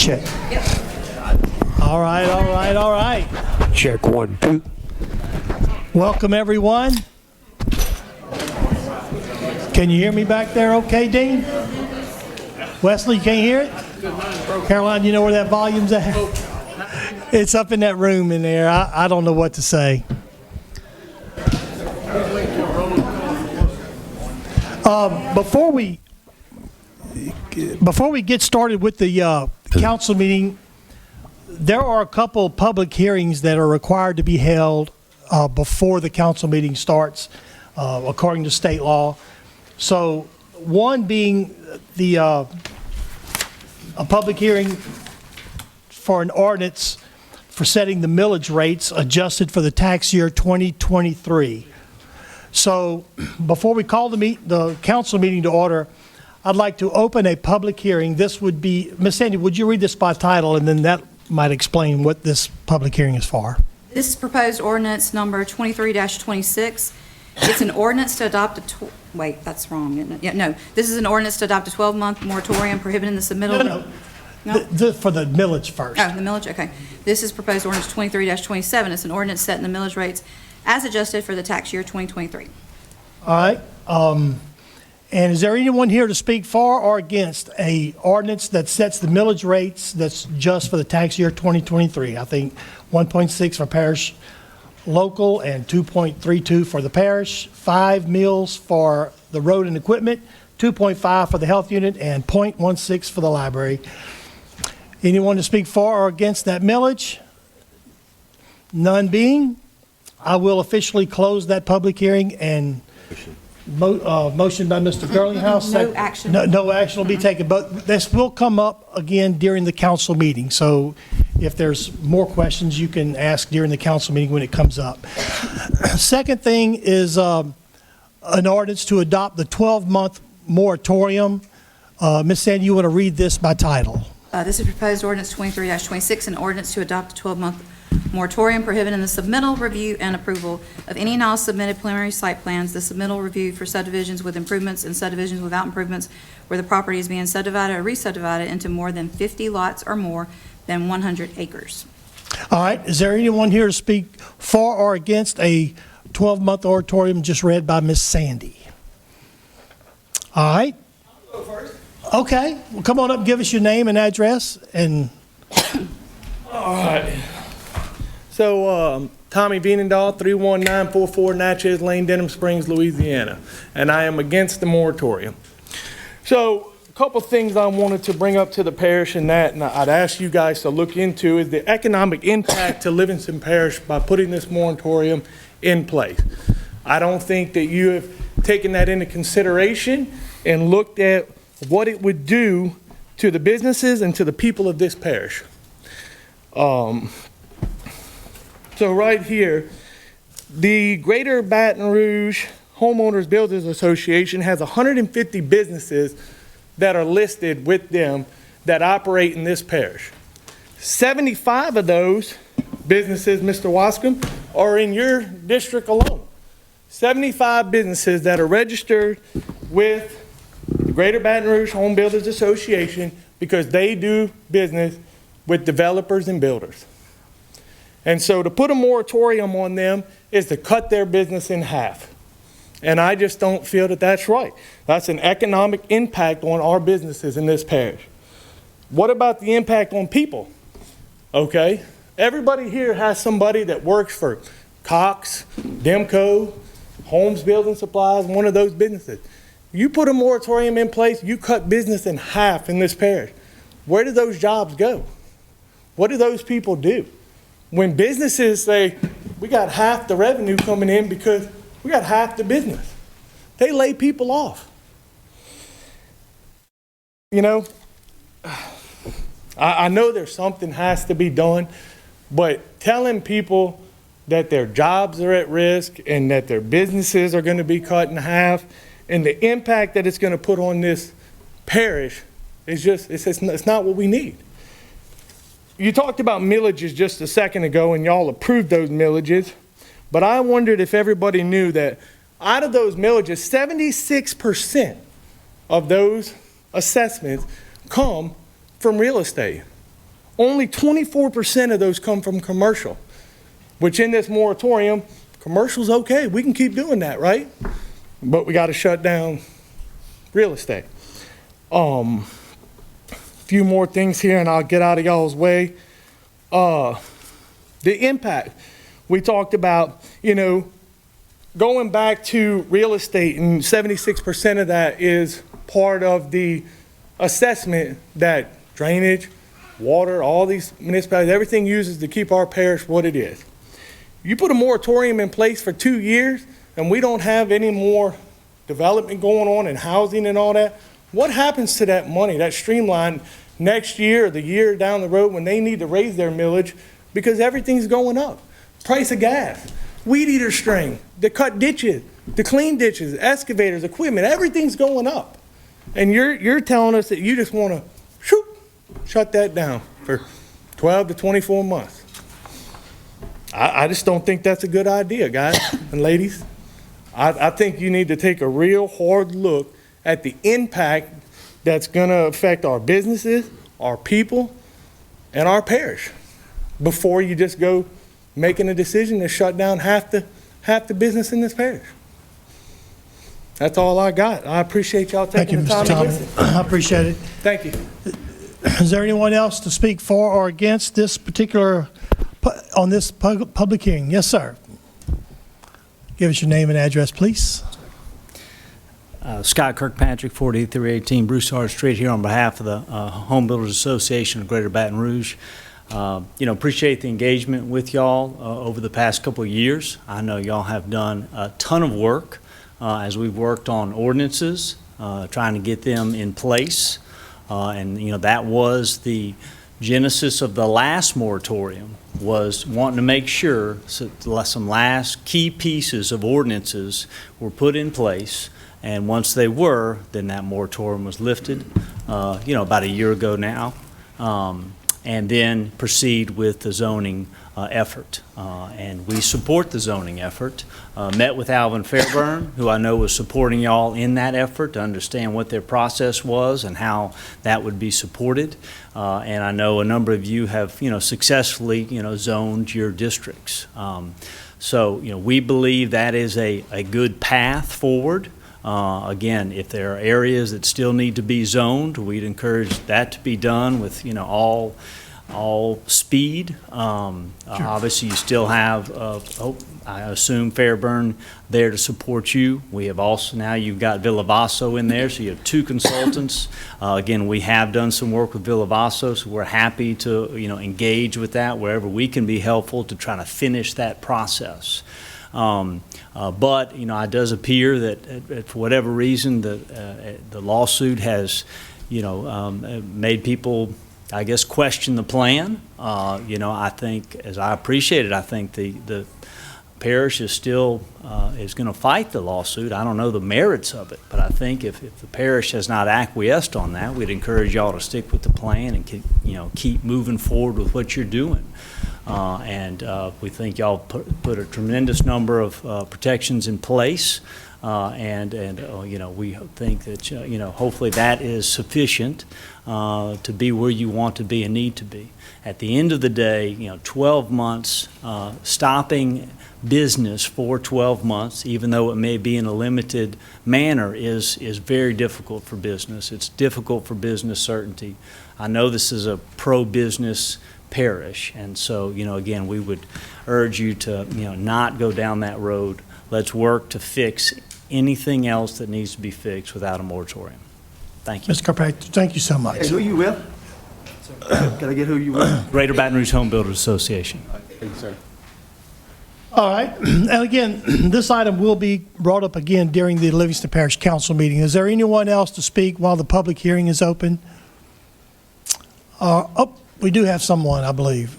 Check. All right. Check 1, 2. Welcome, everyone. Can you hear me back there okay, Dean? Wesley, you can't hear it? Caroline, you know where that volume's at? It's up in that room in there. I don't know what to say. Before we get started with the council meeting, there are a couple public hearings that are required to be held before the council meeting starts, according to state law. So one being a public hearing for an ordinance for setting the millage rates adjusted for the tax year 2023. So before we call the council meeting to order, I'd like to open a public hearing. This would be, Ms. Sandy, would you read this by title, and then that might explain what this public hearing is for. This is proposed ordinance number 23-26. It's an ordinance to adopt a, wait, that's wrong, isn't it? Yeah, no. This is an ordinance to adopt a 12-month moratorium prohibiting the submittal. No. For the millage first. Oh, the millage, okay. This is proposed ordinance 23-27. It's an ordinance setting the millage rates as adjusted for the tax year 2023. All right. And is there anyone here to speak for or against a ordinance that sets the millage rates that's just for the tax year 2023? I think 1.6 for parish local and 2.32 for the parish, 5 mills for the road and equipment, 2.5 for the health unit, and 0.16 for the library. Anyone to speak for or against that millage? None being, I will officially close that public hearing and motion by Mr. Girlinghouse. No action. No action will be taken, but this will come up again during the council meeting. So if there's more questions, you can ask during the council meeting when it comes up. Second thing is an ordinance to adopt the 12-month moratorium. Ms. Sandy, you want to read this by title? This is proposed ordinance 23-26, an ordinance to adopt a 12-month moratorium prohibiting the submittal, review, and approval of any and all submitted preliminary site plans, the submittal review for subdivisions with improvements and subdivisions without improvements where the property is being subdivided or re-subdivided into more than 50 lots or more than 100 acres. All right. Is there anyone here to speak for or against a 12-month moratorium just read by Ms. Sandy? All right. I'll go first. Okay. Well, come on up and give us your name and address. And All right. So, Tommy Vienendahl, 31944 Natchez Lane, Denham Springs, Louisiana. And I am against the moratorium. So, a couple things I wanted to bring up to the parish and I'd ask you guys to look into is the economic impact to Livingston Parish by putting this moratorium in place. I don't think that you have taken that into consideration and looked at what it would do to the businesses and to the people of this parish. So right here, the Greater Baton Rouge Homeowners Builders Association has 150 businesses that are listed with them that operate in this parish. 75 of those businesses, Mr. Wascom, are in your district alone. 75 businesses that are registered with the Greater Baton Rouge Home Builders Association because they do business with developers and builders. And so to put a moratorium on them is to cut their business in half. And I just don't feel that that's right. That's an economic impact on our businesses in this parish. What about the impact on people? Okay, everybody here has somebody that works for Cox, Demco, Homes Building Supplies, one of those businesses. You put a moratorium in place, you cut business in half in this parish. Where do those jobs go? What do those people do? When businesses say, we got half the revenue coming in because we got half the business, they lay people off. You know, I know there's something has to be done, but telling people that their jobs are at risk and that their businesses are going to be cut in half and the impact that it's going to put on this parish is just, it's not what we need. You talked about millages just a second ago, and y'all approved those millages, but I wondered if everybody knew that out of those millages, 76% of those assessments come from real estate. Only 24% of those come from commercial, which in this moratorium, commercial's okay. We can keep doing that, right? But we got to shut down real estate. Few more things here and I'll get out of y'all's way. The impact. We talked about, going back to real estate, and 76% of that is part of the assessment that drainage, water, all these municipalities, everything uses to keep our parish what it is. You put a moratorium in place for 2 years and we don't have any more development going on in housing and all that, what happens to that money, that streamline, next year or the year down the road when they need to raise their millage because everything's going up? Price of gas, weed eater string, to cut ditches, to clean ditches, excavators, equipment, everything's going up. And you're telling us that you just want to shut that down for 12 to 24 months. I just don't think that's a good idea, guys and ladies. I think you need to take a real hard look at the impact that's going to affect our businesses, our people, and our parish before you just go making a decision to shut down half the business in this parish. That's all I got. I appreciate y'all taking the time to listen. I appreciate it. Thank you. Is there anyone else to speak for or against this particular, on this public hearing? Yes, sir. Give us your name and address, please. Scott Kirkpatrick, 4318 Broussard Street, here on behalf of the Home Builders Association of Greater Baton Rouge. Appreciate the engagement with y'all over the past couple of years. I know y'all have done a ton of work as we've worked on ordinances, trying to get them in place. That was the genesis of the last moratorium, was wanting to make sure some last key pieces of ordinances were put in place. And once they were, then that moratorium was lifted, about a year ago now, and then proceed with the zoning effort. And we support the zoning effort. Met with Alvin Fairburn, who I know was supporting y'all in that effort to understand what their process was and how that would be supported. And I know a number of you have, successfully, zoned your districts. So we believe that is a good path forward. Again, if there are areas that still need to be zoned, we'd encourage that to be done with, all speed. Sure. Obviously, you still have, I assume, Fairburn there to support you. We have also, now you've got Villavaso in there, so you have two consultants. Again, we have done some work with Villavaso, so we're happy to, engage with that wherever we can be helpful to try to finish that process. But it does appear that for whatever reason the lawsuit has made people, I guess, question the plan. I think, as I appreciate it, I think the parish is still is going to fight the lawsuit. I don't know the merits of it, but I think if the parish has not acquiesced on that, we'd encourage y'all to stick with the plan and keep moving forward with what you're doing. We think y'all put a tremendous number of protections in place, we think that hopefully that is sufficient to be where you want to be and need to be. At the end of the day, 12 months, stopping business for 12 months, even though it may be in a limited manner, is very difficult for business. It's difficult for business certainty. I know this is a pro-business parish, and so again, we would urge you to not go down that road. Let's work to fix anything else that needs to be fixed without a moratorium. Thank you. Mr. Kirkpatrick, thank you so much. Hey, who you with? Can I get who you with? Greater Baton Rouge Home Builders Association. Thank you, sir. All right, and again, this item will be brought up again during the Livingston Parish Council meeting. Is there anyone else to speak while the public hearing is open? We do have someone, I believe.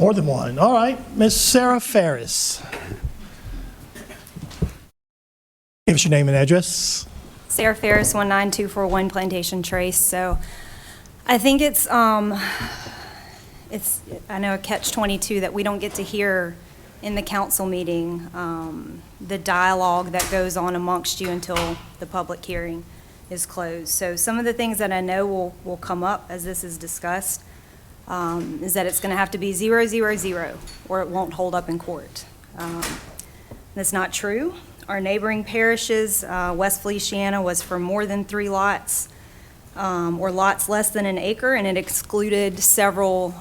More than one. All right, Ms. Sarah Ferris. Give us your name and address. Sarah Ferris, 19241 Plantation Trace. So I think it's I know a catch-22 that we don't get to hear in the council meeting, the dialogue that goes on amongst you until the public hearing. is closed. So some of the things that I know will come up as this is discussed is that it's going to have to be 0, 0, 0, or it won't hold up in court. That's not true. Our neighboring parishes, West Feliciana was for more than 3 lots, or lots less than an acre, and it excluded several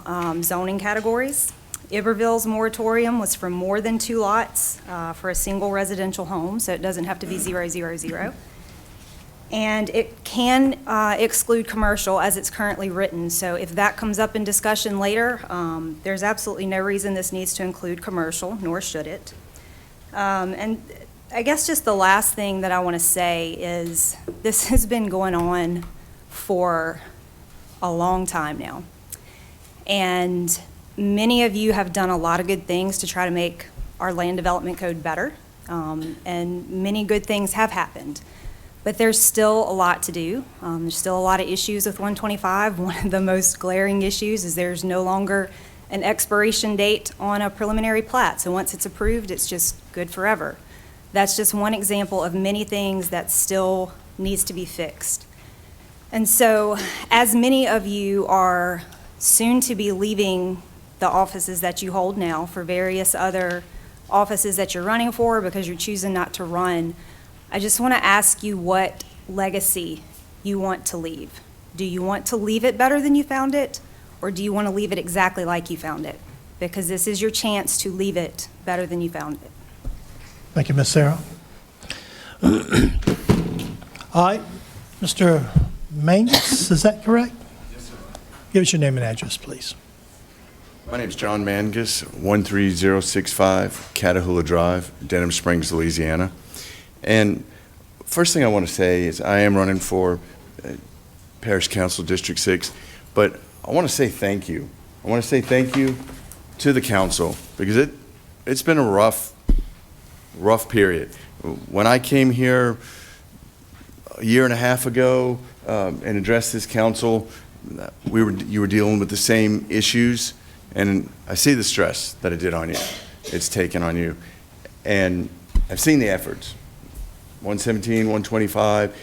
zoning categories. Iberville's moratorium was for more than 2 lots for a single residential home, so it doesn't have to be 0, 0, 0. And it can exclude commercial as it's currently written. So if that comes up in discussion later, there's absolutely no reason this needs to include commercial, nor should it. And I guess just the last thing that I want to say is this has been going on for a long time now. And many of you have done a lot of good things to try to make our land development code better. And many good things have happened. But there's still a lot to do. There's still a lot of issues with 125. One of the most glaring issues is there's no longer an expiration date on a preliminary plat. So once it's approved, it's just good forever. That's just one example of many things that still needs to be fixed. And so as many of you are soon to be leaving the offices that you hold now for various other offices that you're running for because you're choosing not to run, I just want to ask you what legacy you want to leave. Do you want to leave it better than you found it, or do you want to leave it exactly like you found it? Because this is your chance to leave it better than you found it. Thank you, Ms. Sarah. All right, Mr. Mangus, is that correct? Yes, sir. Give us your name and address, please. My name is John Mangus, 13065 Catahoula Drive, Denham Springs, Louisiana. And first thing I want to say is I am running for Parish Council District 6, but I want to say thank you. I want to say thank you to the council because it's been a rough period. When I came here a year and a half ago and addressed this council, you were dealing with the same issues, and I see the stress that it did on you. It's taken on you, and I've seen the efforts. 117, 125,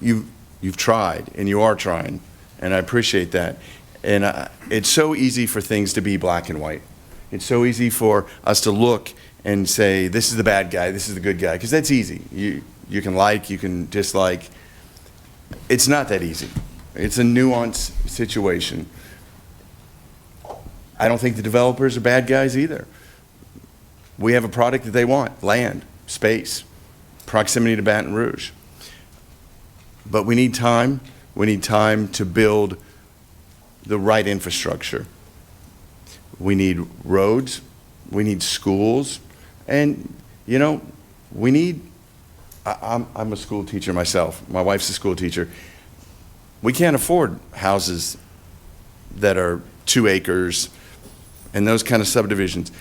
you've tried, and you are trying, and I appreciate that. And it's so easy for things to be black and white. It's so easy for us to look and say, this is the bad guy, this is the good guy, because that's easy. You can like, you can dislike. It's not that easy. It's a nuanced situation. I don't think the developers are bad guys either. We have a product that they want, land, space, proximity to Baton Rouge. But we need time. We need time to build the right infrastructure. We need roads. We need schools. And, you know, we need, I'm a school teacher myself. My wife's a school teacher. We can't afford houses that are 2 acres and those kind of subdivisions.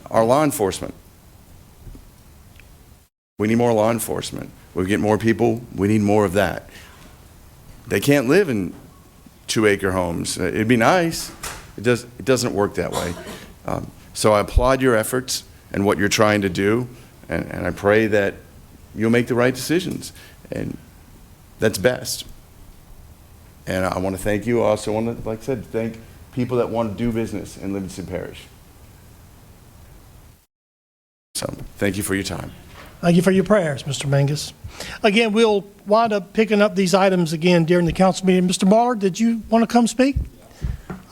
Our law enforcement, we need more law enforcement. We get more people, we need more of that. They can't live in 2-acre homes. It'd be nice. It doesn't work that way. So I applaud your efforts and what you're trying to do, and I pray that you'll make the right decisions, and that's best. And I want to thank you. I also want to, like I said, thank people that want to do business in Livingston Parish. So thank you for your time. Thank you for your prayers, Mr. Mangus. Again, we'll wind up picking up these items again during the council meeting. Mr. Marler, did you want to come speak?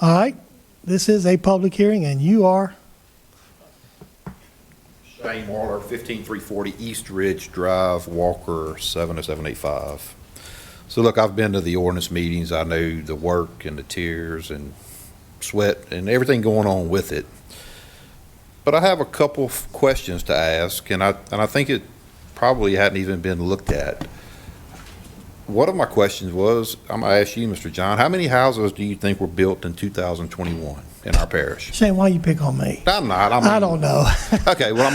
All right. This is a public hearing, and you are? Shane Marler, 15340 East Ridge Drive, Walker, 70785. So look, I've been to the ordinance meetings. I know the work and the tears and sweat and everything going on with it. But I have a couple of questions to ask, and I think it probably hadn't even been looked at. One of my questions was, I'm going to ask you, Mr. John, how many houses do you think were built in 2021 in our parish? Shane, why you pick on me? I'm not. I don't know. Okay, well,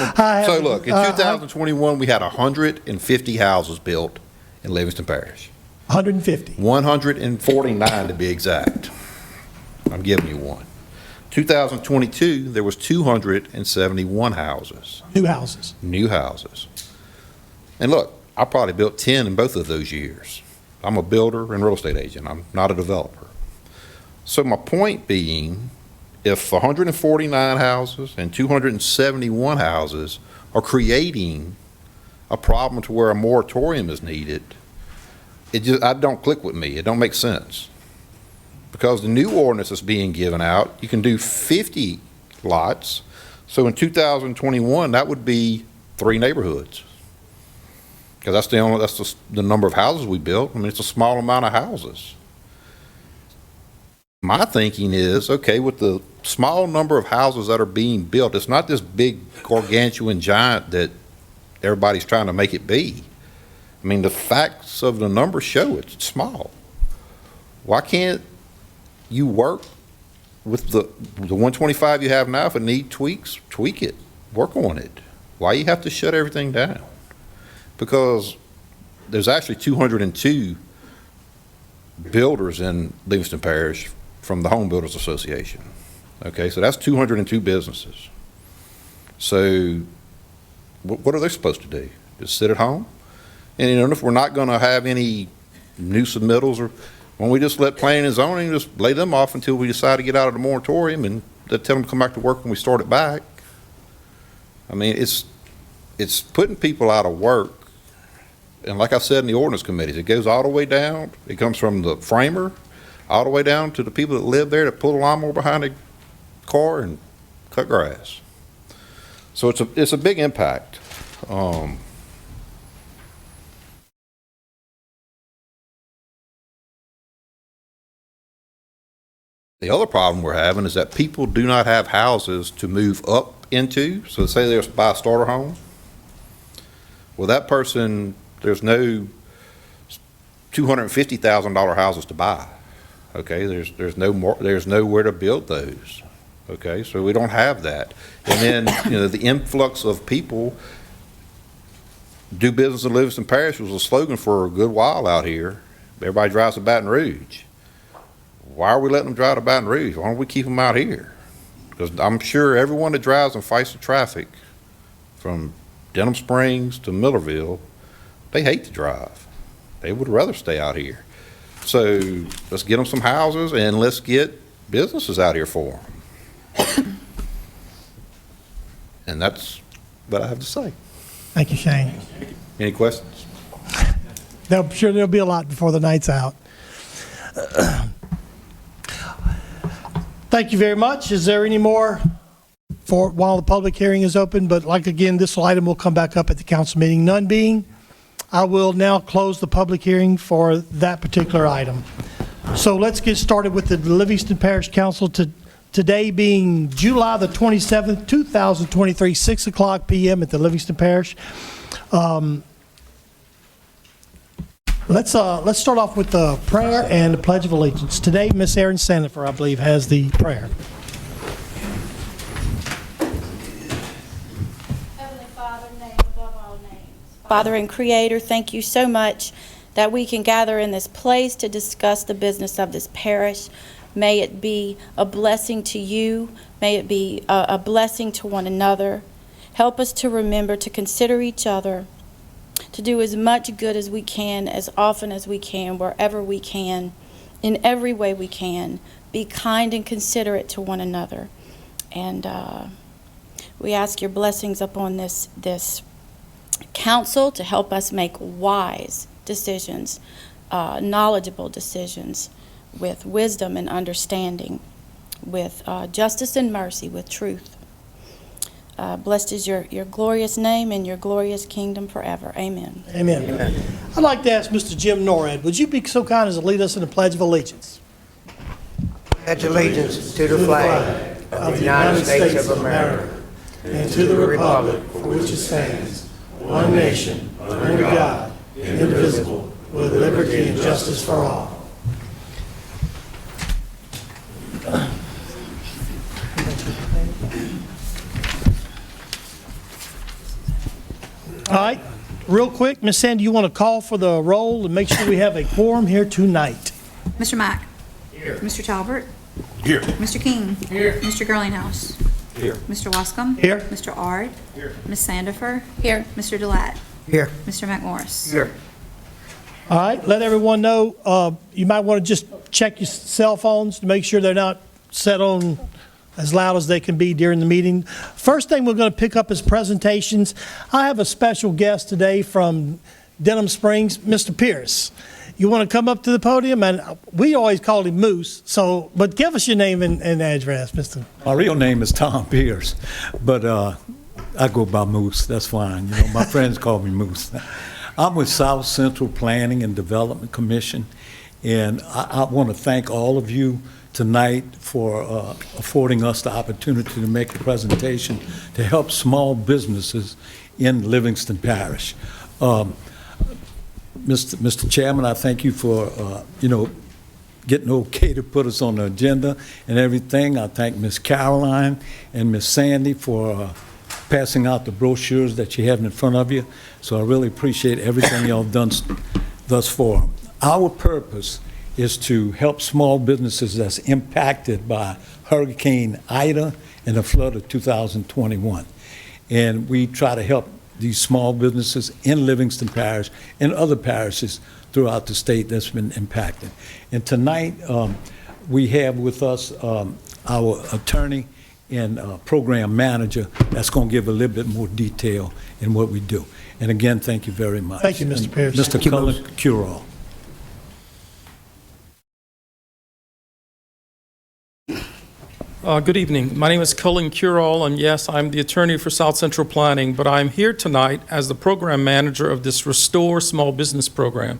so look, in 2021, we had 150 houses built in Livingston Parish. 150. 149 to be exact. I'm giving you one. 2022, there was 271 houses. New houses. New houses. And look, I probably built 10 in both of those years. I'm a builder and real estate agent. I'm not a developer. So my point being, if 149 houses and 271 houses are creating a problem to where a moratorium is needed, I don't click with me. It don't make sense. Because the new ordinance that's being given out, you can do 50 lots. So in 2021, that would be 3 neighborhoods. Because that's the number of houses we built. I mean, it's a small amount of houses. My thinking is, okay, with the small number of houses that are being built, it's not this big gargantuan giant that everybody's trying to make it be. I mean, the facts of the numbers show it's small. Why can't you work with the 125 you have now? If it needs tweaks, tweak it, work on it. Why you have to shut everything down? Because there's actually 202 builders in Livingston Parish from the Home Builders Association. Okay, so that's 202 businesses. So what are they supposed to do? Just sit at home? And you know, if we're not going to have any new submittals, or when we just let planning and zoning just lay them off until we decide to get out of the moratorium and tell them to come back to work when we start it back. I mean, it's putting people out of work. And like I said in the ordinance committees, it goes all the way down. It comes from the framer all the way down to the people that live there that pull the lawnmower behind the car and cut grass. So it's a big impact. The other problem we're having is that people do not have houses to move up into. So say they buy a starter home. Well, that person, there's no $250,000 houses to buy. Okay, there's nowhere to build those. Okay, so we don't have that. And then you know, the influx of people. Do business in Livingston Parish was a slogan for a good while out here. Everybody drives to Baton Rouge. Why are we letting them drive to Baton Rouge? Why don't we keep them out here? Because I'm sure everyone that drives and fights the traffic from Denham Springs to Millerville, they hate to drive. They would rather stay out here. So let's get them some houses and let's get businesses out here for them. And that's what I have to say. Thank you, Shane. Any questions? I'm sure there'll be a lot before the night's out. Thank you very much. Is there any more while the public hearing is open? But like again, this item will come back up at the council meeting. None being, I will now close the public hearing for that particular item. So let's get started with the Livingston Parish Council today being July the 27th, 2023, 6 o'clock p.m. at the Livingston Parish. Let's start off with the prayer and the Pledge of Allegiance. Today, Miss Erin Sandifer, I believe, has the prayer. Heavenly Father, name above all names. Father and Creator, thank you so much that we can gather in this place to discuss the business of this parish. May it be a blessing to you. May it be a blessing to one another. Help us to remember to consider each other, to do as much good as we can, as often as we can, wherever we can, in every way we can. Be kind and considerate to one another. And we ask your blessings upon this council to help us make wise decisions, knowledgeable decisions, with wisdom and understanding, with justice and mercy, with truth. Blessed is your glorious name and your glorious kingdom forever. Amen. Amen. Amen. I'd like to ask Mr. Jim Norad, would you be so kind as to lead us in the Pledge of Allegiance? Pledge allegiance to the flag of the United States of America and to the republic for which it stands, one nation, under God, indivisible, with liberty and justice for all. All right, real quick, Ms. Sandy, you want to call for the roll and make sure we have a quorum here tonight? Mr. Mack? Here. Mr. Talbert? Here. Mr. King? Here. Mr. Girlinghouse? Here. Mr. Wascom? Here. Mr. Ard? Here. Ms. Sandifer? Here. Mr. Delat? Here. Mr. McMorris? Here. All right, let everyone know, you might want to just check your cell phones to make sure they're not set on as loud as they can be during the meeting. First thing we're going to pick up is presentations. I have a special guest today from Denham Springs, Mr. Pierce. You want to come up to the podium? And we always called him Moose, but give us your name and address, Mr. My real name is Tom Pierce, but I go by Moose. That's fine. You know, my friends call me Moose. I'm with South Central Planning and Development Commission, and I want to thank all of you tonight for affording us the opportunity to make a presentation to help small businesses in Livingston Parish. Mr. Chairman, I thank you for, getting okay to put us on the agenda and everything. I thank Ms. Caroline and Ms. Sandy for passing out the brochures that you have in front of you. So I really appreciate everything y'all done thus far. Our purpose is to help small businesses that's impacted by Hurricane Ida and the flood of 2021. And we try to help these small businesses in Livingston Parish and other parishes throughout the state that's been impacted. And tonight, we have with us our attorney and program manager that's going to give a little bit more detail in what we do. And again, thank you very much. Thank you, Mr. And Pierce. Mr. Cullen Curall. Good evening. My name is Cullen Curall, and yes, I'm the attorney for South Central Planning, but I'm here tonight as the program manager of this Restore Small Business Program.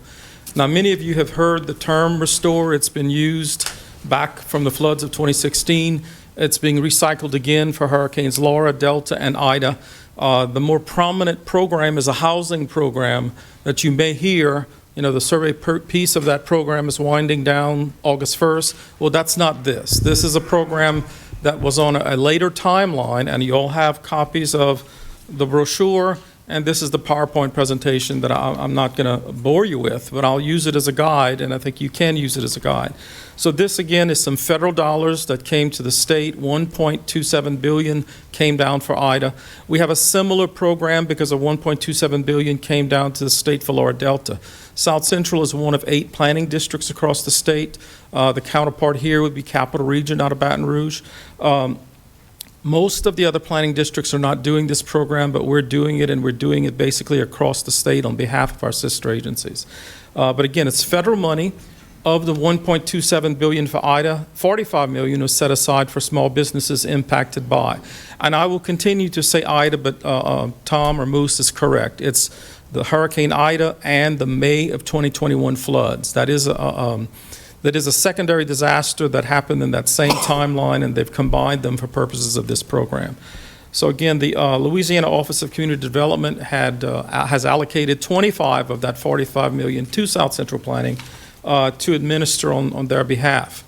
Now, many of you have heard the term Restore. It's been used back from the floods of 2016. It's being recycled again for Hurricanes Laura, Delta, and Ida. The more prominent program is a housing program that you may hear. You know, the survey piece of that program is winding down August 1st. Well, that's not this. This is a program that was on a later timeline, and you all have copies of the brochure, and this is the PowerPoint presentation that I'm not going to bore you with, but I'll use it as a guide, and I think you can use it as a guide. So this, again, is some federal dollars that came to the state. $1.27 billion came down for Ida. We have a similar program because of $1.27 billion came down to the state for Laura Delta. South Central is one of 8 planning districts across the state. The counterpart here would be Capital Region out of Baton Rouge. Most of the other planning districts are not doing this program, but we're doing it, and we're doing it basically across the state on behalf of our sister agencies. But again, it's federal money. Of the $1.27 billion for Ida, $45 million was set aside for small businesses impacted by. And I will continue to say Ida, but Tom or Moose is correct. It's the Hurricane Ida and the May of 2021 floods. That is a secondary disaster that happened in that same timeline, and they've combined them for purposes of this program. So again, the Louisiana Office of Community Development has allocated 25 of that $45 million to South Central Planning to administer on their behalf.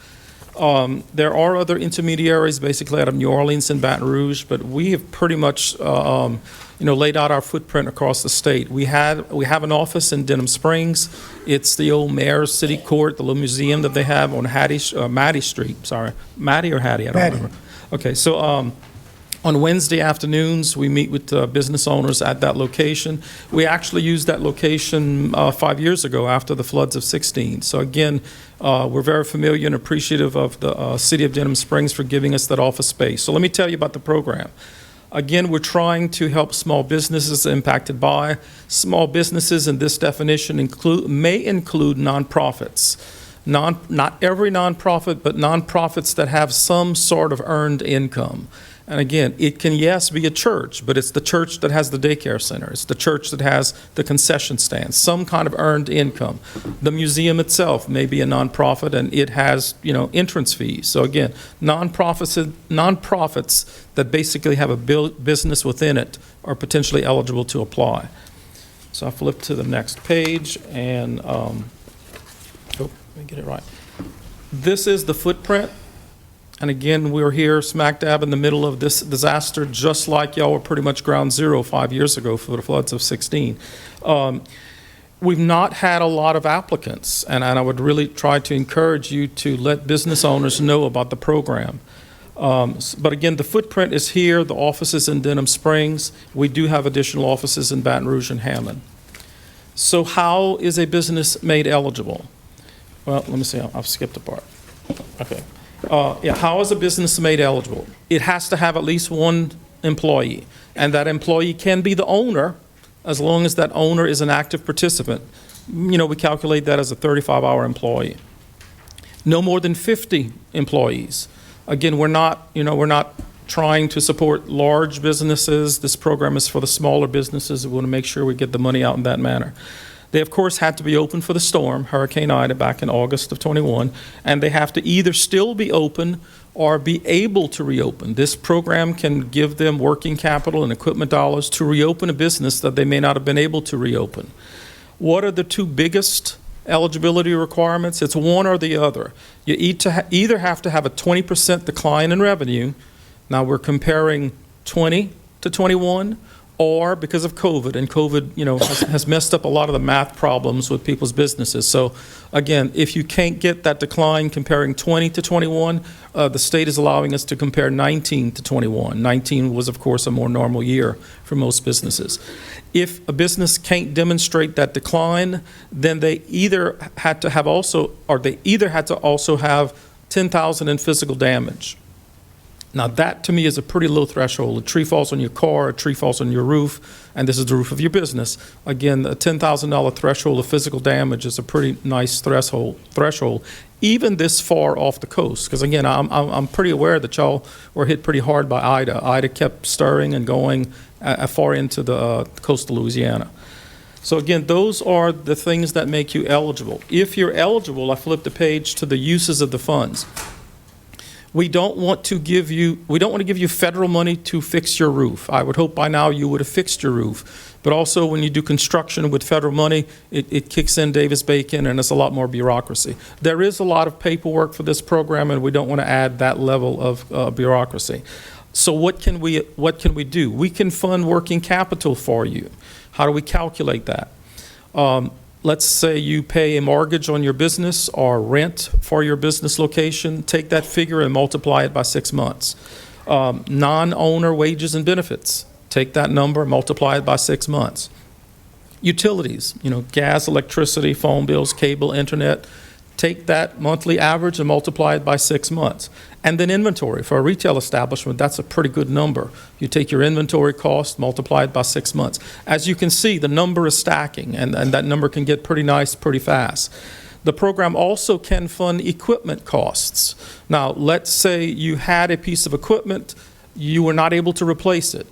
There are other intermediaries, basically out of New Orleans and Baton Rouge, but we have pretty much laid out our footprint across the state. We have an office in Denham Springs. It's the old Mayor's City Court, the little museum that they have on Maddie Street. Sorry, Maddie or Hattie? I don't remember. Okay, so on Wednesday afternoons, we meet with business owners at that location. We actually used that location 5 years ago after the floods of 16. So again, we're very familiar and appreciative of the City of Denham Springs for giving us that office space. So let me tell you about the program. Again, we're trying to help small businesses impacted by. Small businesses in this definition may include nonprofits. Not every nonprofit, but nonprofits that have some sort of earned income. And again, it can, yes, be a church, but it's the church that has the daycare center. It's the church that has the concession stand, some kind of earned income. The museum itself may be a nonprofit, and it has, entrance fees. So again, nonprofits that basically have a business within it are potentially eligible to apply. So I flip to the next page, and let me get it right. This is the footprint. And again, we're here smack dab in the middle of this disaster, just like y'all were pretty much ground zero 5 years ago for the floods of 16. We've not had a lot of applicants, and I would really try to encourage you to let business owners know about the program. But again, the footprint is here. The office is in Denham Springs. We do have additional offices in Baton Rouge and Hammond. So how is a business made eligible? Well, let me see, I've skipped a part. Okay. Yeah, how is a business made eligible? It has to have at least one employee, and that employee can be the owner as long as that owner is an active participant. You know, we calculate that as a 35-hour employee. No more than 50 employees. Again, we're not trying to support large businesses. This program is for the smaller businesses. We want to make sure we get the money out in that manner. They, of course, had to be open for the storm, Hurricane Ida, back in August of '21, and they have to either still be open or be able to reopen. This program can give them working capital and equipment dollars to reopen a business that they may not have been able to reopen. What are the two biggest eligibility requirements? It's one or the other. You either have to have a 20% decline in revenue. Now we're comparing 20 to 21, or because of COVID, and COVID, has messed up a lot of the math problems with people's businesses. So again, if you can't get that decline comparing 20 to 21, the state is allowing us to compare 19 to 21. 19 was, of course, a more normal year for most businesses. If a business can't demonstrate that decline, then they either had to also have 10,000 in physical damage. Now that to me is a pretty low threshold. A tree falls on your car, a tree falls on your roof, and this is the roof of your business. Again, a $10,000 threshold of physical damage is a pretty nice threshold, even this far off the coast. Because again, I'm pretty aware that y'all were hit pretty hard by Ida. Ida kept stirring and going far into the coast of Louisiana. So again, those are the things that make you eligible. If you're eligible, I flipped the page to the uses of the funds. We don't want to give you federal money to fix your roof. I would hope by now you would have fixed your roof. But also when you do construction with federal money, it kicks in Davis-Bacon and it's a lot more bureaucracy. There is a lot of paperwork for this program, and we don't want to add that level of bureaucracy. So what can we do? We can fund working capital for you. How do we calculate that? Let's say you pay a mortgage on your business or rent for your business location. Take that figure and multiply it by 6 months. Non-owner wages and benefits. Take that number, multiply it by 6 months. Utilities, gas, electricity, phone bills, cable, internet. Take that monthly average and multiply it by 6 months. And then inventory. For a retail establishment, that's a pretty good number. You take your inventory cost, multiply it by 6 months. As you can see, the number is stacking, and that number can get pretty nice pretty fast. The program also can fund equipment costs. Now, let's say you had a piece of equipment, you were not able to replace it.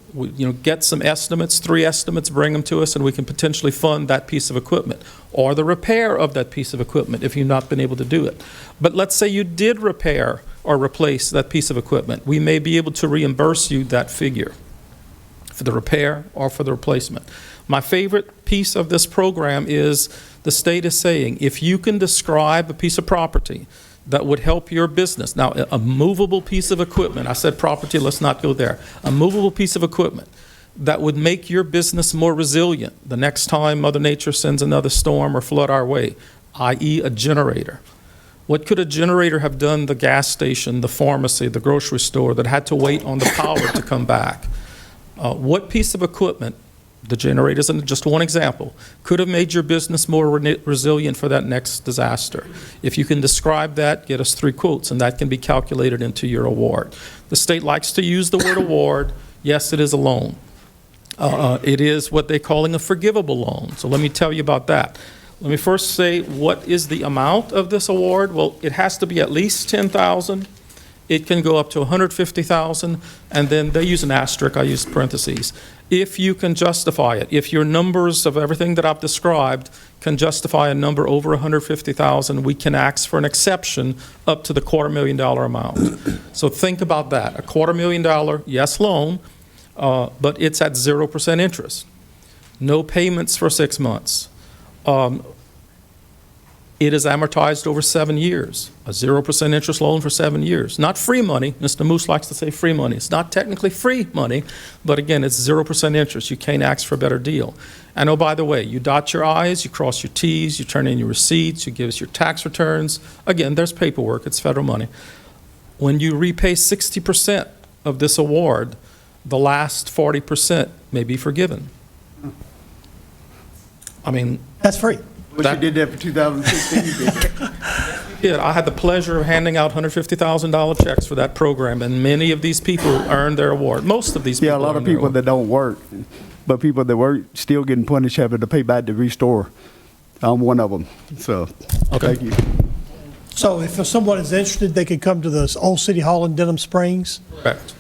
Get some estimates, 3 estimates, bring them to us, and we can potentially fund that piece of equipment or the repair of that piece of equipment if you've not been able to do it. But let's say you did repair or replace that piece of equipment. We may be able to reimburse you that figure for the repair or for the replacement. My favorite piece of this program is the state is saying, if you can describe a piece of property that would help your business. Now, a movable piece of equipment, I said property, let's not go there. A movable piece of equipment that would make your business more resilient the next time Mother Nature sends another storm or flood our way, i.e. a generator. What could a generator have done the gas station, the pharmacy, the grocery store that had to wait on the power to come back? What piece of equipment, the generator is just one example, could have made your business more resilient for that next disaster? If you can describe that, get us 3 quotes, and that can be calculated into your award. The state likes to use the word award. Yes, it is a loan. It is what they're calling a forgivable loan. So let me tell you about that. Let me first say, what is the amount of this award? Well, it has to be at least $10,000. It can go up to $150,000, and then they use an asterisk, I use parentheses. If you can justify it, if your numbers of everything that I've described can justify a number over $150,000, we can ask for an exception up to the $250,000 amount. So think about that, a $250,000, yes, loan, but it's at 0% interest. No payments for 6 months. It is amortized over 7 years, a 0% interest loan for 7 years. Not free money. Mr. Moose likes to say free money. It's not technically free money, but again, it's 0% interest. You can't ask for a better deal. And oh, by the way, you dot your I's, you cross your T's, you turn in your receipts, you give us your tax returns. Again, there's paperwork. It's federal money. When you repay 60% of this award, the last 40% may be forgiven. I mean, That's free. But you did that for 2016, you did that. yeah, I had the pleasure of handing out $150,000 checks for that program, and many of these people earned their award. Most of these people Yeah, a lot of earned their people award. that don't work, but people that work still getting punished having to pay back to restore. I'm one of them, so, Okay. thank you. So if someone is interested, they could come to the Old City Hall in Denham Springs. Correct.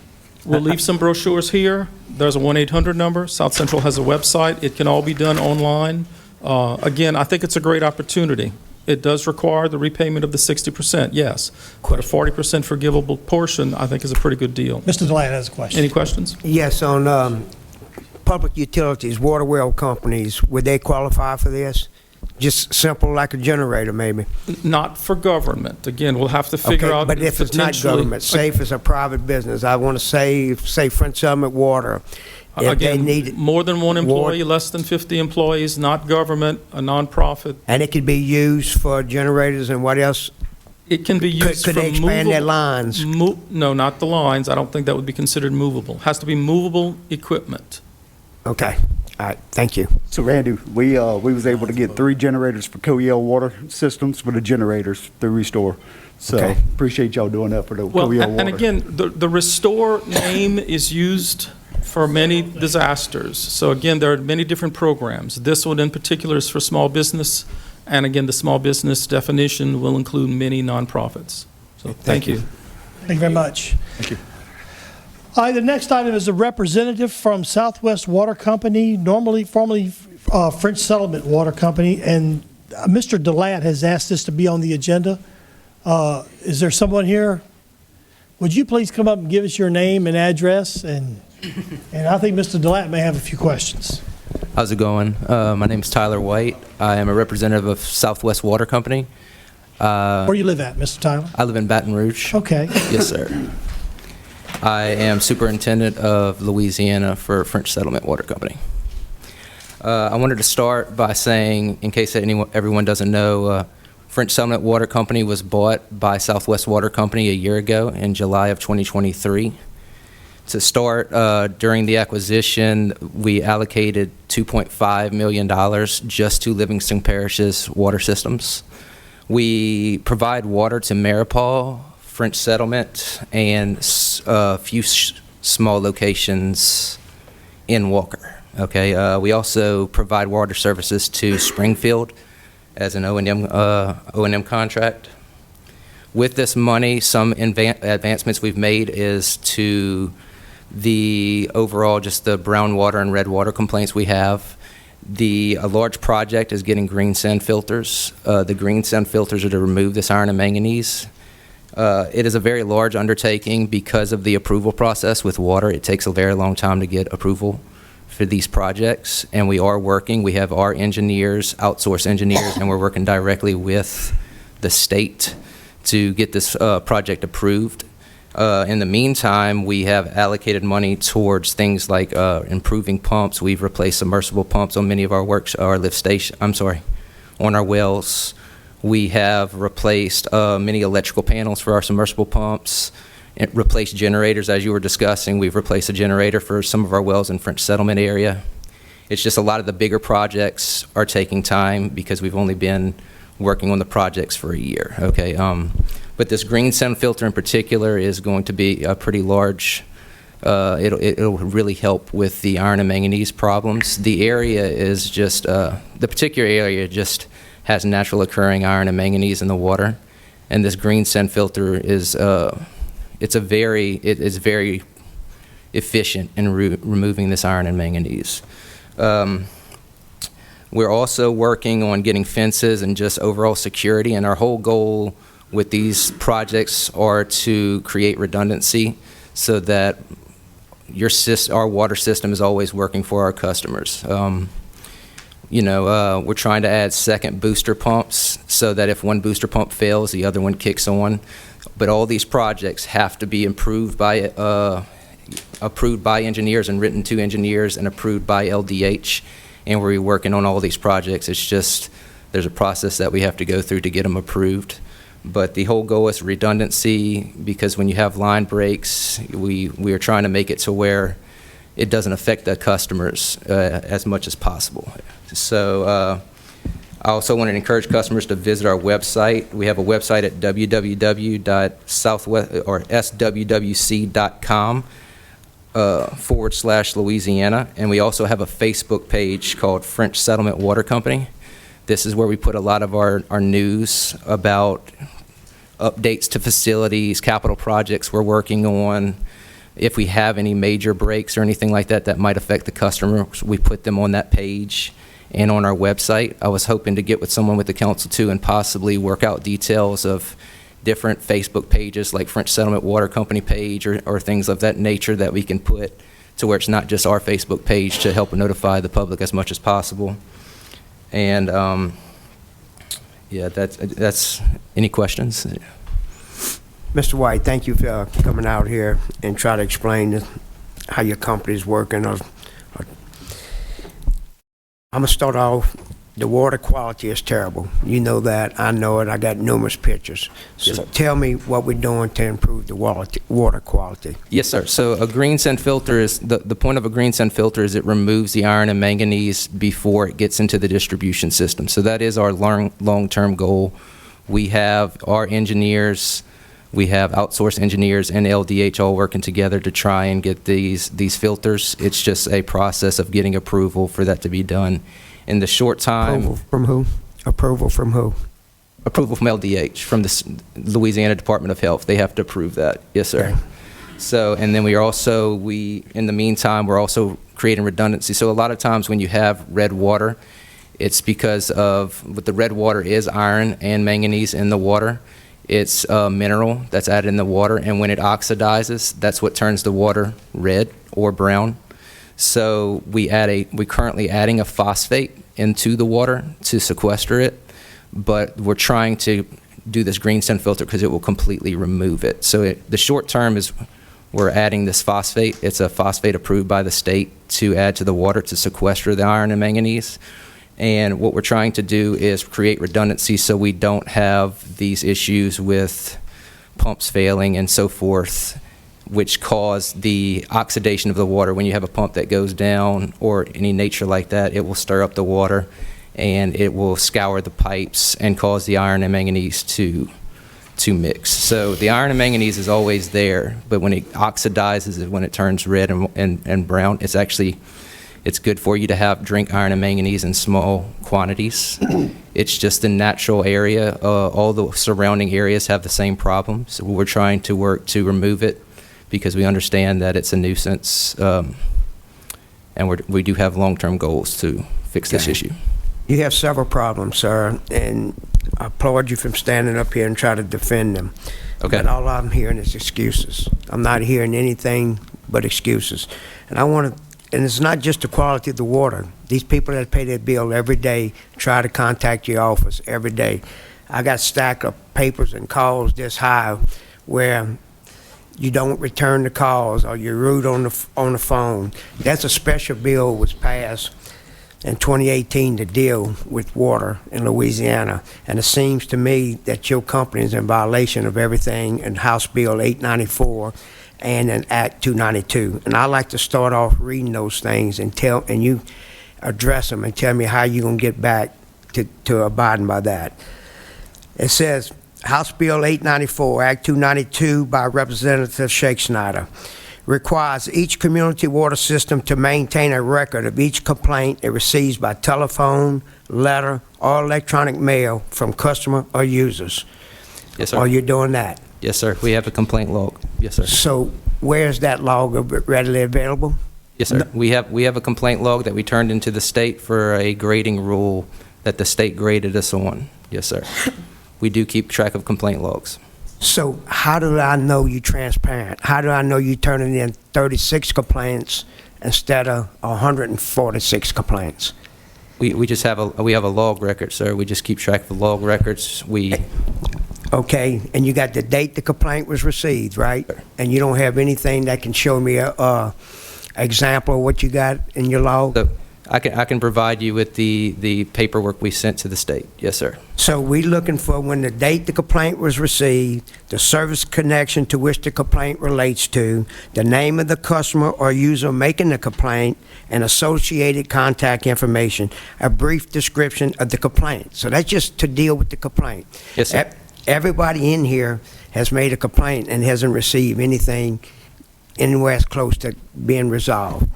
We'll leave some brochures here. There's a 1-800 number. South Central has a website. It can all be done online. Again, I think it's a great opportunity. It does require the repayment of the 60%, yes. But a 40% forgivable portion, I think, is a pretty good deal. Mr. Deland has a question. Any questions? Yes, on public utilities, water well companies, would they qualify for this? Just simple like a generator, maybe? Not for government. Again, we'll have to figure Okay, out. but if it's not potentially- government, say if it's a private business, I want to say French Summit Water, if they Again, need it, more than one employee, less than 50 employees, not government, a nonprofit. and it could be used for generators and what else? It can be used for Could they expand their movable- lines? No, not the lines. I don't think that would be considered movable. Has to be movable equipment. Okay, all right, thank you. So Randy, we was able to get 3 generators for Coel water systems for the generators through Restore. So Okay. appreciate y'all doing that for the Well, Coel water. and again, the Restore name is used for many disasters. So again, there are many different programs. This one in particular is for small business, and again, the small business definition will include many nonprofits. So thank you. Thank you very much. Thank you. All right, the next item is a representative from Southwest Water Company, formerly French Settlement Water Company, and Mr. Deland has asked this to be on the agenda. Is there someone here? Would you please come up and give us your name and address? And I think Mr. Deland may have a few questions. How's it going? My name is Tyler White. I am a representative of Southwest Water Company. Where do you live at, Mr. Tyler? I live in Baton Rouge. Okay. Yes, sir. I am superintendent of Louisiana for French Settlement Water Company. I wanted to start by saying, in case everyone doesn't know, French Settlement Water Company was bought by Southwest Water Company a year ago in July of 2023. To start, during the acquisition, we allocated $2.5 million just to Livingston Parish's water systems. We provide water to Maripol, French Settlement, and a few small locations in Walker. Okay, we also provide water services to Springfield as an O&M contract. With this money, some advancements we've made is to the overall, just the brown water and red water complaints we have. A large project is getting green sand filters. The green sand filters are to remove this iron and manganese. It is a very large undertaking because of the approval process with water. It takes a very long time to get approval for these projects, and we are working. We have our engineers, outsourced engineers, and we're working directly with the state to get this project approved. In the meantime, we have allocated money towards things like improving pumps. We've replaced submersible pumps on many of our on our wells. We have replaced many electrical panels for our submersible pumps, and replaced generators, as you were discussing. We've replaced a generator for some of our wells in French Settlement area. It's just a lot of the bigger projects are taking time because we've only been working on the projects for a year, okay? But this green sand filter in particular is going to be a pretty large, it'll really help with the iron and manganese problems. The area is just, the particular area just has natural occurring iron and manganese in the water. And this green sand filter is, it's very efficient in removing this iron and manganese. We're also working on getting fences and just overall security, and our whole goal with these projects are to create redundancy so that our water system is always working for our customers. We're trying to add second booster pumps so that if one booster pump fails, the other one kicks on. But all these projects have to be approved by engineers and written to engineers and approved by LDH. And we're working on all these projects. It's just there's a process that we have to go through to get them approved. But the whole goal is redundancy, because when you have line breaks, we are trying to make it to where it doesn't affect the customers as much as possible. So I also want to encourage customers to visit our website. We have a website at swwc.com /Louisiana, and we also have a Facebook page called French Settlement Water Company. This is where we put a lot of our news about updates to facilities, capital projects we're working on. If we have any major breaks or anything like that that might affect the customers, we put them on that page and on our website. I was hoping to get with someone with the council too and possibly work out details of different Facebook pages like French Settlement Water Company page or things of that nature that we can put to where it's not just our Facebook page to help notify the public as much as possible. And yeah, that's any questions? Mr. White, thank you for coming out here and try to explain how your company's working. I'm gonna start off, the water quality is terrible. You know that, I know it, I got numerous pictures. So Yes, tell me what we're doing to improve the water quality. Yes, sir. So a green sand filter is, the point of a green sand filter is it removes the iron and manganese before it gets into the distribution system. So that is our long-term goal. We have our engineers, we have outsourced engineers and LDH all working together to try and get these filters. It's just a process of getting approval for that to be done. In the short time... Approval from who? Approval from who? Approval from LDH, from the Louisiana Department of Health. They have to approve that. Yes, sir. Okay. So, and then in the meantime, we're also creating redundancy. So a lot of times when you have red water, it's because of, what the red water is iron and manganese in the water. It's a mineral that's added in the water, and when it oxidizes, that's what turns the water red or brown. So we're currently adding a phosphate into the water to sequester it, but we're trying to do this green sand filter because it will completely remove it. So the short term is we're adding this phosphate. It's a phosphate approved by the state to add to the water to sequester the iron and manganese. And what we're trying to do is create redundancy so we don't have these issues with pumps failing and so forth, which cause the oxidation of the water. When you have a pump that goes down or any nature like that, it will stir up the water and it will scour the pipes and cause the iron and manganese to mix. So the iron and manganese is always there, but when it oxidizes, when it turns red and brown, it's good for you to drink iron and manganese in small quantities. It's just a natural area. All the surrounding areas have the same problem. So we're trying to work to remove it because we understand that it's a nuisance, and we do have long-term goals to fix this issue. You have several problems, sir, and I applaud you for standing up here and try to defend them. Okay. But all I'm hearing is excuses. I'm not hearing anything but excuses. And it's not just the quality of the water. These people that pay their bill every day try to contact your office every day. I got a stack of papers and calls this high where you don't return the calls or you're rude on the phone. That's a special bill was passed in 2018 to deal with water in Louisiana. And it seems to me that your company is in violation of everything in House Bill 894 and in Act 292. And I'd like to start off reading those things and you address them and tell me how you're gonna get back to abiding by that. It says, House Bill 894, Act 292 by Representative Shake Snyder requires each community water system to maintain a record of each complaint it receives by telephone, letter, or electronic mail from customer or users. Yes, sir. Are you doing that? Yes, sir. We have a complaint log. Yes, sir. So where's that log readily available? Yes, sir. We have a complaint log that we turned into the state for a grading rule that the state graded us on. Yes, sir. We do keep track of complaint logs. So how do I know you're transparent? How do I know you're turning in 36 complaints instead of 146 complaints? We just have a log record, sir. We just keep track of the log records. Okay, and you got the date the complaint was received, right? And you don't have anything that can show me a example of what you got in your log? I can provide you with the paperwork we sent to the state. Yes, sir. So we looking for when the date the complaint was received, the service connection to which the complaint relates to, the name of the customer or user making the complaint, and associated contact information, a brief description of the complaint. So that's just to deal with the complaint. Yes, sir. Everybody in here has made a complaint and hasn't received anything anywhere as close to being resolved.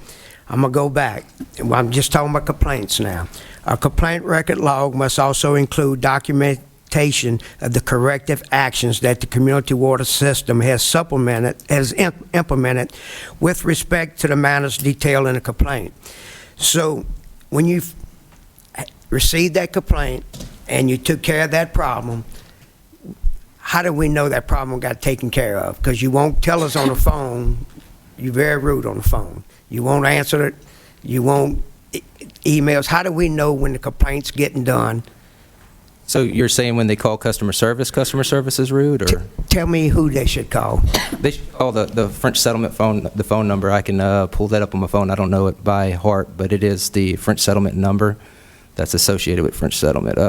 I'm going to go back. I'm just talking about complaints now. A complaint record log must also include documentation of the corrective actions that the community water system has implemented with respect to the matters detailed in the complaint. So when you received that complaint and you took care of that problem, how do we know that problem got taken care of? Because you won't tell us on the phone. You're very rude on the phone. You won't answer it. You won't emails. How do we know when the complaint's getting done? So you're saying when they call customer service is rude, or? Tell me who they should call. They should call the French settlement phone, the phone number. I can pull that up on my phone. I don't know it by heart, but it is the French settlement number that's associated with French settlement.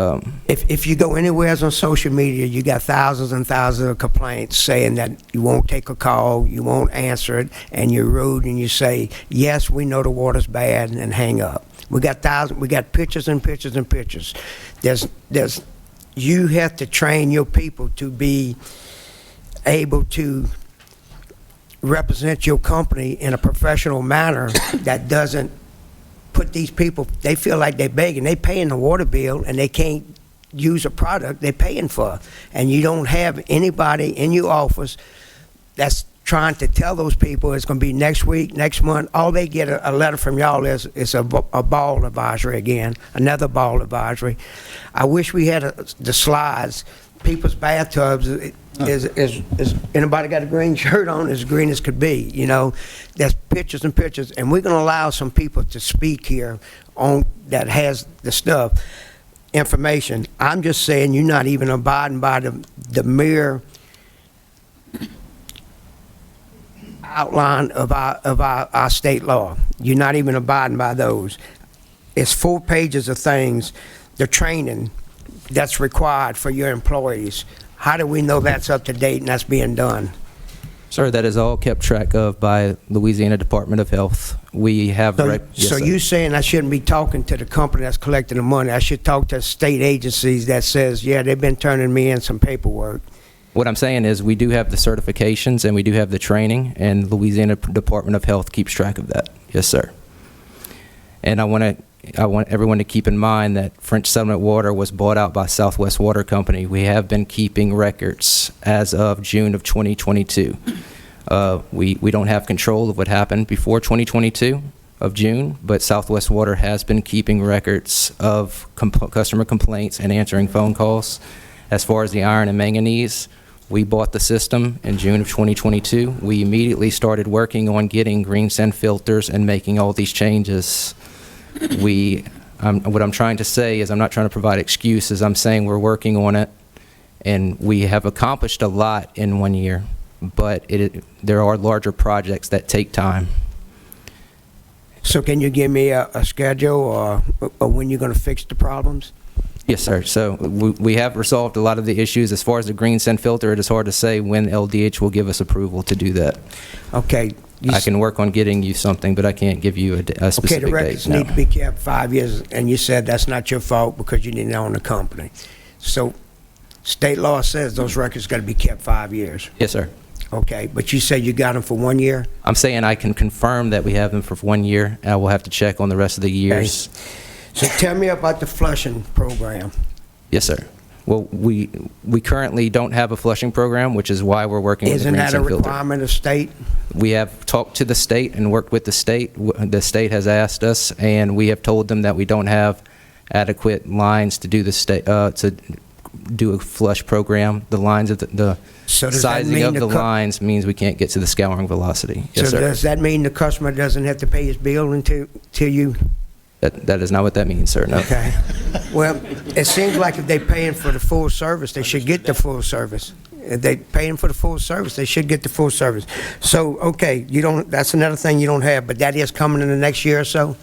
If you go anywhere on social media, you got thousands and thousands of complaints saying that you won't take a call, you won't answer it, and you're rude, and you say, yes, we know the water's bad, and hang up. We got pictures and pictures and pictures. You have to train your people to be able to represent your company in a professional manner that doesn't put these people, they feel like they're begging. They paying the water bill and they can't use a product they're paying for. And you don't have anybody in your office that's trying to tell those people it's going to be next week, next month. All they get a letter from y'all is a ball advisory again, another ball advisory. I wish we had the slides. People's bathtubs is anybody got a green shirt on, as green as could be, you know. There's pictures and pictures, and we're going to allow some people to speak here on that has the stuff, information. I'm just saying you're not even abiding by the mere outline of our state law. You're not even abiding by those. It's 4 pages of things, the training that's required for your employees. How do we know that's up to date and that's being done? Sir, that is all kept track of by Louisiana Department of Health. We have... So, Yes, so sir. you saying I shouldn't be talking to the company that's collecting the money. I should talk to state agencies that says, yeah, they've been turning me in some paperwork. What I'm saying is we do have the certifications and we do have the training, and Louisiana Department of Health keeps track of that. Yes, sir. And I want everyone to keep in mind that French Settlement Water was bought out by Southwest Water Company. We have been keeping records as of June of 2022. We don't have control of what happened before 2022 of June, but Southwest Water has been keeping records of customer complaints and answering phone calls. As far as the iron and manganese, we bought the system in June of 2022. We immediately started working on getting green sand filters and making all these changes. What I'm trying to say is I'm not trying to provide excuses. I'm saying we're working on it, and we have accomplished a lot in 1 year, but there are larger projects that take time. So can you give me a schedule or when you're going to fix the problems? Yes, sir. So we have resolved a lot of the issues. As far as the green sand filter, it is hard to say when LDH will give us approval to do that. Okay. I can work on getting you something, but I can't give you a specific date. Okay, the records need to be kept 5 years, and you said that's not your fault because you didn't own the company. So state law says those records got to be kept 5 years. Yes, sir. Okay, but you say you got them for 1 year? I'm saying I can confirm that we have them for 1 year. I will have to check on the rest of the years. Okay. So tell me about the flushing program. Yes, sir. Well, we currently don't have a flushing program, which is why we're working with the green sand filter. Isn't that a requirement of state? We have talked to the state and worked with the state. The state has asked us, and we have told them that we don't have adequate lines to do to do a flush program. The lines of the sizing of the lines means we can't get to the scouring velocity. Yes, so sir. Does that mean the customer doesn't have to pay his bill until you? That is not what that means, sir, no. Okay. Well, it seems like if they're paying for the full service, they should get the full service. If they're paying for the full service, they should get the full service. So, okay, that's another thing you don't have, but that is coming in the next year or so?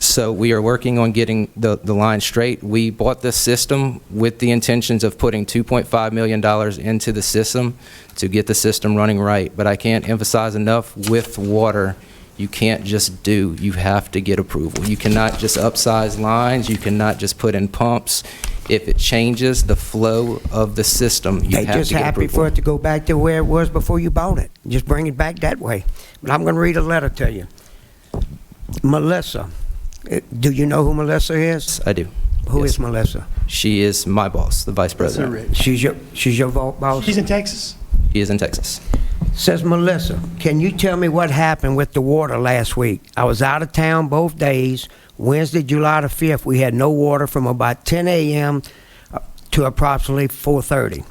So we are working on getting the line straight. We bought this system with the intentions of putting $2.5 million into the system to get the system running right. But I can't emphasize enough, with water, you can't just do, you have to get approval. You cannot just upsize lines, you cannot just put in pumps. If it changes the flow of the system, you They have to just get happy approval. for it to go back to where it was before you bought it. Just bring it back that way. But I'm going to read a letter to you. Melissa, do you know who Melissa is? I do. Who Yes. is Melissa? She is my boss, the vice president. She's your boss? She's in Texas. She is in Texas. Says Melissa, can you tell me what happened with the water last week? I was out of town both days. Wednesday, July the 5th, we had no water from about 10 a.m. to approximately 4:30.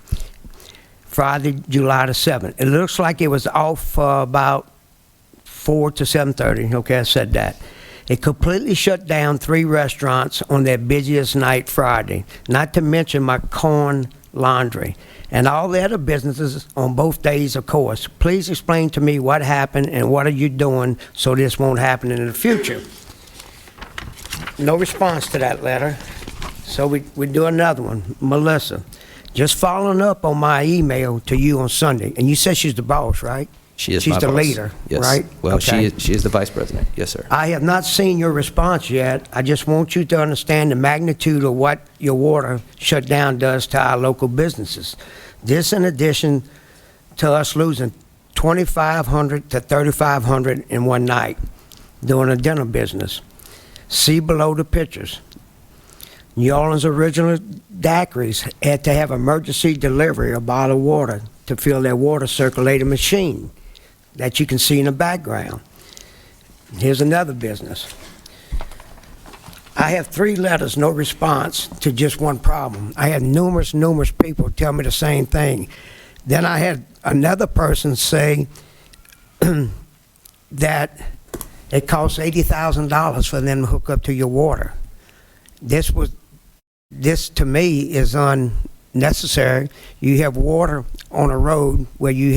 Friday, July the 7th. It looks like it was off about 4 to 7:30. Okay, I said that. It completely shut down 3 restaurants on their busiest night Friday, not to mention my corn laundry, and all the other businesses on both days, of course. Please explain to me what happened and what are you doing so this won't happen in the future? No response to that letter, so we do another one. Melissa, just following up on my email to you on Sunday, and you said she's the boss, right? She is She's my the boss. leader, Yes. right? Well, Okay. she is the vice president. Yes, sir. I have not seen your response yet. I just want you to understand the magnitude of what your water shutdown does to our local businesses. This in addition to us losing $2,500 to $3,500 in one night doing a dinner business. See below the pictures. New Orleans original daiquiris had to have emergency delivery of bottled water to fill their water circulating machine that you can see in the background. Here's another business. I have 3 letters, no response to just one problem. I had numerous people tell me the same thing. Then I had another person say that it costs $80,000 for them to hook up to your water. This to me is unnecessary. You have water on a road where you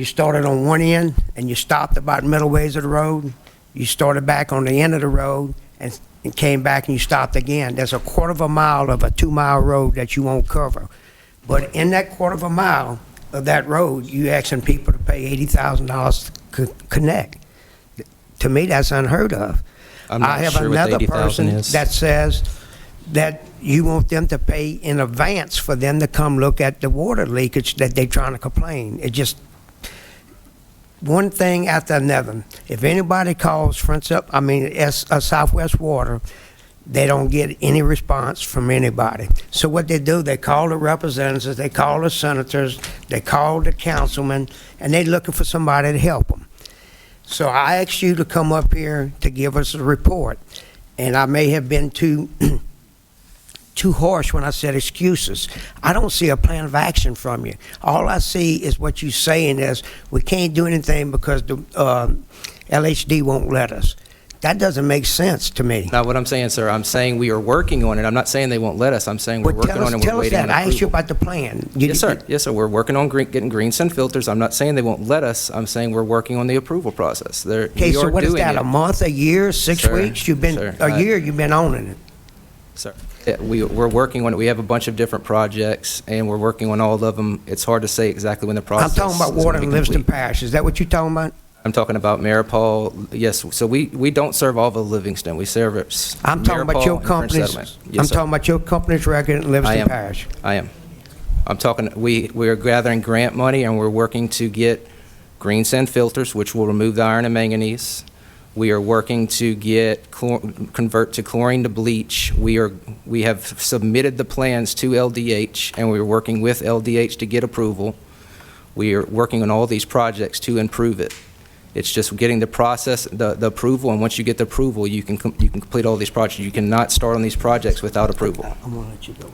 started on one end and you stopped about middle ways of the road. You started back on the end of the road and came back and you stopped again. There's a quarter of a mile of a 2-mile road that you won't cover. But in that quarter of a mile of that road, you asking people to pay $80,000 to connect. To me, that's unheard of. I'm not I have sure what the another 80,000 person is. that says that you want them to pay in advance for them to come look at the water leakage that they're trying to complain. It just, one thing after another. If anybody calls Southwest Water, they don't get any response from anybody. So what they do, they call the representatives, they call the senators, they call the councilmen, and they're looking for somebody to help them. So I asked you to come up here to give us a report, and I may have been too harsh when I said excuses. I don't see a plan of action from you. All I see is what you're saying is, we can't do anything because the LHD won't let us. That doesn't make sense to me. Not what I'm saying, sir. I'm saying we are working on it. I'm not saying they won't let us. I'm saying we're Well, working on it and tell we're us waiting on that. I asked you approval. about the plan. Yes, sir. Yes, sir. We're working on getting green send filters. I'm not saying they won't let us. I'm saying we're working on the approval process. Okay, so what is that, a month, a year, 6 Sir, weeks? You've been, sir, a year you've been owning it. Sir, we're working on it. We have a bunch of different projects, and we're working on all of them. It's hard to say exactly when the I'm process talking about is gonna water be in Livingston complete. Parish. Is that what you're talking about? I'm talking about Maripol. Yes, so we don't serve all of Livingston. We serve I'm talking about Maripol your and French company's, Settlement. I'm Yes, sir. talking about your company's record in Livingston am. Parish. I am. I'm talking, we are gathering grant money, and we're working to get green sand filters, which will remove the iron and manganese. We are working to get, convert to chlorine to bleach. We have submitted the plans to LDH, and we're working with LDH to get approval. We are working on all these projects to improve it. It's just getting the process, the approval, and once you get the approval, you can complete all these projects. You cannot start on these projects without approval. I'm going to let you go.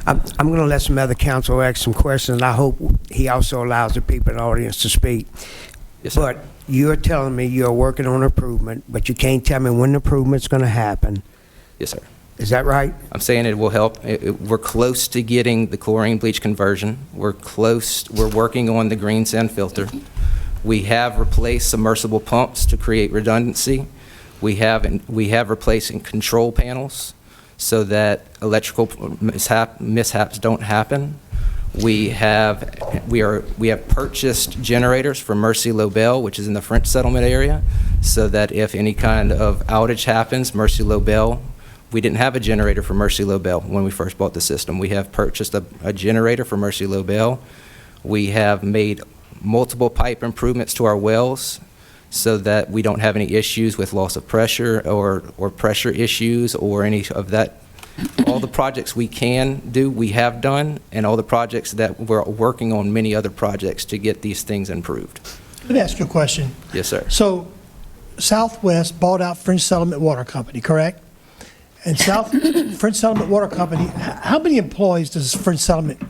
I'm going to let some other council ask some questions, and I hope he also allows the people in the audience to speak. Yes, sir. But you're telling me you're working on improvement, but you can't tell me when the improvement's going to happen. Yes, sir. Is that right? I'm saying it will help. We're close to getting the chlorine bleach conversion. We're close. We're working on the green sand filter. We have replaced submersible pumps to create redundancy. We have replacing control panels so that electrical mishaps don't happen. We have purchased generators from Mercy Lobel, which is in the French settlement area, so that if any kind of outage happens, Mercy Lobel, we didn't have a generator for Mercy Lobel when we first bought the system. We have purchased a generator for Mercy Lobel. We have made multiple pipe improvements to our wells so that we don't have any issues with loss of pressure or pressure issues or any of that. All the projects we can do, we have done, and all the projects that we're working on, many other projects to get these things improved. Let me ask you a question. Yes, sir. So Southwest bought out French Settlement Water Company, correct? And French Settlement Water Company, how many employees does French Settlement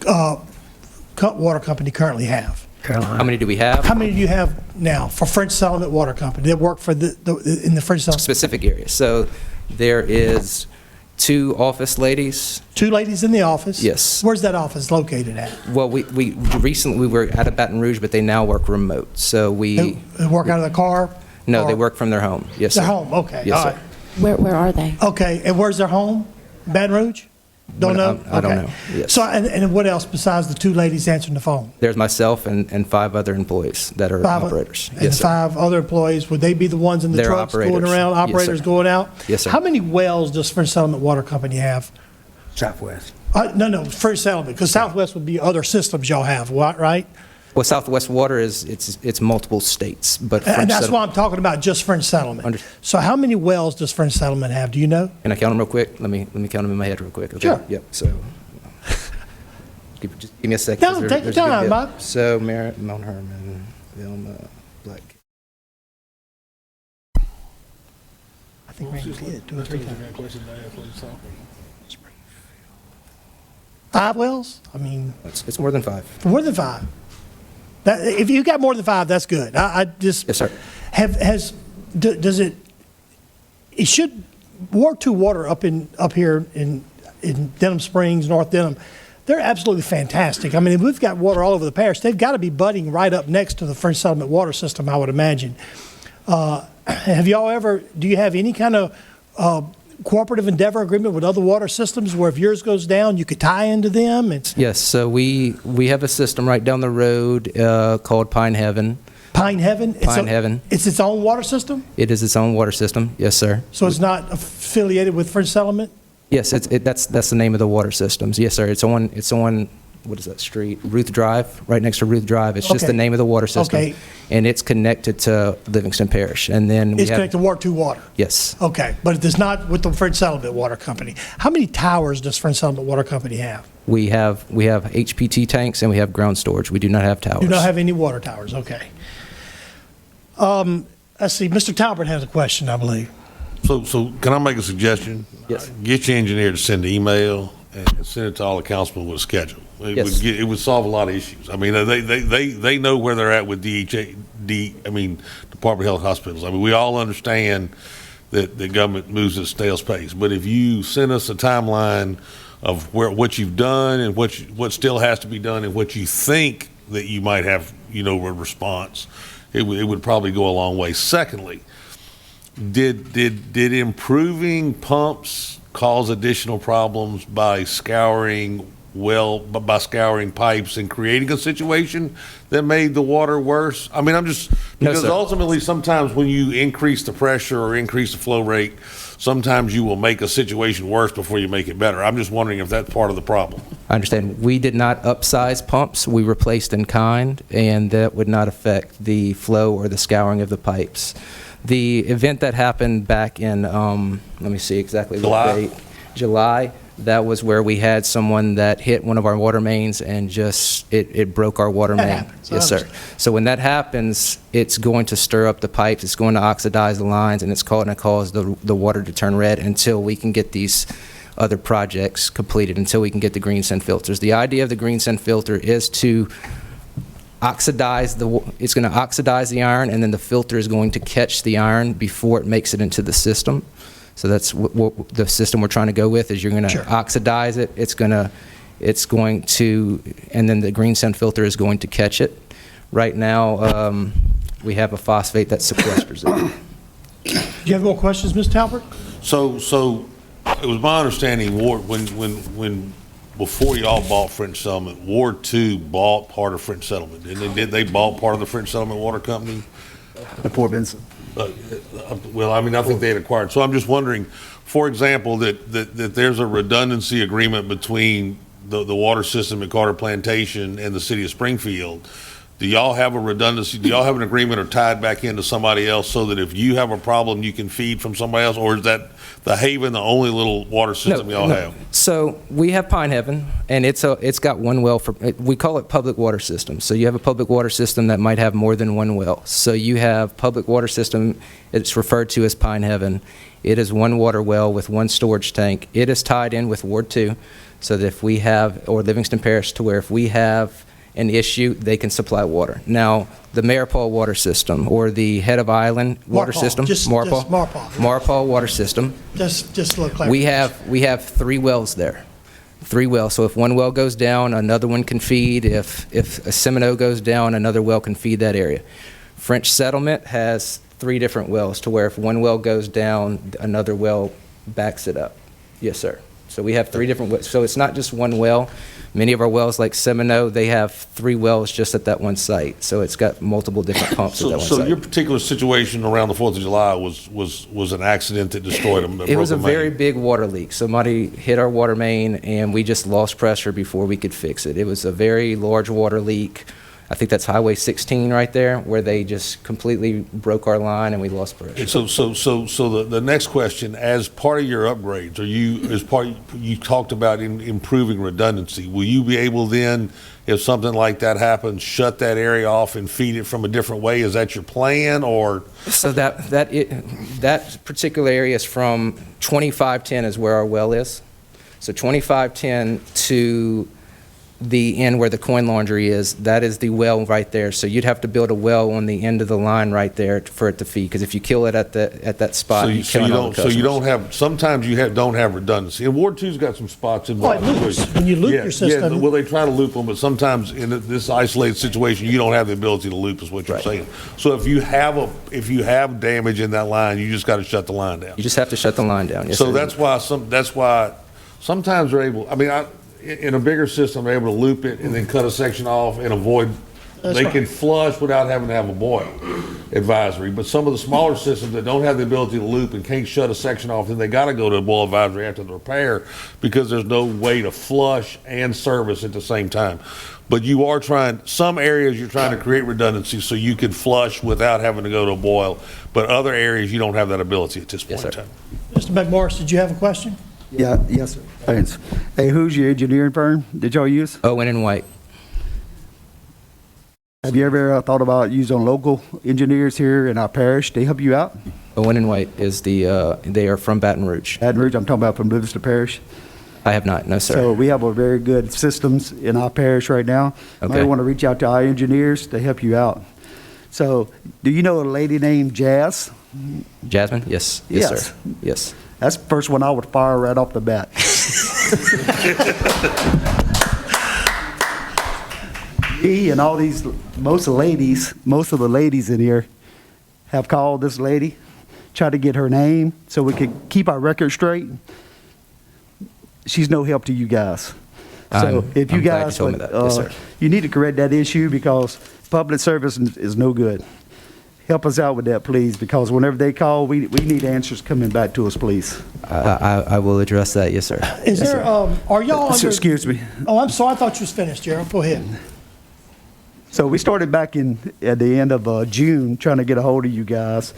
Water Company currently have? How many do we have? How many do you have now for French Settlement Water Company that work for in the French Settlement? Specific areas. So there is 2 office ladies. 2 ladies in the office? Yes. Where's that office located at? Well, we recently, we were out of Baton Rouge, but they now work remote. So They work out of the car? No, they or- work from their home. Yes, sir. Their home, okay. Yes, all sir. right. Where are they? Okay, and where's their home? Baton Rouge? Don't know? I don't Okay. know, yes. So, and what else besides the 2 ladies answering the phone? There's myself and 5 other employees that are operators. And Yes, sir. 5 other employees, would they be the ones in the They're trucks going operators. around, Yes, operators sir. going out? Yes, sir. How many wells does French Settlement Water Company have? Southwest. No, French Settlement, because Southwest would be other systems y'all have, right? Well, Southwest Water it's multiple states, but And French that's Settle- why I'm talking about just French Settlement. So how many wells does French Settlement have? Do you know? Can I count them real quick? Let me count them in my head real quick. Okay? Sure. Yep. So just give me a second. No, 'cause take your there's a good time, bit. Bob. So Merritt, Mount Herman, Vilma, Black. I think Randy did 2 or 3 times. 5 wells? I mean, It's more than 5. more than 5. If you got more than 5, that's good. I just. Yes, sir. Does it should Ward 2 water up here in Denham Springs, North Denham, they're absolutely fantastic. I mean, we've got water all over the parish. They've got to be budding right up next to the French Settlement water system, I would imagine. Do you have any kind of cooperative endeavor agreement with other water systems where if yours goes down, you could tie into them? Yes. So we have a system right down the road called Pine Heaven. Pine Heaven? Pine Heaven. It's its own water system? It is its own water system. Yes, sir. So it's not affiliated with French Settlement? Yes, that's the name of the water systems. Yes, sir. It's on what is that street? Ruth Drive, right next to Ruth Drive. It's just Okay. the name of the water system. Okay. And it's connected to Livingston Parish. And then we It's connected to Ward 2 water? Yes. Okay, but it does not with the French Settlement Water Company. How many towers does French Settlement Water Company have? We have HPT tanks and we have ground storage. We do not have towers. Do not have any water towers, okay. Let's see, Mr. Talbert has a question, I believe. So can I make a suggestion? Yes. Get your engineer to send an email and send it to all the councilmen with a schedule. Yes. It would solve a lot of issues. I mean, they know where they're at with Department of Health Hospitals. I mean, we all understand that the government moves at a snail's pace. But if you send us a timeline of what you've done and what still has to be done and what you think that you might have, a response, it would probably go a long way. Secondly, did improving pumps cause additional problems by scouring pipes and creating a situation that made the water worse? I mean, because sir. ultimately sometimes when you increase the pressure or increase the flow rate, sometimes you will make a situation worse before you make it better. I'm just wondering if that's part of the problem. I understand. We did not upsize pumps. We replaced in kind, and that would not affect the flow or the scouring of the pipes. The event that happened back in, let me see exactly July? what date. July. That was where we had someone that hit one of our water mains and it broke our water That main. happens. Yes, sir. So when that happens, it's going to stir up the pipes, it's going to oxidize the lines, and it's going to cause the water to turn red until we can get these other projects completed, until we can get the green sand filters. The idea of the green sand filter is to oxidize it's going to oxidize the iron, and then the filter is going to catch the iron before it makes it into the system. So that's what the system we're trying to go with is you're going to Sure. oxidize it. It's going to, and then the green sand filter is going to catch it. Right now, we have a phosphate that sequesters it. you have more questions, Ms. Talbert? So it was my understanding, Ward, when before y'all bought French Settlement, Ward 2 bought part of French Settlement. Did they bought part of the French Settlement Water Company? The Port Vincent. Well, I mean, I think they had acquired. So I'm just wondering, for example, that there's a redundancy agreement between the water system at Carter Plantation and the city of Springfield. Do y'all have a redundancy? Do y'all have an agreement or tied back into somebody else so that if you have a problem, you can feed from somebody else? Or is that the Haven the only little water system y'all have? So we have Pine Heaven, and it's got one well we call it public water system. So you have a public water system that might have more than one well. So you have public water system, it's referred to as Pine Heaven. It is one water well with one storage tank. It is tied in with Ward 2, so that if we have, or Livingston Parish, to where if we have an issue, they can supply water. Now, the Maripol water system, or the Head of Island water system, Maripol water system, Just look like. we have 3 wells there. 3 wells. So if one well goes down, another one can feed. If a Semino goes down, another well can feed that area. French Settlement has 3 different wells, to where if one well goes down, another well backs it up. Yes, sir. So we have 3 different wells. So it's not just one well. Many of our wells, like Semino, they have 3 wells just at that one site. So it's got multiple different pumps at that one So site. your particular situation around the 4th of July was an accident that destroyed them? It was a very big water leak. Somebody hit our water main, and we just lost pressure before we could fix it. It was a very large water leak. I think that's Highway 16 right there, where they just completely broke our line and we lost pressure. So the next question, as part of your upgrades, you talked about improving redundancy. Will you be able then, if something like that happens, shut that area off and feed it from a different way? Is that your plan, or? So that particular area is from 2510 is where our well is. So 2510 to the end where the coin laundry is, that is the well right there. So you'd have to build a well on the end of the line right there for it to feed, because if you kill it at that spot, you're killing all the customers. So you don't have, sometimes don't have redundancy. And Ward 2's got some spots in. Oh, it loops. When you loop your system. Yeah, well, they try to loop them, but sometimes in this isolated situation, you don't have the ability to loop, is what you're saying. So if you have damage in that line, you just got to shut the line down. You just have to shut the line down. Yes, So sir. that's why sometimes they're able, I mean, in a bigger system, they're able to loop it and then cut a section off and avoid, they can flush without having to have a boil advisory. But some of the smaller systems that don't have the ability to loop and can't shut a section off, then they got to go to a boil advisory after the repair, because there's no way to flush and service at the same time. But you are trying, some areas you're trying to create redundancy so you can flush without having to go to a boil. But other areas, you don't have that ability at this point in time. Mr. McMorris, did you have a question? Yeah, yes, sir. Thanks. Hey, who's your engineering firm that y'all use? Owen and White. Have you ever thought about using local engineers here in our parish? They help you out? Owen and White is they are from Baton Rouge. Baton Rouge, I'm talking about from Livingston Parish. I have not, no, sir. So we have a very good systems in our parish right now. You might Okay. want to reach out to our engineers to help you out. So, do you know a lady named Jazz? Jasmine? Yes. Yes, sir. Yes. That's the first one I would fire right off the bat. He and all these, most of the ladies in here have called this lady, tried to get her name so we could keep our record straight. She's no help to you guys. So if you I'm glad you guys, told me that. Yes, sir. you need to correct that issue, because public service is no good. Help us out with that, please, because whenever they call, we need answers coming back to us, please. I will address that, yes, sir. Is there, are y'all under? Excuse me. Oh, I'm sorry, I thought you was finished, Gerald. Go ahead. So we started back at the end of June trying to get a hold of you guys.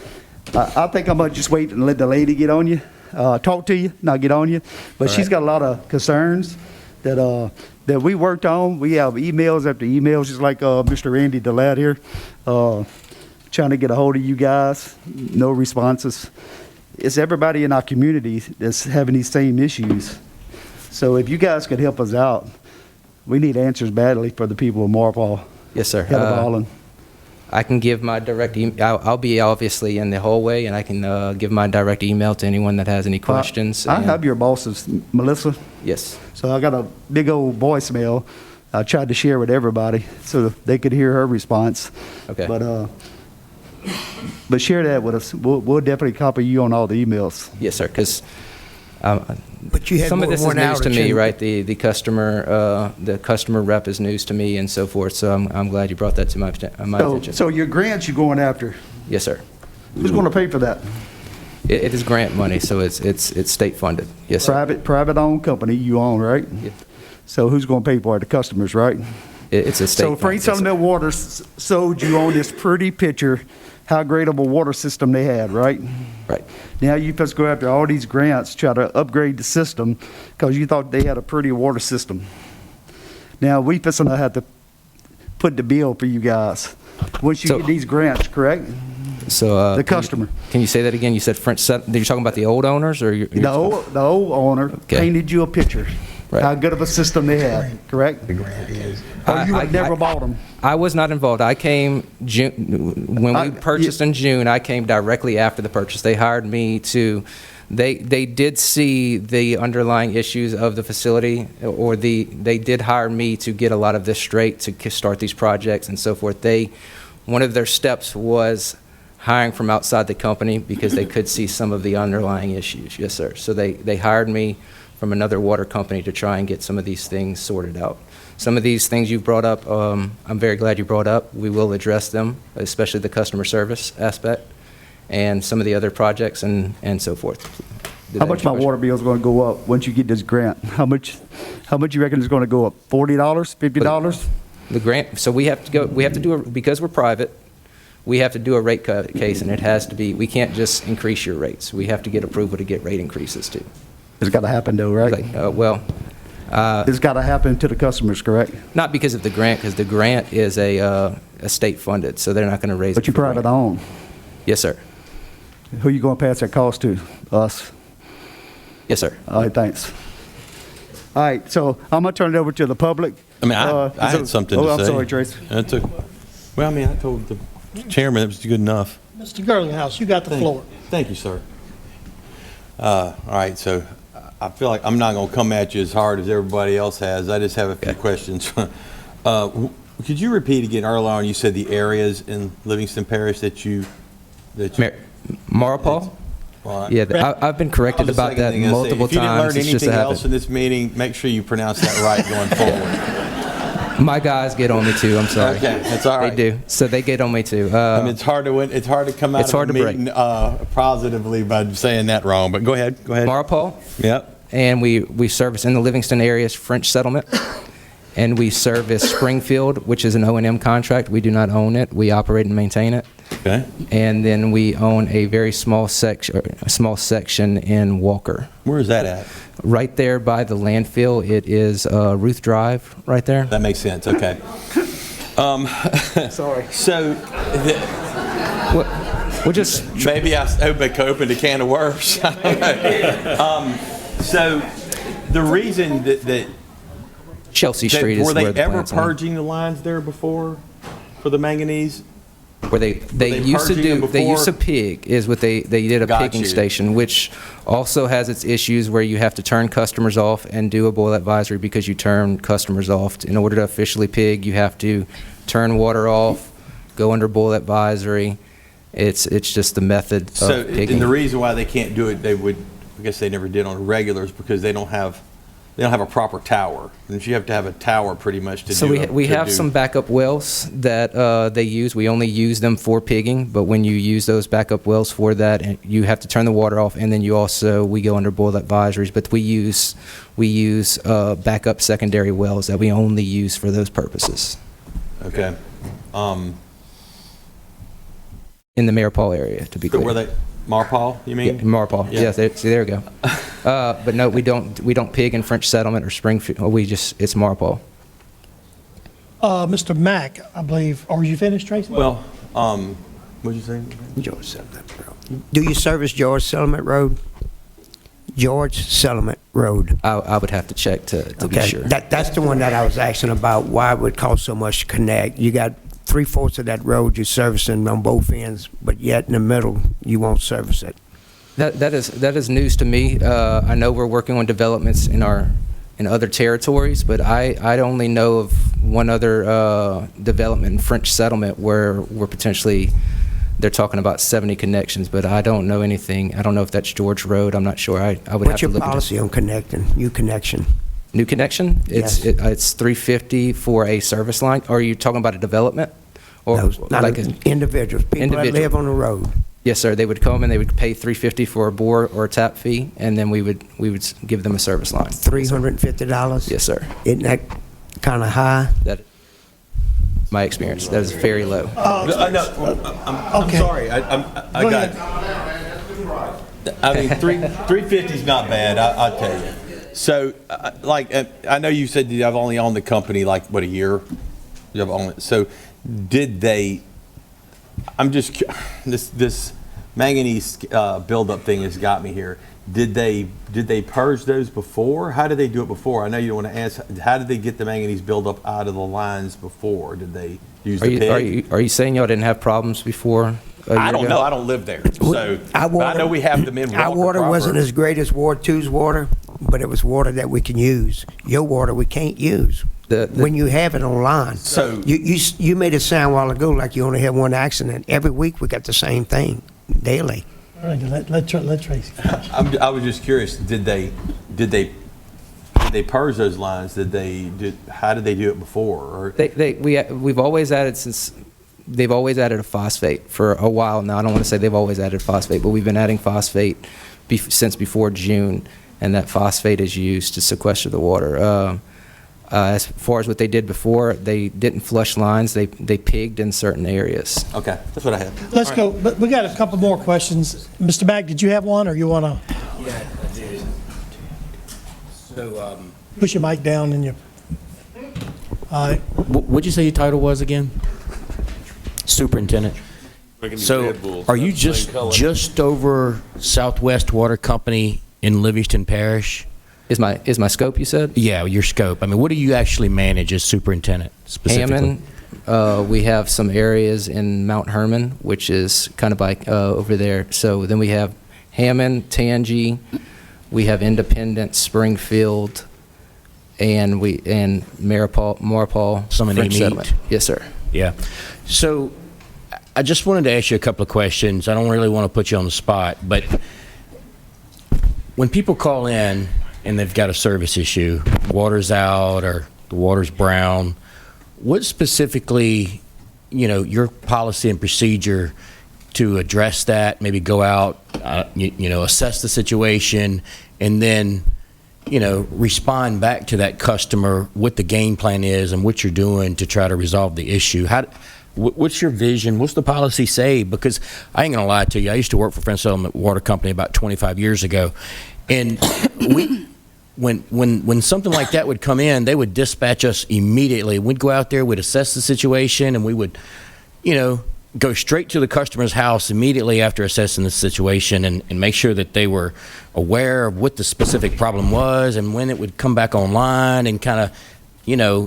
I think I'm gonna just wait and let the lady get on you, talk to you, not get on you. But she's got a lot of concerns that we worked on. We have emails after emails, just like Mr. Randy DeLadd here, trying to get a hold of you guys. No responses. It's everybody in our community that's having these same issues. So if you guys could help us out, we need answers badly for the people of Marpole. Yes, sir. Head of Holland. I can give my direct email. I'll be obviously in the hallway, and I can give my direct email to anyone that has any questions. I have your boss's, Melissa. Yes. So I got a big old voicemail I tried to share with everybody so they could hear her response. Okay. But But share that with us. We'll definitely copy you on all the emails. Yes, sir, because But you had some more of this than is one news to outage me, in- right? The customer rep is news to me and so forth, so I'm glad you brought that to my attention. So your grants you're going after, Yes, sir. who's going to pay for that? It is grant money, so it's state funded. Yes, sir. Private-owned company you own, right? Yeah. So who's going to pay for it? The customers, right? It's a state. So Frank fund, yes, sir. Settlement Water showed you on this pretty picture how great of a water system they had, right? Right. Now you supposed to go after all these grants, try to upgrade the system because you thought they had a pretty water system. Now we supposed to have to put the bill for you guys once you So- get these grants, correct? So The customer. Can you say that again? You said you're talking about the old owners, or The old owner Okay. painted you a picture, Right. how good of a system they had, correct? Or you had never bought them. I was not involved. I came June, when we purchased in June, I came directly after the purchase. They hired me to, they did see the underlying issues of the facility, or they did hire me to get a lot of this straight, to start these projects and so forth. One of their steps was hiring from outside the company because they could see some of the underlying issues. Yes, sir. So they hired me from another water company to try and get some of these things sorted out. Some of these things you've brought up, I'm very glad you brought up. We will address them, especially the customer service aspect and some of the other projects and so forth. How much my water bill is going to go up once you get this grant? How much you reckon is going to go up? $40, $50? The grant, so we have to do, because we're private, we have to do a rate case, and it has to be, we can't just increase your rates. We have to get approval to get rate increases too. It's got to happen though, right? It's got to happen to the customers, correct? Not because of the grant, because the grant is a state funded, so they're not going to raise it. But you for private grant. owned. Yes, sir. Who you going to pass that cost to? Us? Yes, sir. All right, thanks. All right, so I'm going to turn it over to the public. I mean, I had something to say. I'm sorry, Tracy. I told the chairman it was good enough. Mr. Girlinghouse, you got the floor. Thank you, sir. All right, so I feel like I'm not going to come at you as hard as everybody else has. I just have a few questions. Could you repeat again earlier on, you said the areas in Livingston Parish that you Marpole? All right. Yeah, I've been corrected That was the about that second thing I said. multiple If you didn't times. learn It's just a anything else in habit. this meeting, make sure you pronounce that right going forward. My guys get on me too, I'm sorry. Okay, that's all right. They do, so they get on me too. I mean, it's hard to win. It's hard to come out It's of hard a to break. meeting positively by saying that wrong. But go ahead. Marpole? Yep. And we service in the Livingston area's French settlement, and we service Springfield, which is an O&M contract. We do not own it. We operate and maintain it. Okay. And then we own a very small section in Walker, Where is that at? right there by the landfill. It is Ruth Drive, right there. That makes sense. Okay. Sorry. So We'll just maybe I opened a can of worms. I don't know. So the reason that Chelsea Street is were where they the ever plant's on. purging the lines there before for the manganese? Where they used to purging do, them they used to before? pig, is what they did a Got pigging you. station, which also has its issues where you have to turn customers off and do a boil advisory because you turn customers off. In order to officially pig, you have to turn water off, go under boil advisory. It's just the method So of pigging. and the reason why they can't do it, I guess they never did on regulars because they don't have a proper tower. And you have to have a tower pretty much to So do. we have some backup wells that they use. We only use them for pigging, but when you use those backup wells for that, you have to turn the water off, and then we go under boil advisories. But we use backup secondary wells that we only use for those purposes Okay. in the Mayor Paul area, to be So clear. were they Marpole? You mean? Yeah, Marpole. Yeah. Yes, there we go. But no, we don't pig in French Settlement or Springfield. It's Marpole. Mr. Mack, I believe, are you finished, Tracy? Well, what'd you say? George Settlement Road. Do you service George Settlement Road? George Settlement Road. I would have to check to be Okay, sure. that's the one that I was asking about, why it would cost so much to connect. You got 3/4 of that road you're servicing on both ends, but yet in the middle, you won't service it. That is news to me. I know we're working on developments in other territories, but I only know of one other development in French Settlement where we're potentially they're talking about 70 connections, but I don't know anything. I don't know if that's George Road. I'm not sure. I would have to look. What's your policy on connecting, new connection? New connection? Yes. It's $350 for a service line. Or are you talking about a development? Or No, not like individuals, people that individual. live on the road. Yes, sir. They would come and they would pay $350 for a bore or a tap fee, and then we would give them a service line. $350? Yes, sir. Isn't that kind of high? That, my experience, that is very low. I'm Okay. sorry, I Go got, ahead. I mean, 350 is not bad, I'll tell you. So, I know you said you have only owned the company like, what, a year? You have only, so did they, this manganese buildup thing has got me here. Did they purge those before? How did they do it before? I know you don't want to ask. How did they get the manganese buildup out of the lines before? Did they use the pig? Are you saying y'all didn't have problems before? I don't know. I don't live there, so but I know we have them in Our Walker water proper. wasn't as great as Ward 2's water, but it was water that we can use. Your water we can't use. When you have it online. So- you made it sound a while ago like you only had one accident. Every week we got the same thing, daily. All right, let Tracy. I was just curious. Did they purge those lines? How did they do it before? Or We've always added they've always added a phosphate for a while now. I don't want to say they've always added phosphate, but we've been adding phosphate since before June, and that phosphate is used to sequester the water. As far as what they did before, they didn't flush lines. They pigged in certain areas. okay, that's what I had. Let's go, but we got a couple more questions. Mr. Mack, did you have one, or you want to Yeah, I do. So, push your mic down and you, all right. what'd you say your title was again? Superintendent. So, are you just over Southwest Water Company in Livingston Parish? Is my scope, you said? Yeah, your scope. I mean, what do you actually manage as superintendent specifically? Hammond, we have some areas in Mount Herman, which is kind of like over there. So then we have Hammond, Tangi, we have Independence, Springfield, and Maripal, Some in French Amite. Settlement. Yes, sir. Yeah. So, I just wanted to ask you a couple of questions. I don't really want to put you on the spot, but when people call in and they've got a service issue, water's out or the water's brown, what specifically, your policy and procedure to address that, maybe go out, assess the situation, and then, respond back to that customer what the game plan is and what you're doing to try to resolve the issue? What's your vision? What's the policy say? Because I ain't gonna lie to you, I used to work for French Settlement Water Company about 25 years ago, and when something like that would come in, they would dispatch us immediately. We'd go out there, we'd assess the situation, and we would, go straight to the customer's house immediately after assessing the situation and make sure that they were aware of what the specific problem was and when it would come back online, and kind of,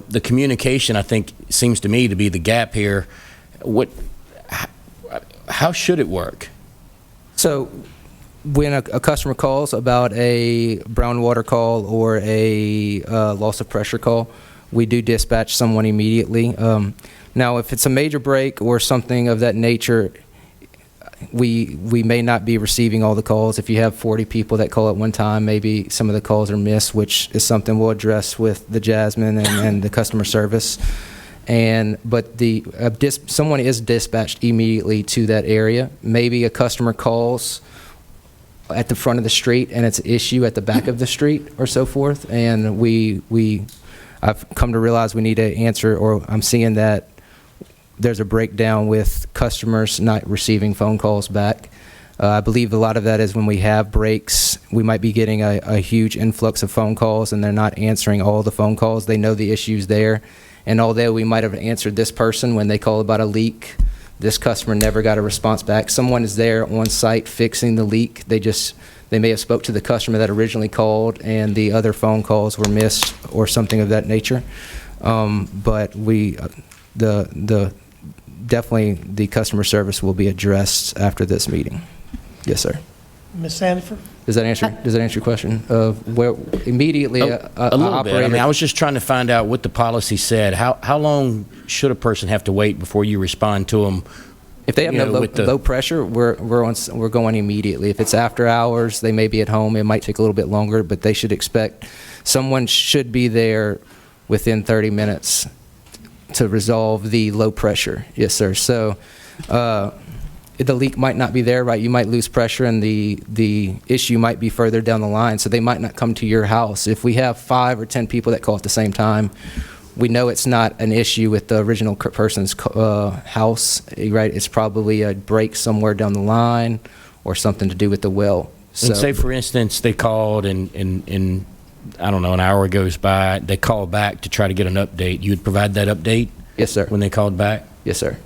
the communication, I think, seems to me to be the gap here. How should it work? So when a customer calls about a brown water call or a loss of pressure call, we do dispatch someone immediately. Now, if it's a major break or something of that nature, we may not be receiving all the calls. If you have 40 people that call at one time, maybe some of the calls are missed, which is something we'll address with the Jasmine and the customer service. But someone is dispatched immediately to that area. Maybe a customer calls at the front of the street and it's an issue at the back of the street or so forth, and I've come to realize we need to answer, or I'm seeing that there's a breakdown with customers not receiving phone calls back. I believe a lot of that is when we have breaks, we might be getting a huge influx of phone calls and they're not answering all the phone calls. They know the issue's there. And although we might have answered this person when they call about a leak, this customer never got a response back. Someone is there on site fixing the leak. They may have spoke to the customer that originally called and the other phone calls were missed or something of that nature. But definitely the customer service will be addressed after this meeting. Yes, sir. Ms. Sandifer? Does that answer your question of where immediately A little bit. I mean, I was just trying to find out what the policy said. How long should a person have to wait before you respond to them If they have You no know, low, with the- low pressure, we're going immediately. If it's after hours, they may be at home. It might take a little bit longer, but they should expect someone should be there within 30 minutes to resolve the low pressure. Yes, sir. So the leak might not be there, right? You might lose pressure, and the issue might be further down the line. So they might not come to your house. If we have 5 or 10 people that call at the same time, we know it's not an issue with the original person's house, right? It's probably a break somewhere down the line or something to do with the well. And say, for instance, they called and I don't know, an hour goes by, they call back to try to get an update. You would provide that update? Yes, sir. When they called back? Yes, sir.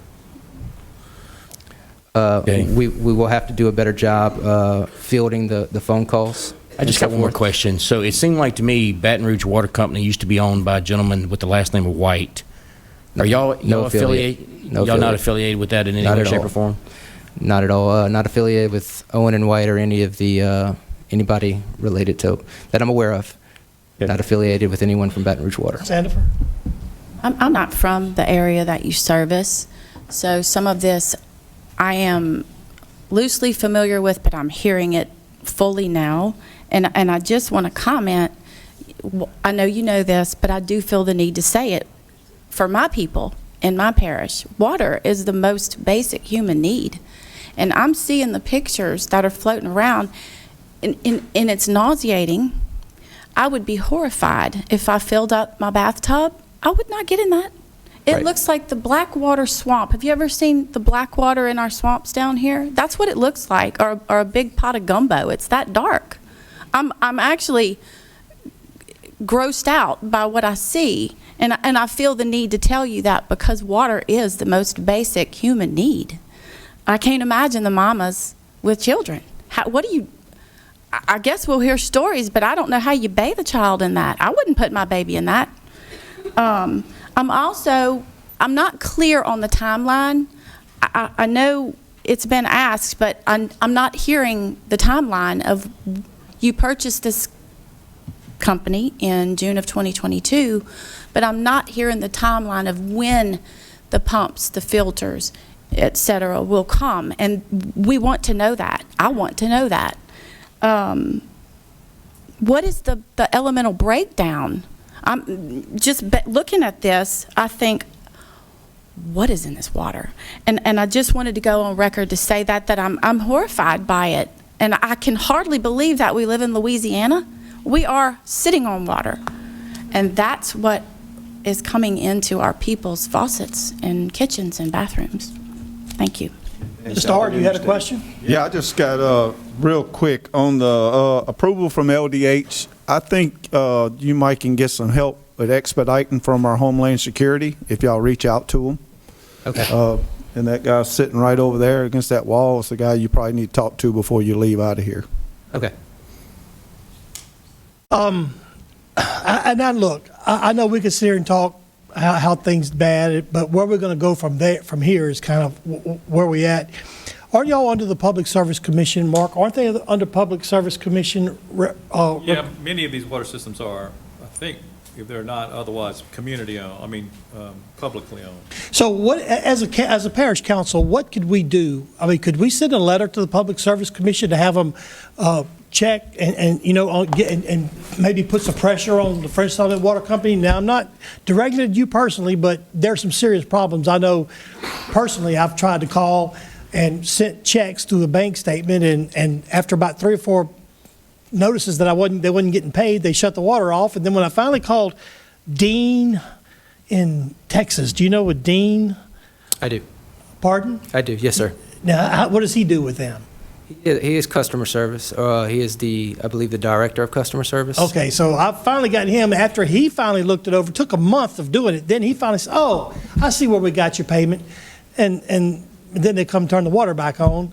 Okay. We will have to do a better job fielding the phone calls. I just got one more question. So it seemed like to me Baton Rouge Water Company used to be owned by a gentleman with the last name of White. Are y'all No affiliated? affiliate. No Y'all not affiliate. affiliated with that in any Not way, at shape, all. or form? Not at all. Not affiliated with Owen and White or any of the anybody related to that I'm aware of. Okay. Not affiliated with anyone from Baton Rouge Water. Sandifer? I'm not from the area that you service, so some of this I am loosely familiar with, but I'm hearing it fully now. And I just want to comment, I know you know this, but I do feel the need to say it. For my people in my parish, water is the most basic human need. And I'm seeing the pictures that are floating around, and it's nauseating. I would be horrified if I filled up my bathtub. I would not get in that. It Right. looks like the Blackwater swamp. Have you ever seen the Blackwater in our swamps down here? That's what it looks like, or a big pot of gumbo. It's that dark. I'm actually grossed out by what I see, and I feel the need to tell you that because water is the most basic human need. I can't imagine the mamas with children. I guess we'll hear stories, but I don't know how you bathe a child in that. I wouldn't put my baby in that. I'm not clear on the timeline. I know it's been asked, but I'm not hearing the timeline of, you purchased this company in June of 2022, but I'm not hearing the timeline of when the pumps, the filters, et cetera, will come. And we want to know that. I want to know that. What is the elemental breakdown? I'm just looking at this, I think, what is in this water? And I just wanted to go on record to say that I'm horrified by it. And I can hardly believe that we live in Louisiana. We are sitting on water. And that's what is coming into our people's faucets and kitchens and bathrooms. Thank you. Mr. Hart, you had a question? Yeah, I just got real quick on the approval from LDH. I think you might can get some help with expediting from our Homeland Security if y'all reach out to them. Okay. And that guy sitting right over there against that wall is the guy you probably need to talk to before you leave out of here. Okay. I know we could sit here and talk how things bad, but where we're going to go from here is kind of where we at. Aren't y'all under the Public Service Commission, Mark? Aren't they under Public Service Commission? Yeah, many of these water systems are, I think, if they're not otherwise community owned, publicly owned. So what, as a parish council, what could we do? I mean, could we send a letter to the Public Service Commission to have them check and maybe put some pressure on the French Settlement Water Company? Now, I'm not directing it at you personally, but there's some serious problems. I know personally I've tried to call and sent checks through the bank statement, and after about 3 or 4 notices that they wasn't getting paid, they shut the water off. And then when I finally called Dean in Texas, do you know what Dean? I do. Pardon? I do. Yes, sir. Now, what does he do with them? He is customer service. He is I believe, the director of customer service. Okay, so I finally got him after he finally looked it over. It took a month of doing it. Then he finally said, "Oh, I see where we got your payment," and then they come turn the water back on.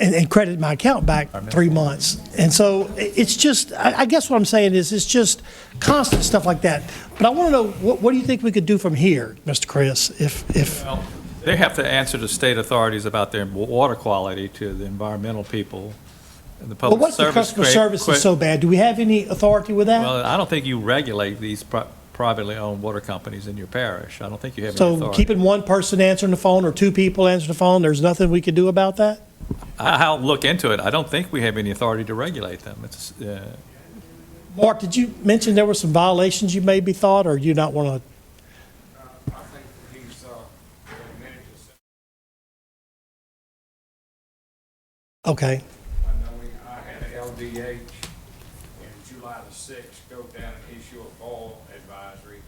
And credit my account back 3 months. And so it's just, I guess what I'm saying is it's just constant stuff like that. But I want to know, what do you think we could do from here, Mr. Chris, if Well, they have to answer to state authorities about their water quality to the environmental people and the well, public what's the service. customer service is so bad? Do we have any authority with that? Well, I don't think you regulate these privately owned water companies in your parish. I don't think you have any So authority. keeping one person answering the phone or two people answering the phone, there's nothing we can do about that? I'll look into it. I don't think we have any authority to regulate them. It's, Mark, did you mention there were some violations you maybe thought, or you not want to? Okay. I know I had an LDH in July the 6th go down and issue a fall advisory.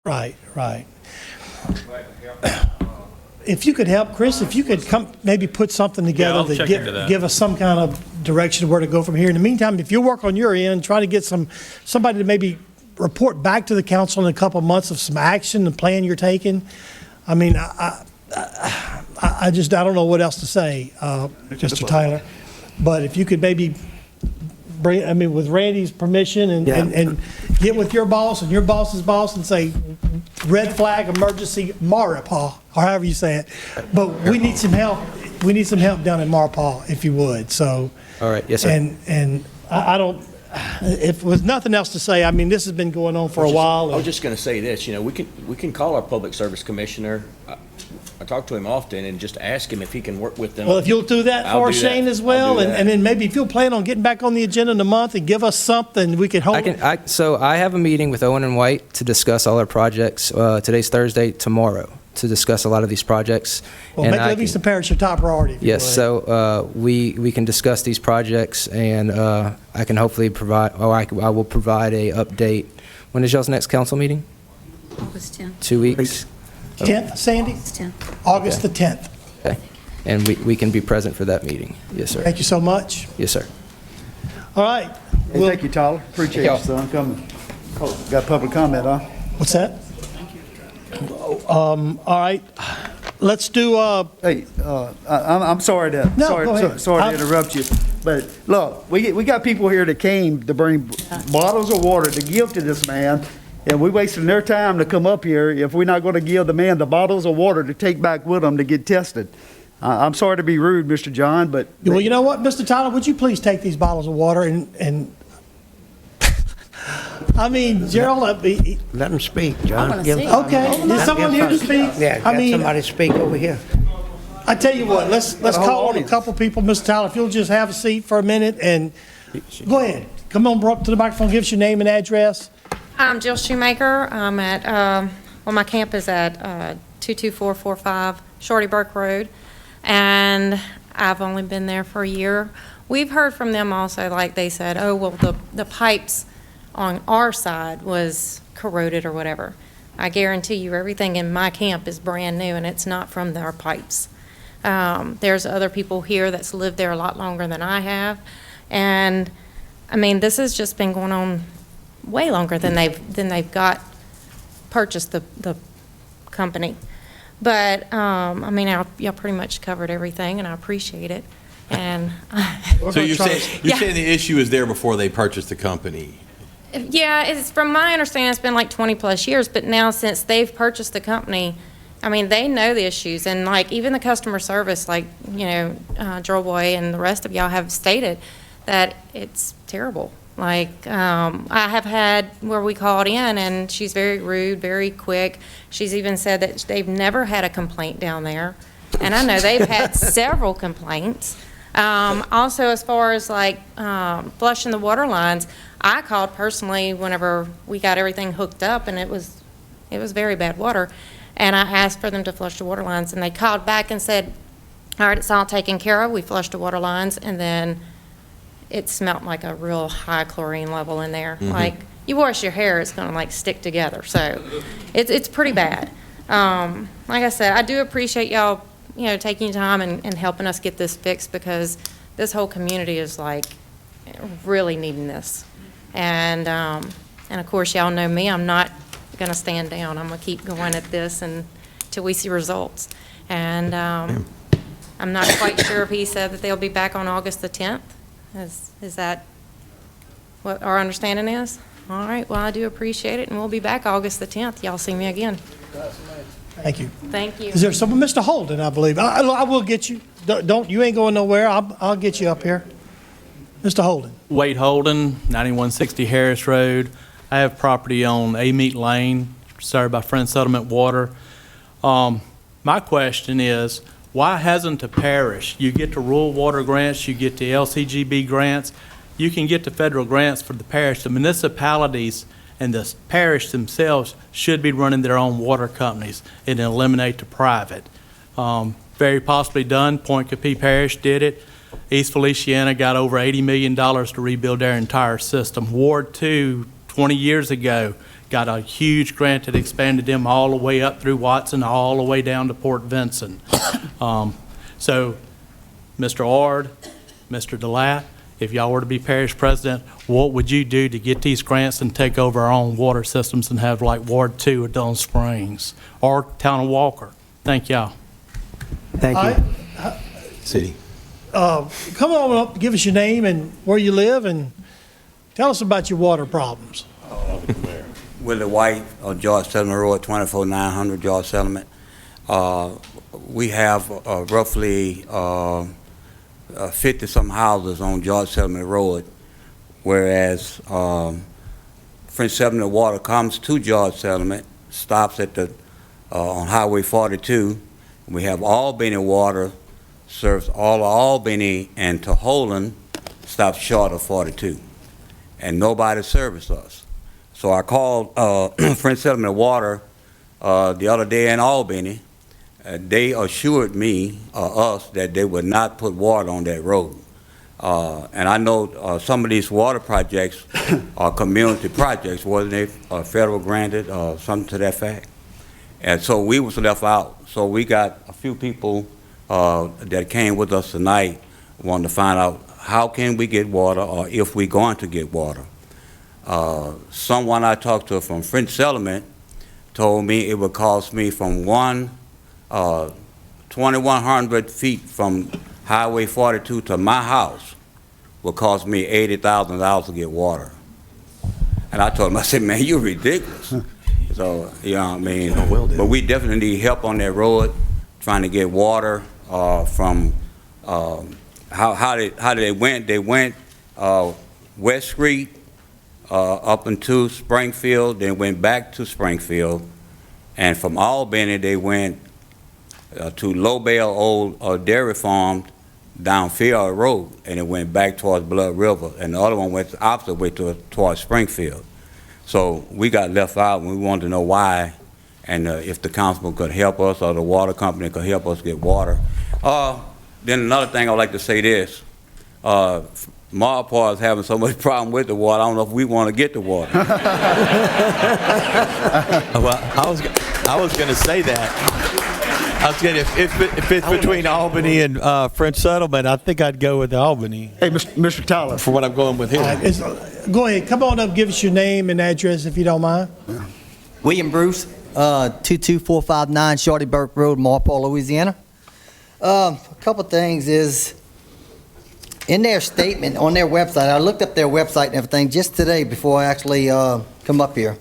Right, right. I'm glad to help. If you could help, Chris, if you could come, maybe put something together I'll to check into that. give us some kind of direction of where to go from here. In the meantime, if you work on your end, try to get somebody to maybe report back to the council in a couple of months of some action, the plan you're taking. I mean, I don't know what else to say, Mr. Tyler. But if you could maybe bring, with Randy's permission and get with your boss and your boss's boss and say, red flag emergency Maurepas, or however you say it. But we need some help. We need some help down in Maurepas, if you would. So. All right, yes, sir. And I don't, if with nothing else to say, I mean, this has been going on for a while. I was just going to say this, we can call our public service commissioner. I talk to him often and just ask him if he can work with them. Well, if you'll do that I'll for do that. Shane as I'll well, do that. and then maybe if you'll plan on getting back on the agenda in a month and give us something, we could hold. So I have a meeting with Owen and White to discuss all our projects. Today's Thursday, tomorrow, to discuss a lot of these projects. Well, And make I Livingston Parish your top priority. if you Yes, would. so we can discuss these projects, and I can hopefully provide, I will provide a update. When is y'all's next council meeting? August 10th. 2 weeks? 10th, Sandy? August 10th. August the 10th. Okay. And we can be present for that meeting. Yes, sir. Thank you so much. Yes, sir. All right. Hey, thank you, Tyler. Appreciate you, son, coming. Oh, got public comment, huh? What's that? All right. Let's do, Hey, I'm sorry to, No, go ahead. sorry to interrupt you, but look, we got people here that came to bring bottles of water to give to this man, and we wasting their time to come up here if we're not going to give the man the bottles of water to take back with him to get tested. I'm sorry to be rude, Mr. John, but. well, you know what, Mr. Tyler, would you please take these bottles of water and I mean, Gerald, Let him speak, John. wanna Give see. him- okay, is someone here to speak? Yeah, I got mean, somebody speak over here. I tell you what, let's whole call on a audience. couple people, Mr. Tyler, if you'll just have a seat for a minute and, go ahead. Come on, bro, up to the microphone, give us your name and address. I'm Jill Shoemaker. I'm at, my camp is at 22445 Shorty Burke Road, and I've only been there for a year. We've heard from them also, like they said, oh, well, the pipes on our side was corroded or whatever. I guarantee you, everything in my camp is brand new, and it's not from our pipes. There's other people here that's lived there a lot longer than I have, and, I mean, this has just been going on way longer than they've got purchased the company. But, I mean, y'all pretty much covered everything, and I appreciate it, and. So you're saying Yeah. the issue is there before they purchased the company? Yeah, it's, from my understanding, it's been like 20-plus years, but now since they've purchased the company, I mean, they know the issues, and like, even the customer service, like, Joel Boy and the rest of y'all have stated that it's terrible. Like, I have had where we called in, and she's very rude, very quick. She's even said that they've never had a complaint down there, and I know they've had several complaints. Also, as far as like flushing the water lines, I called personally whenever we got everything hooked up, and it was very bad water, and I asked for them to flush the water lines, and they called back and said, all right, it's all taken care of. We flushed the water lines, and then it smelled like a real high chlorine level in there. Mm-hmm. Like, you wash your hair, it's gonna like stick together, so it's pretty bad. Like I said, I do appreciate y'all, taking time and helping us get this fixed, because this whole community is like really needing this. And of course, y'all know me, I'm not gonna stand down. I'm gonna keep going at this until we see results. And I'm not quite sure if he said that they'll be back on August the 10th. Is that what our understanding is? All right, well, I do appreciate it, and we'll be back August the 10th. Y'all see me again. Thank you. Thank you. Is there someone, Mr. Holden, I believe? I will get you. You ain't going nowhere. I'll get you up here. Mr. Holden. Wade Holden, 9160 Harris Road. I have property on Amite Lane, served by Friends Settlement Water. My question is, why hasn't the parish, you get the rural water grants, you get the LCGB grants, you can get the federal grants for the parish. The municipalities and the parish themselves should be running their own water companies and eliminate the private. Very possibly done. Point Capee Parish did it. East Feliciana got over $80 million to rebuild their entire system. Ward 2, 20 years ago, got a huge grant that expanded them all the way up through Watson, all the way down to Port Vincent. So, Mr. Ard, Mr. DeLatt, if y'all were to be parish president, what would you do to get these grants and take over our own water systems and have like Ward 2 at Dome Springs or Town of Walker? Thank y'all. Thank you. City. Come on up, give us your name and where you live, and tell us about your water problems. Willie White of George Settlement Road, 24900 George Settlement. We have roughly 50-some houses on George Settlement Road, whereas French Settlement Water comes to George Settlement, stops at the on Highway 42. We have Albany Water, serves all of Albany and to Holland, stops short of 42, and nobody services us. So I called French Settlement Water the other day in Albany. They assured me, us, that they would not put water on that road. And I know some of these water projects are community projects, wasn't they? Federal granted, something to that fact. And so we was left out. So we got a few people that came with us tonight, wanted to find out how can we get water, or if we're going to get water. Someone I talked to from French Settlement told me it would cost me from 2,100 feet from Highway 42 to my house would cost me $80,000 to get water. And I told him, I said, man, you're ridiculous. So, you know what I mean? But we definitely need help on that road, trying to get water from, how they went? They went West Street up into Springfield, then went back to Springfield, and from Albany they went to Lobel Old Dairy Farm down Field Road, and it went back towards Blood River, and the other one went the opposite way towards Springfield. So we got left out, and we wanted to know why, and if the council could help us or the water company could help us get water. Then another thing I'd like to say this. Marpar is having so much problem with the water, I don't know if we want to get the water. Well, I was going to say that. I was going to, if it's between Albany and French Settlement, I think I'd go with Albany. Hey, Mr. Tyler. For what I'm going with here. Go ahead, come on up, give us your name and address if you don't mind. William Bruce, 22459 Shorty Burke Road, Marpole, Louisiana. A couple things is, in their statement on their website, I looked up their website and everything just today before I actually come up here.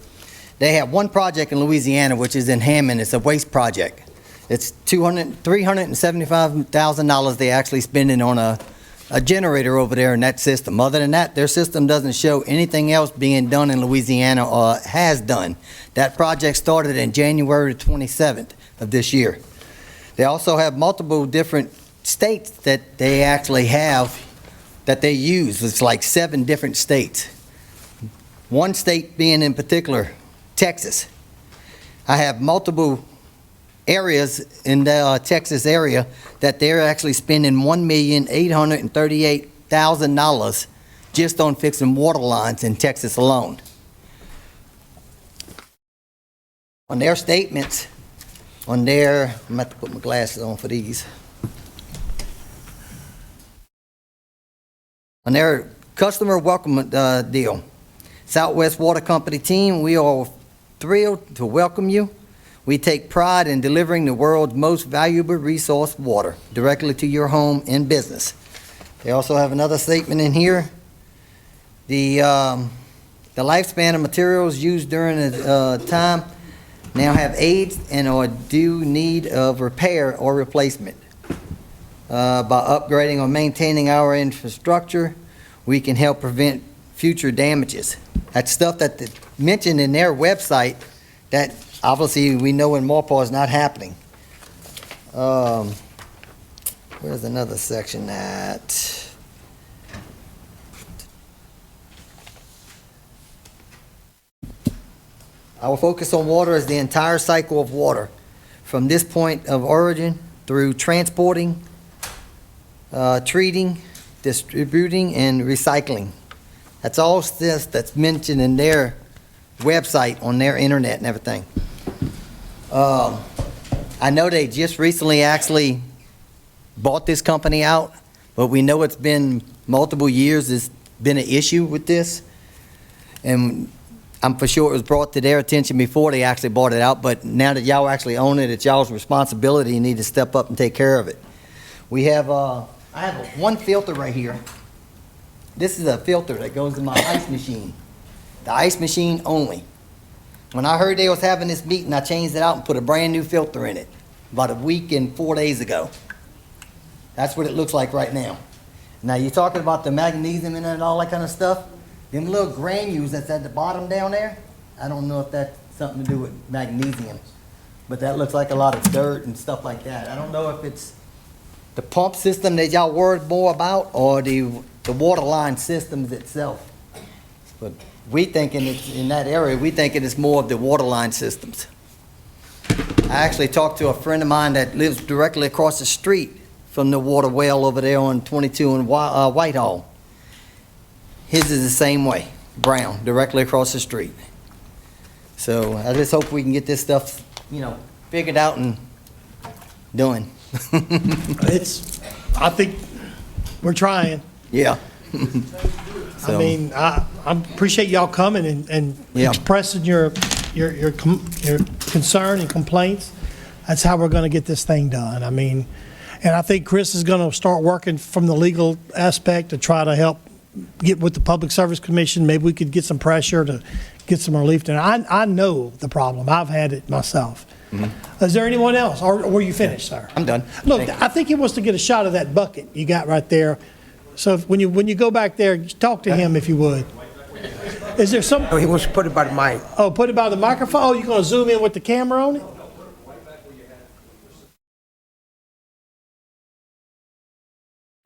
They have one project in Louisiana, which is in Hammond. It's a waste project. It's $375,000 they actually spending on a generator over there in that system. Other than that, their system doesn't show anything else being done in Louisiana or has done. That project started in January 27th of this year. They also have multiple different states that they actually have that they use. It's like 7 different states. One state being in particular, Texas. I have multiple areas in the Texas area that they're actually spending $1,838,000 just on fixing water lines in Texas alone. On their statements, on their, I'm going to have to put my glasses on for these. On their customer welcome deal, Southwest Water Company team, we are thrilled to welcome you. We take pride in delivering the world's most valuable resource, water, directly to your home and business. They also have another statement in here. The lifespan of materials used during the time now have aged and are due need of repair or replacement. By upgrading or maintaining our infrastructure, we can help prevent future damages. That's stuff that's mentioned in their website that obviously we know in Maupaw is not happening. Where's another section that? Our focus on water is the entire cycle of water, from this point of origin through transporting, treating, distributing, and recycling. That's all this that's mentioned in their website, on their internet and everything. I know they just recently actually bought this company out, but we know it's been multiple years, it's been an issue with this. And I'm for sure it was brought to their attention before they actually bought it out, but now that y'all actually own it, it's y'all's responsibility. You need to step up and take care of it. We have, I have one filter right here. This is a filter that goes in my ice machine. The ice machine only. When I heard they was having this meeting, I changed it out and put a brand new filter in it about a week and 4 days ago. That's what it looks like right now. Now you're talking about the magnesium in it and all that kind of stuff. Them little granules that's at the bottom down there, I don't know if that's something to do with magnesium, but that looks like a lot of dirt and stuff like that. I don't know if it's the pump system that y'all worried more about or the water line systems itself. But we thinking it's in that area, we thinking it's more of the water line systems. I actually talked to a friend of mine that lives directly across the street from the water well over there on 22 and Whitehall. His is the same way, brown, directly across the street. So I just hope we can get this stuff, figured out and done. I think we're trying. Yeah. I mean, I appreciate y'all coming and expressing your concern and complaints. That's how we're going to get this thing done. I mean, and I think Chris is going to start working from the legal aspect to try to help get with the Public Service Commission. Maybe we could get some pressure to get some relief. And I know the problem. I've had it myself. Mm-hmm. Is there anyone else? Or were you finished, sir? I'm done. Look, I think he wants to get a shot of that bucket you got right there. So when you go back there, just talk to him if you would. Is there some? Oh, he wants to put it by the mic. Oh, put it by the microphone? Oh, you're going to zoom in with the camera on it?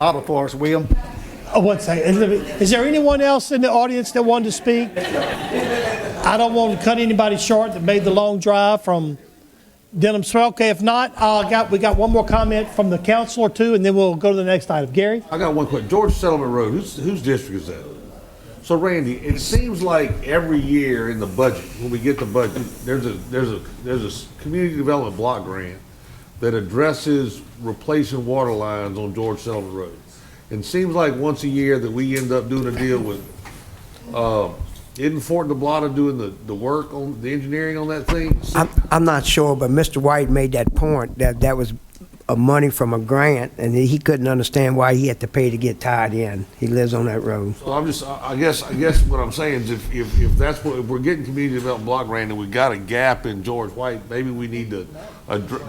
Auto for us, William. Oh, one second. Is there anyone else in the audience that wanted to speak? I don't want to cut anybody short that made the long drive from Denham Swell. Okay, if not, we got one more comment from the council or two, and then we'll go to the next item. Gary? I got one question. George Settlement Road, whose district is that? So Randy, it seems like every year in the budget, when we get the budget, there's a community development block grant that addresses replacing water lines on George Settlement Road. It seems like once a year that we end up doing a deal with, isn't Fort DeBlata doing the work on the engineering on that thing? I'm not sure, but Mr. White made that point that was money from a grant, and he couldn't understand why he had to pay to get tied in. He lives on that road. So I guess what I'm saying is if that's what, if we're getting community development block grant and we got a gap in George White, maybe we need to,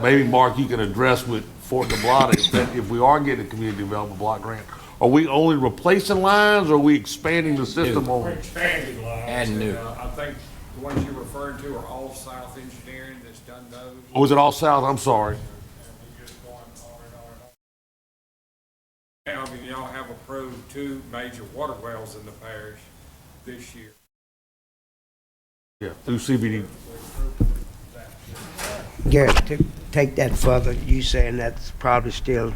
maybe Mark, you can address with Fort DeBlata if we are getting a community development block grant. Are we only replacing lines, or are we expanding the system on? We're expanding lines. And new. I think the ones you're referring to are all South Engineering that's done those. Oh, is it all south? I'm sorry. I mean, y'all have approved 2 major water wells in the parish this year. Yeah, through CBD. Garrett, to take that further, you saying that's probably still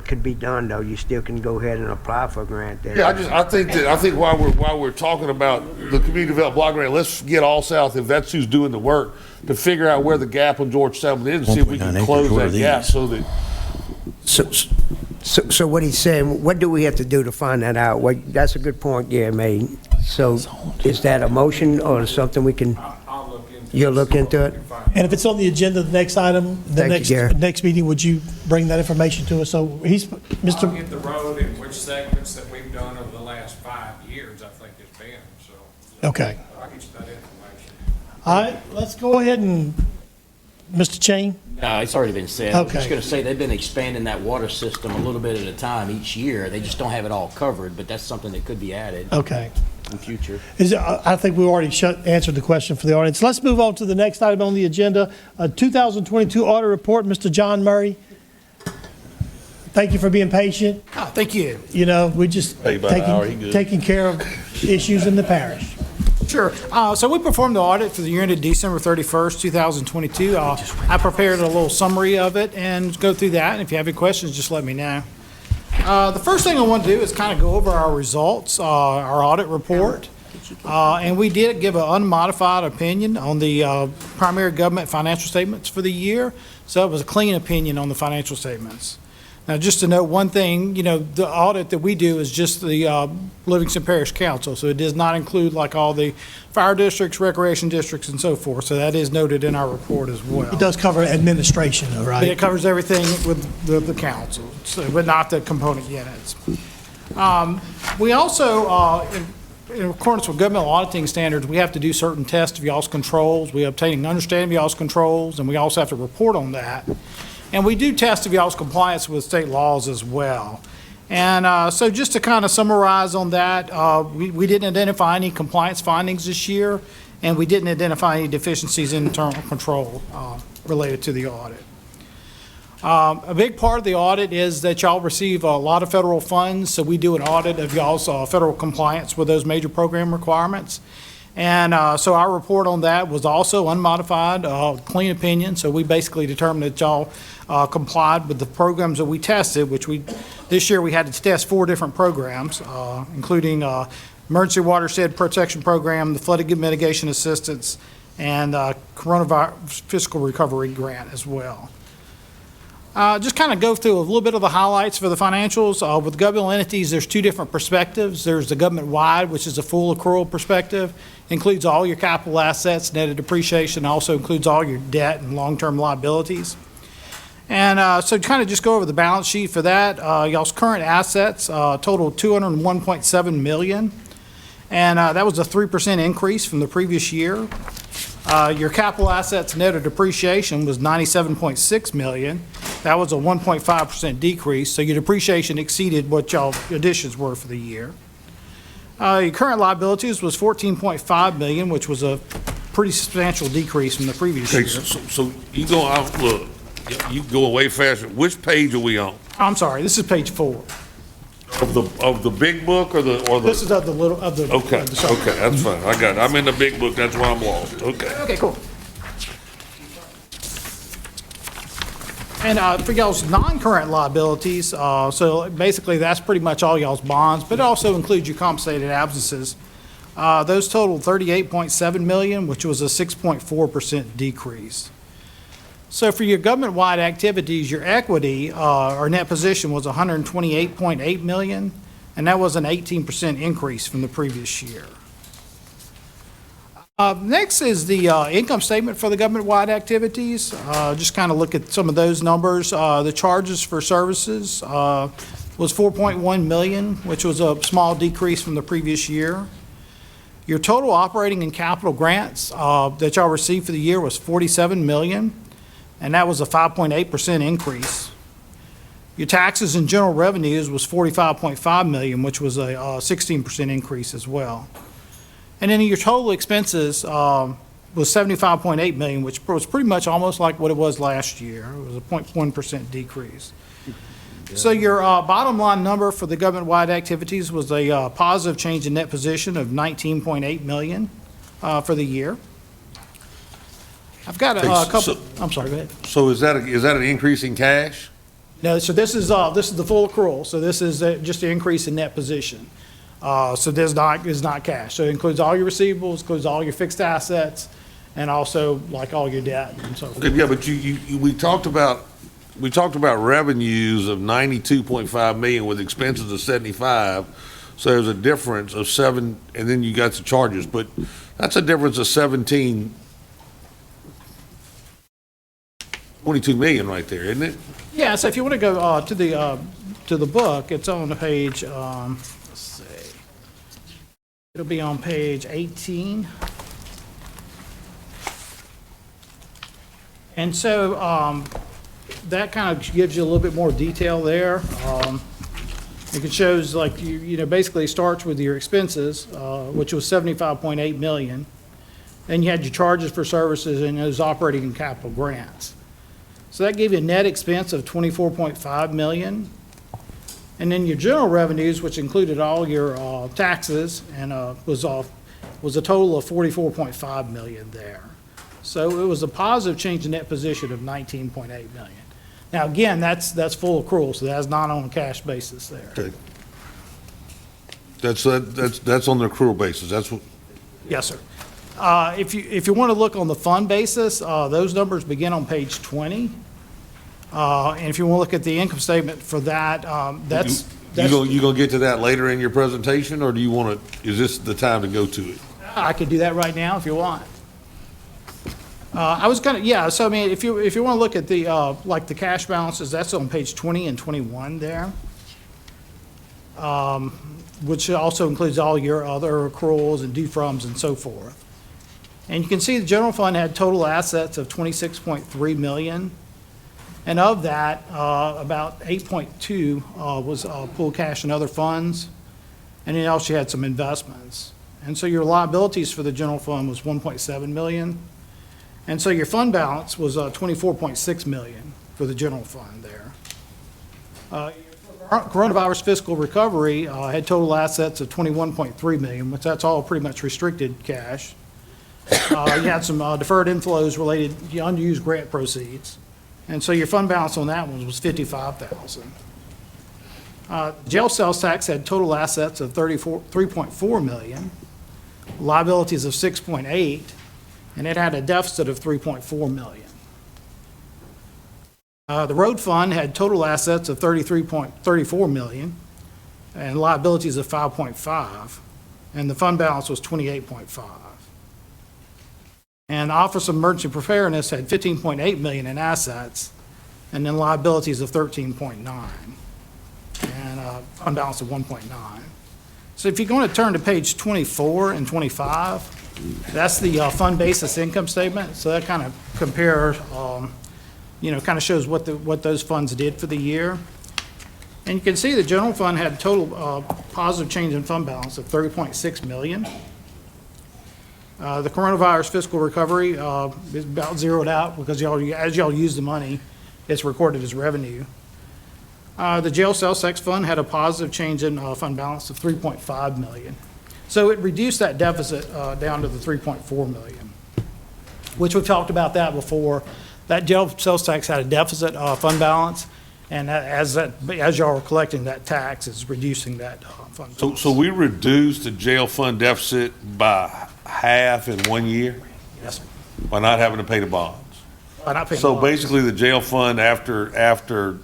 could be done, though. You still can go ahead and apply for a grant there. Yeah, I think while we're talking about the community development block grant, let's get all south, if that's who's doing the work, to figure out where the gap on George Settlement is and see if we can close that gap so that. So what he's saying, what do we have to do to find that out? That's a good point Gary made. So is that a motion or something we can, you'll look into it? And if it's on the agenda, the next item, next meeting, would you bring that information to us? So Mr. I'll get the road in which segments that we've done over the last 5 years, I think it's been, so. Okay. I'll get you that information. All right, let's go ahead and, Mr. Chain? No, it's already been said. I was just Okay. going to say, they've been expanding that water system a little bit at a time each year. They just don't have it all covered, but that's something that could be added Okay. in future. I think we already answered the question for the audience. Let's move on to the next item on the agenda, 2022 audit report, Mr. John Murray. Thank you for being patient. Oh, thank you. You know, we just Hey, about an hour, he good. taking care of issues in the parish. Sure. So we performed the audit for the year ended December 31st, 2022. I prepared a little summary of it and go through that. And if you have any questions, just let me know. The first thing I want to do is kind of go over our results, our audit report. And we did give an unmodified opinion on the primary government financial statements for the year. So it was a clean opinion on the financial statements. Now, just to note one thing, you know, the audit that we do is just the Livingston Parish Council, so it does not include like all the fire districts, recreation districts, and so forth. So that is noted in our report as well. It does cover administration, though, But right? it covers everything with the council, so, but not the component units. We also, in accordance with government auditing standards, we have to do certain tests of y'all's controls. We obtain an understanding of y'all's controls, and we also have to report on that. And we do test of y'all's compliance with state laws as well. And so just to kind of summarize on that, we didn't identify any compliance findings this year, and we didn't identify any deficiencies in internal control related to the audit. A big part of the audit is that y'all receive a lot of federal funds, so we do an audit of y'all's federal compliance with those major program requirements. And so our report on that was also unmodified, clean opinion. So we basically determined that y'all complied with the programs that we tested, which this year we had to test 4 different programs, including Emergency Watershed Protection Program, the Flood Mitigation Assistance, and Coronavirus Fiscal Recovery Grant as well. Just kind of go through a little bit of the highlights for the financials. With governmental entities, there's 2 different perspectives. There's the government-wide, which is a full accrual perspective, includes all your capital assets, net of depreciation, also includes all your debt and long-term liabilities. And so kind of just go over the balance sheet for that. Y'all's current assets total $201.7 million, and that was a 3% increase from the previous year. Your capital assets net of depreciation was $97.6 million. That was a 1.5% decrease, so your depreciation exceeded what y'all additions were for the year. Your current liabilities was $14.5 million, which was a pretty substantial decrease from the previous Okay, year. so you go out, look, you go way faster. Which page are we on? I'm sorry, this is page 4. Of the big book or the? This is of the little, of the. Okay, of the summary. okay, that's fine. I got it. I'm in the big book. That's why I'm lost. Okay. Okay, cool. And for y'all's non-current liabilities, so basically that's pretty much all y'all's bonds, but it also includes your compensated absences. Those totaled $38.7 million, which was a 6.4% decrease. So for your government-wide activities, your equity, or net position was $128.8 million, and that was an 18% increase from the previous year. Next is the income statement for the government-wide activities. Just kind of look at some of those numbers. The charges for services was $4.1 million, which was a small decrease from the previous year. Your total operating and capital grants that y'all received for the year was $47 million, and that was a 5.8% increase. Your taxes and general revenues was $45.5 million, which was a 16% increase as well. And then your total expenses was $75.8 million, which was pretty much almost like what it was last year. It was a 0.1% decrease. So your bottom line number for the government-wide activities was a positive change in net position of $19.8 million for the year. I've got a couple, I'm sorry, go ahead. So is that an increase in cash? No, so this is the full accrual, so this is just the increase in net position. So this is not cash, so it includes all your receivables, includes all your fixed assets, and also like all your debt and so forth. Okay, yeah, but we talked about revenues of $92.5 million with expenses of 75. So there's a difference of 7, and then you got the charges, but that's a difference of 22 million right there, isn't it? Yeah, so if you want to go to the book, it's on page, let's see, it'll be on page 18. And so that kind of gives you a little bit more detail there. It shows like, you know, basically starts with your expenses, which was 75.8 million. Then you had your charges for services and those operating and capital grants. So that gave you a net expense of 24.5 million. And then your general revenues, which included all your taxes, and was a total of 44.5 million there. So it was a positive change in net position of 19.8 million. Now, again, that's full accrual, so that's not on a cash basis there. Okay. That's on the accrual basis. That's what. Yes, sir. If you want to look on the fund basis, those numbers begin on page 20. And if you want to look at the income statement for that, You gonna get to that later in your presentation, or do you want to? Is this the time to go to it? I could do that right now if you want. I was gonna, yeah. So I mean, if you want to look at the like the cash balances, that's on page 20 and 21 there, which also includes all your other accruals and due froms and so forth. And you can see the general fund had total assets of 26.3 million. And of that, about 8.2 was pool cash and other funds, and then also you had some investments. And so your liabilities for the general fund was 1.7 million, and so your fund balance was 24.6 million for the general fund there. Coronavirus fiscal recovery had total assets of 21.3 million, which that's all pretty much restricted cash. You had some deferred inflows related to unused grant proceeds. And so your fund balance on that one was 55,000. Jail sales tax had total assets of 3.4 million, liabilities of 6.8, and it had a deficit of 3.4 million. The road fund had total assets of 33.34 million and liabilities of 5.5, and the fund balance was 28.5. And the Office of Emergency Preparedness had 15.8 million in assets, and then liabilities of 13.9, and fund balance of 1.9. So if you're going to turn to page 24 and 25, that's the fund basis income statement. So that kind of compares, you know, kind of shows what those funds did for the year. And you can see the general fund had total positive change in fund balance of 30.6 million. The coronavirus fiscal recovery is about zeroed out because as y'all use the money, it's recorded as revenue. The jail sales tax fund had a positive change in fund balance of 3.5 million. So it reduced that deficit down to the 3.4 million, which we've talked about that before. That jail sales tax had a deficit fund balance, and as y'all are collecting that tax, it's reducing that fund balance. So we reduced the jail fund deficit by half in 1 year? Yes, sir. By not having to pay the bonds? By not paying So the bonds. basically, the jail fund after,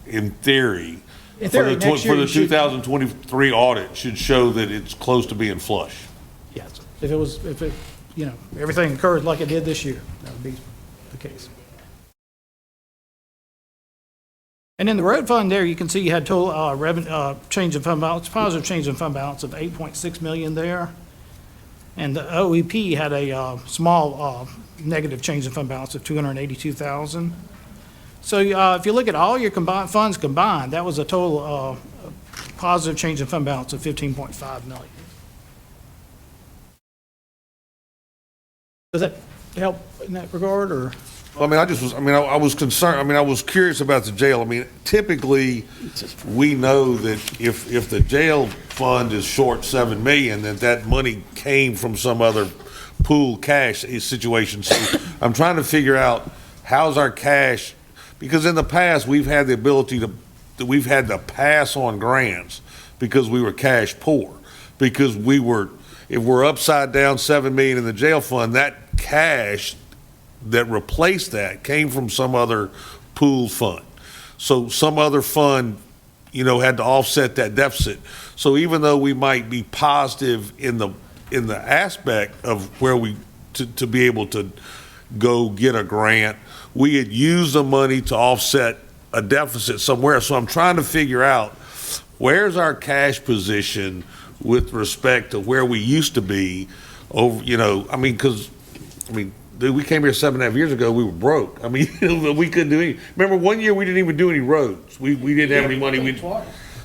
in theory, In theory, for next year the you should- 2023 audit should show that it's close to being flush. Yes, if it, you know, everything occurred like it did this year, that would be the case. And in the road fund there, you can see you had total revenue, change in fund balance, positive change in fund balance of 8.6 million there. And the OEP had a small negative change in fund balance of 282,000. So if you look at all your funds combined, that was a total positive change in fund balance of 15.5 million. Does that help in that regard, or? I mean, I was concerned, I was curious about the jail. I mean, typically, we know that if the jail fund is short 7 million, that money came from some other pool cash situation. So I'm trying to figure out how's our cash, because in the past, we've had the ability we've had to pass on grants because we were cash poor. Because if we're upside down 7 million in the jail fund, that cash that replaced that came from some other pool fund. So some other fund, you know, had to offset that deficit. So even though we might be positive in the aspect of where to be able to go get a grant, we had used the money to offset a deficit somewhere. So I'm trying to figure out where's our cash position with respect to where we used to be over, you know, dude, we came here 7.5 years ago, we were broke. I mean, we couldn't do any, remember one year we didn't even do any roads. We didn't have any money.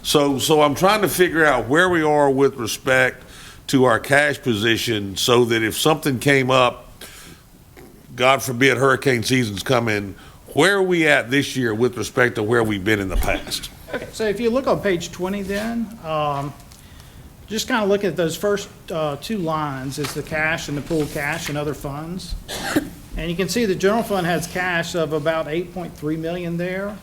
So I'm trying to figure out where we are with respect to our cash position so that if something came up, God forbid hurricane season's coming, where are we at this year with respect to where we've been in the past? Okay, so if you look on page 20 then, just kind of look at those first two lines, is the cash and the pool cash and other funds. And you can see the general fund has cash of about 8.3 million there.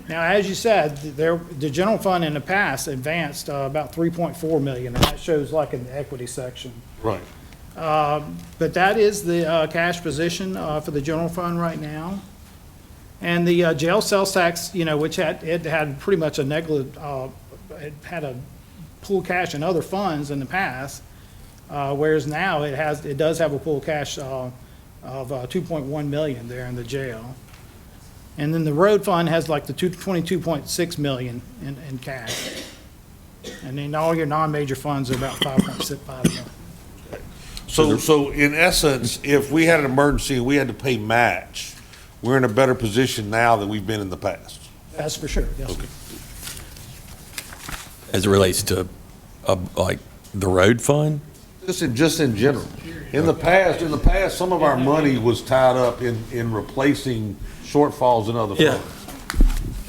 Now, as you said, the general fund in the past advanced about 3.4 million, and that shows like in the equity section. Right. But that is the cash position for the general fund right now. And the jail sales tax, you know, which it had pretty much a it had a pool cash and other funds in the past, whereas now it does have a pool cash of 2.1 million there in the jail. And then the road fund has like the 22.6 million in cash. And then all your non-major funds are about 5.65 million. So in essence, if we had an emergency and we had to pay match, we're in a better position now than we've been in the past. That's for sure, yes. Okay. As it relates to, like, the road fund? Just in general. In the past, some of our money was tied up in replacing shortfalls in other funds.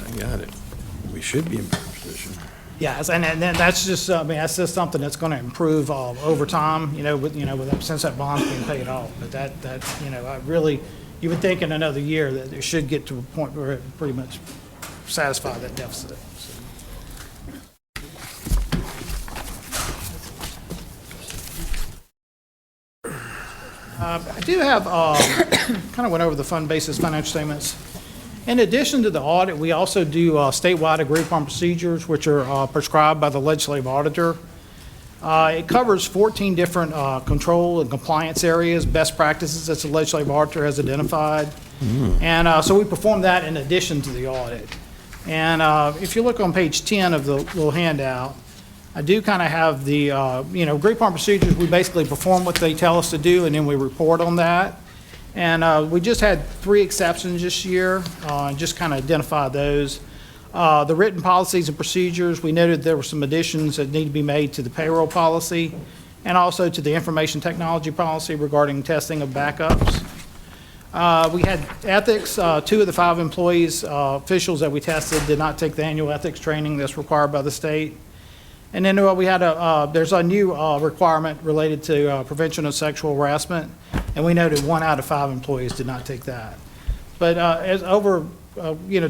I got it. We should be in better position. Yeah, and then that's just, I mean, that's just something that's going to improve over time, since that bond's being paid off. But that, I really, you would think in another year that it should get to a point where it pretty much satisfy that deficit. I do have, kind of went over the fund basis financial statements. In addition to the audit, we also do statewide agreed upon procedures, which are prescribed by the legislative auditor. It covers 14 different control and compliance areas, best practices that the legislative auditor has identified. And so we perform that in addition to the audit. And if you look on page 10 of the little handout, I do kind of have the, agreed upon procedures. We basically perform what they tell us to do, and then we report on that. And we just had 3 exceptions this year, and just kind of identify those. The written policies and procedures, we noted there were some additions that need to be made to the payroll policy and also to the information technology policy regarding testing of backups. We had ethics. 2 of the 5 employees, officials that we tested did not take the annual ethics training that's required by the state. And then we had there's a new requirement related to prevention of sexual harassment, and we noted 1 out of 5 employees did not take that. But as over,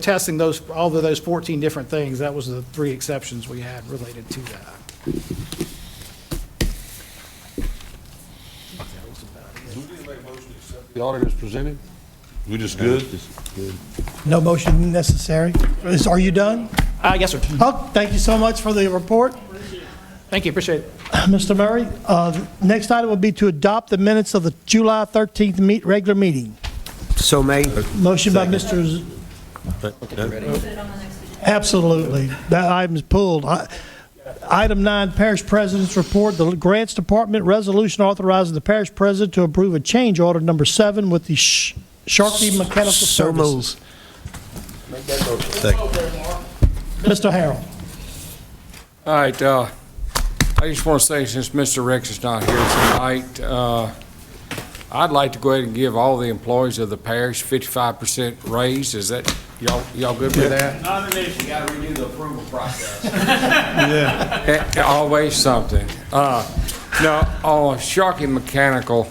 testing all of those 14 different things, that was the 3 exceptions we had related to that. The audit is presented? We just good? No motion necessary. Are you done? Yes, sir. Oh, thank you so much for the report. Thank you, appreciate it. Mr. Murray, next item will be to adopt the minutes of the July 13th regular meeting. So made. Motion by Mr. Absolutely. That item is pulled. Item 9, Parish President's Report. The Grants Department resolution authorizing the Parish President to approve a change order number 7 with the Sharkey Mechanical Services. Make that motion. Mr. Harrell. All right, I just want to say, since Mr. Rex is not here tonight, I'd like to go ahead and give all the employees of the parish 55% raise. Is that, y'all good with that? Not an issue, you gotta redo the approval process. Always something. Now, on Sharkey Mechanical,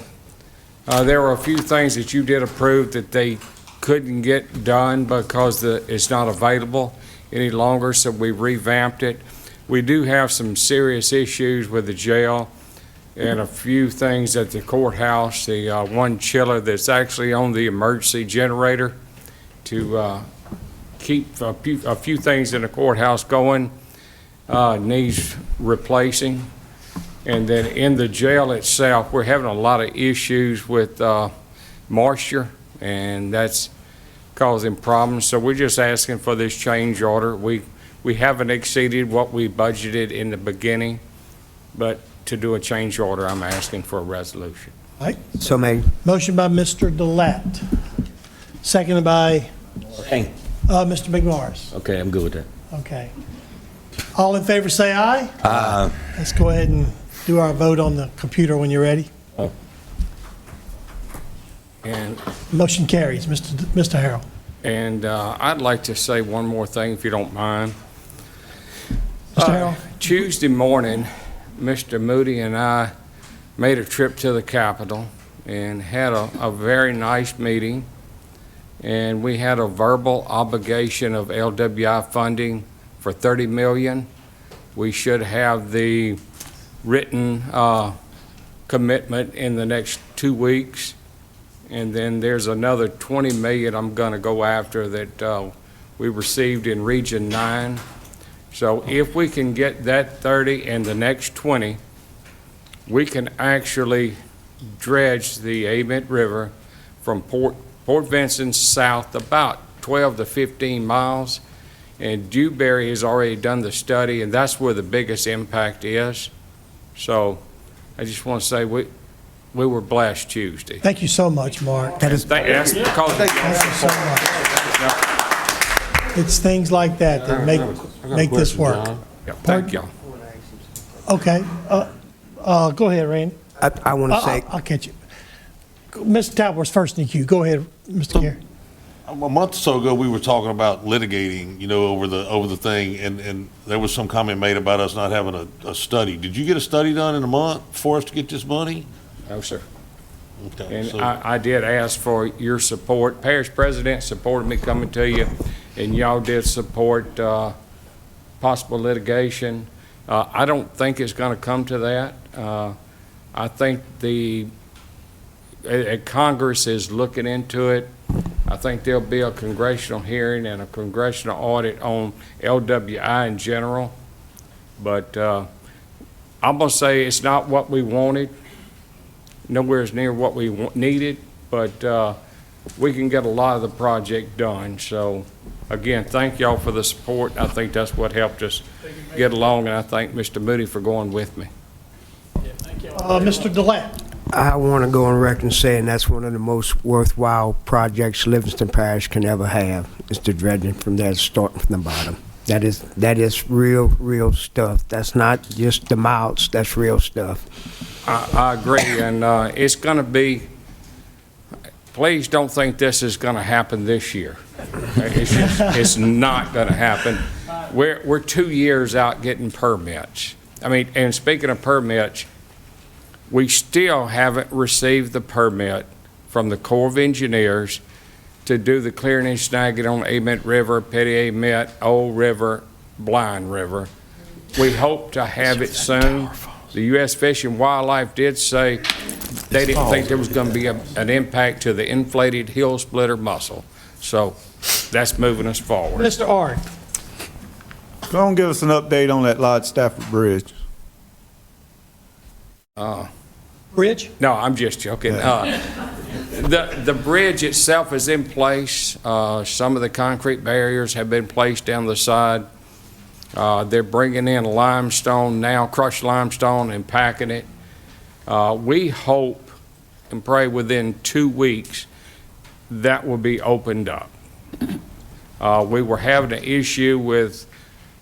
there were a few things that you did approve that they couldn't get done because it's not available any longer, so we revamped it. We do have some serious issues with the jail and a few things at the courthouse. The one chiller that's actually on the emergency generator to keep a few things in the courthouse going needs replacing. And then in the jail itself, we're having a lot of issues with moisture, and that's causing problems. So we're just asking for this change order. We haven't exceeded what we budgeted in the beginning, but to do a change order, I'm asking for a resolution. Right. So made. Motion by Mr. Delat, seconded by Hey, Mr. McMorris. okay, I'm good with that. Okay. All in favor, say aye. Aye. Let's go ahead and do our vote on the computer when you're ready. And, Motion carries. Mr. Harrell. and I'd like to say one more thing, if you don't mind. Mr. Harrell? Tuesday morning, Mr. Moody and I made a trip to the Capitol and had a very nice meeting. And we had a verbal obligation of LWI funding for $30 million. We should have the written commitment in the next 2 weeks. And then there's another $20 million I'm going to go after that we received in Region 9. So if we can get that 30 and the next 20, we can actually dredge the Ament River from Port Vincent south about 12 to 15 miles. And Dewberry has already done the study, and that's where the biggest impact is. So I just want to say we were blessed Tuesday. Thank you so much, Mark. That's because of Thank you so much. It's things like that that make this work. Yeah, thank y'all. Okay. Go ahead, Randy. I want to say, I'll catch you. Mr. Talbert's first in the queue. Go ahead, Mr. Gary. A month or so ago, we were talking about litigating, over the thing, and there was some comment made about us not having a study. Did you get a study done in a month for us to get this money? No, sir. Okay, And so- I did ask for your support. Parish president supported me coming to you, and y'all did support possible litigation. I don't think it's going to come to that. I think Congress is looking into it. I think there'll be a congressional hearing and a congressional audit on LWI in general. But I'm going to say it's not what we wanted, nowhere near what we needed, but we can get a lot of the project done. So, again, thank y'all for the support. I think that's what helped us get along, and I thank Mr. Moody for going with me. Mr. Delat. I want to go on record and saying that's one of the most worthwhile projects Livingston Parish can ever have, is the dredging from there, starting from the bottom. That is real stuff. That's not just the mouths, that's real stuff. I agree, and it's going to be, please don't think this is going to happen this year. It's not going to happen. We're 2 years out getting permits. I mean, and speaking of permits, we still haven't received the permit from the Corps of Engineers to do the clearing and snagging on Ament River, Petty Ament, Old River, Blind River. We hope to have it soon. The U.S. Fish and Wildlife did say they didn't think there was going to be an impact to the inflated hill splitter mussel. So that's moving us forward. Mr. Ard. Go and give us an update on that Lodge Stafford Bridge. Bridge? No, I'm just joking. The bridge itself is in place. Some of the concrete barriers have been placed down the side. They're bringing in limestone now, crushed limestone, and packing it. We hope and pray within 2 weeks that will be opened up. We were having an issue with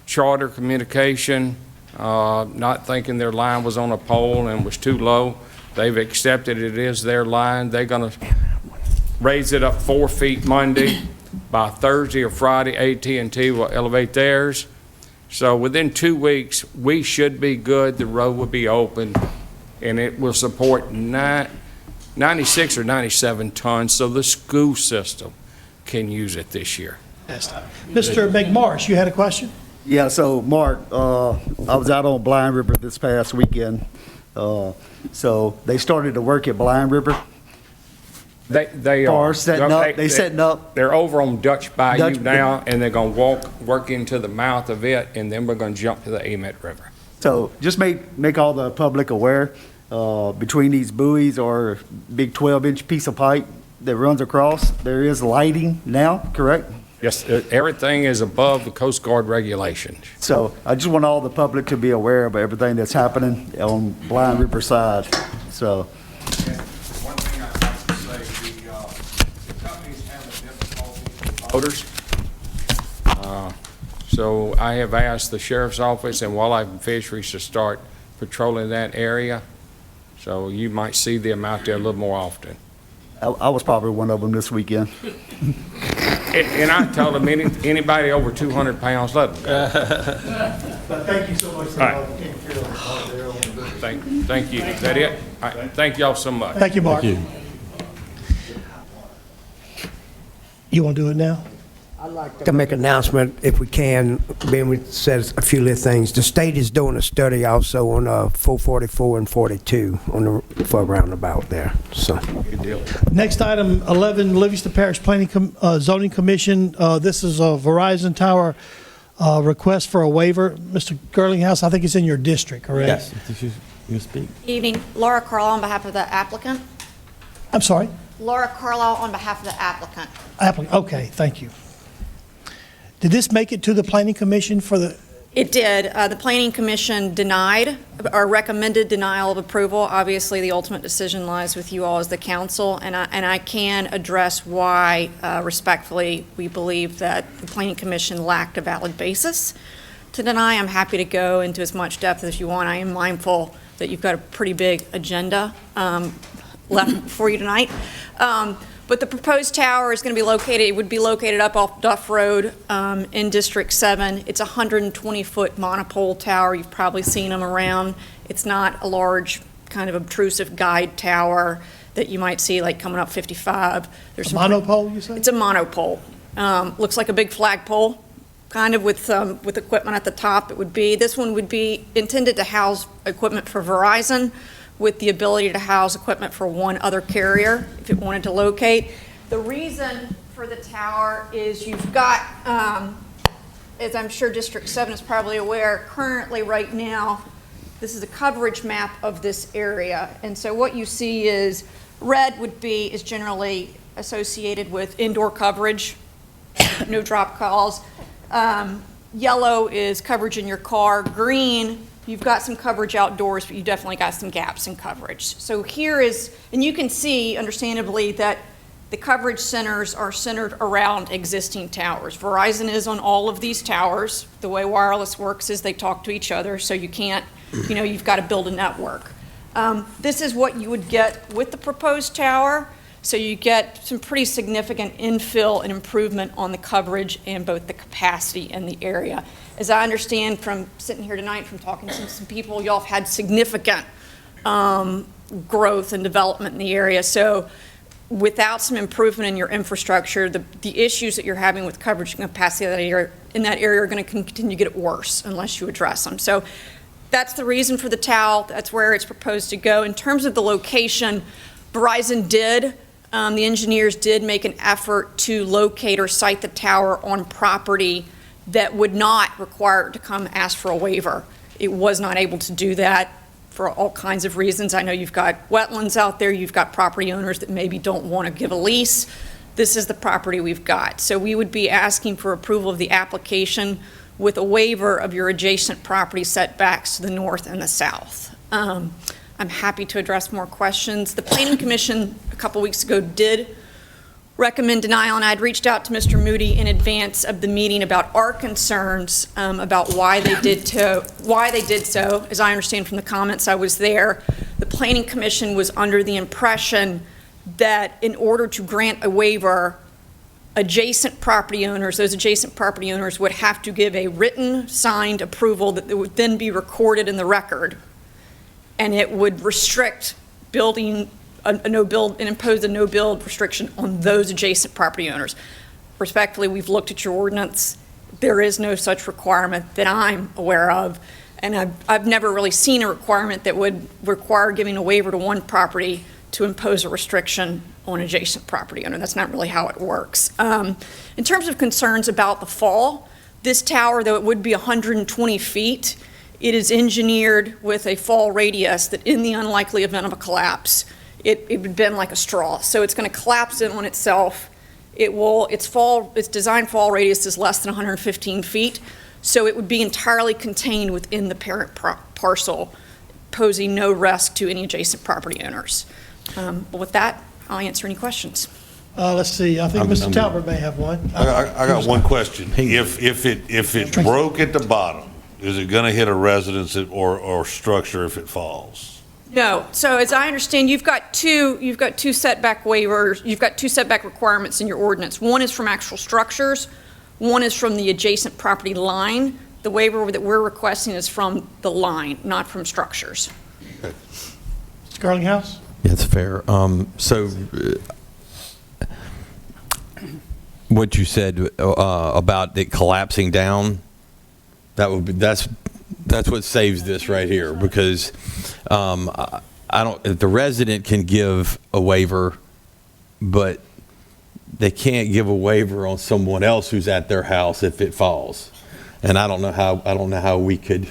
Charter Communication, not thinking their line was on a pole and was too low. They've accepted it is their line. They're going to raise it up 4 feet Monday. By Thursday or Friday, AT&T will elevate theirs. So within 2 weeks, we should be good. The road will be open, and it will support 96 or 97 tons, so the school system can use it this year. Mr. McMorris, you had a question? Yeah, so Mark, I was out on Blind River this past weekend. So they started to work at Blind River. They are setting up. They setting up. They're over on Dutch Bayou now, and they're going to work into the mouth of it, and then we're going to jump to the Ament River. So just make all the public aware, between these buoys or big 12-inch piece of pipe that runs across, there is lighting now, correct? Yes, everything is above the Coast Guard regulations. So I just want all the public to be aware of everything that's happening on Blind River side. So companies having difficulty with voters. So I have asked the sheriff's office and wildlife and fisheries to start patrolling that area. So you might see them out there a little more often. I was probably one of them this weekend. And I told them anybody over 200 pounds, let them go. But thank you so much for All right. Thank you. Is that it? All right. Thank y'all so much. Thank you, Mark. You want to do it now? To make an announcement, if we can, being we said a few little things. The state is doing a study also on 444 and 42 on the for roundabout there. So, Good deal. Next item, 11, Livingston Parish Zoning Commission. This is a Verizon Tower request for a waiver. Mr. Girlinghouse, I think it's in your district, correct? Yes, you speak. Evening, Laura Carlisle on behalf of the applicant. I'm sorry? Laura Carlisle on behalf of the applicant. Okay, thank you. Did this make it to the Planning Commission for the? It did. The Planning Commission denied or recommended denial of approval. Obviously, the ultimate decision lies with you all as the council, and I can address why, respectfully, we believe that the Planning Commission lacked a valid basis to deny. I'm happy to go into as much depth as you want. I am mindful that you've got a pretty big agenda left for you tonight. But the proposed tower is going to be located, it would be located up off Duff Road in District 7. It's a 120-foot monopole tower. You've probably seen them around. It's not a large kind of obtrusive guide tower that you might see like coming up 55. There's a monopole, you say? It's a monopole. Looks like a big flagpole, kind of with equipment at the top. It would be, this one would be intended to house equipment for Verizon, with the ability to house equipment for one other carrier if it wanted to locate. The reason for the tower is you've got, as I'm sure District 7 is probably aware, currently right now, this is a coverage map of this area. And so what you see is red is generally associated with indoor coverage, no drop calls. Yellow is coverage in your car. Green, you've got some coverage outdoors, but you definitely got some gaps in coverage. So here is, and you can see, understandably, that the coverage centers are centered around existing towers. Verizon is on all of these towers. The way wireless works is they talk to each other, so you can't, you've got to build a network. This is what you would get with the proposed tower. So you get some pretty significant infill and improvement on the coverage and both the capacity and the area. As I understand from sitting here tonight, from talking to some people, y'all have had significant growth and development in the area. So without some improvement in your infrastructure, the issues that you're having with coverage and capacity in that area are going to continue to get worse unless you address them. So that's the reason for the tower. That's where it's proposed to go. In terms of the location, Verizon did. The engineers did make an effort to locate or site the tower on property that would not require it to come ask for a waiver. It was not able to do that for all kinds of reasons. I know you've got wetlands out there, you've got property owners that maybe don't want to give a lease. This is the property we've got. So we would be asking for approval of the application with a waiver of your adjacent property setbacks to the north and the south. I'm happy to address more questions. The Planning Commission a couple weeks ago did recommend denial, and I'd reached out to Mr. Moody in advance of the meeting about our concerns about why they did so. As I understand from the comments, I was there. The Planning Commission was under the impression that in order to grant a waiver, those adjacent property owners would have to give a written, signed approval that would then be recorded in the record. And it would restrict building a no-build and impose a no-build restriction on those adjacent property owners. Respectfully, we've looked at your ordinance. There is no such requirement that I'm aware of. And I've never really seen a requirement that would require giving a waiver to one property to impose a restriction on an adjacent property owner. That's not really how it works. In terms of concerns about the fall, this tower, though it would be 120 feet, it is engineered with a fall radius that in the unlikely event of a collapse, it would bend like a straw. So it's going to collapse in on itself. Its design fall radius is less than 115 feet. So it would be entirely contained within the parent parcel, posing no risk to any adjacent property owners. But with that, I'll answer any questions. Let's see, I think Mr. Talbot may have one. I got one question. If it broke at the bottom, is it gonna hit a residence or structure if it falls? No. So as I understand, you've got two setback waivers, you've got two setback requirements in your ordinance. One is from actual structures, one is from the adjacent property line. The waiver that we're requesting is from the line, not from structures. Mr. Garlinghouse? That's fair. What you said about it collapsing down, that's what saves this right here, because the resident can give a waiver, but they can't give a waiver on someone else who's at their house if it falls. And I don't know how we could,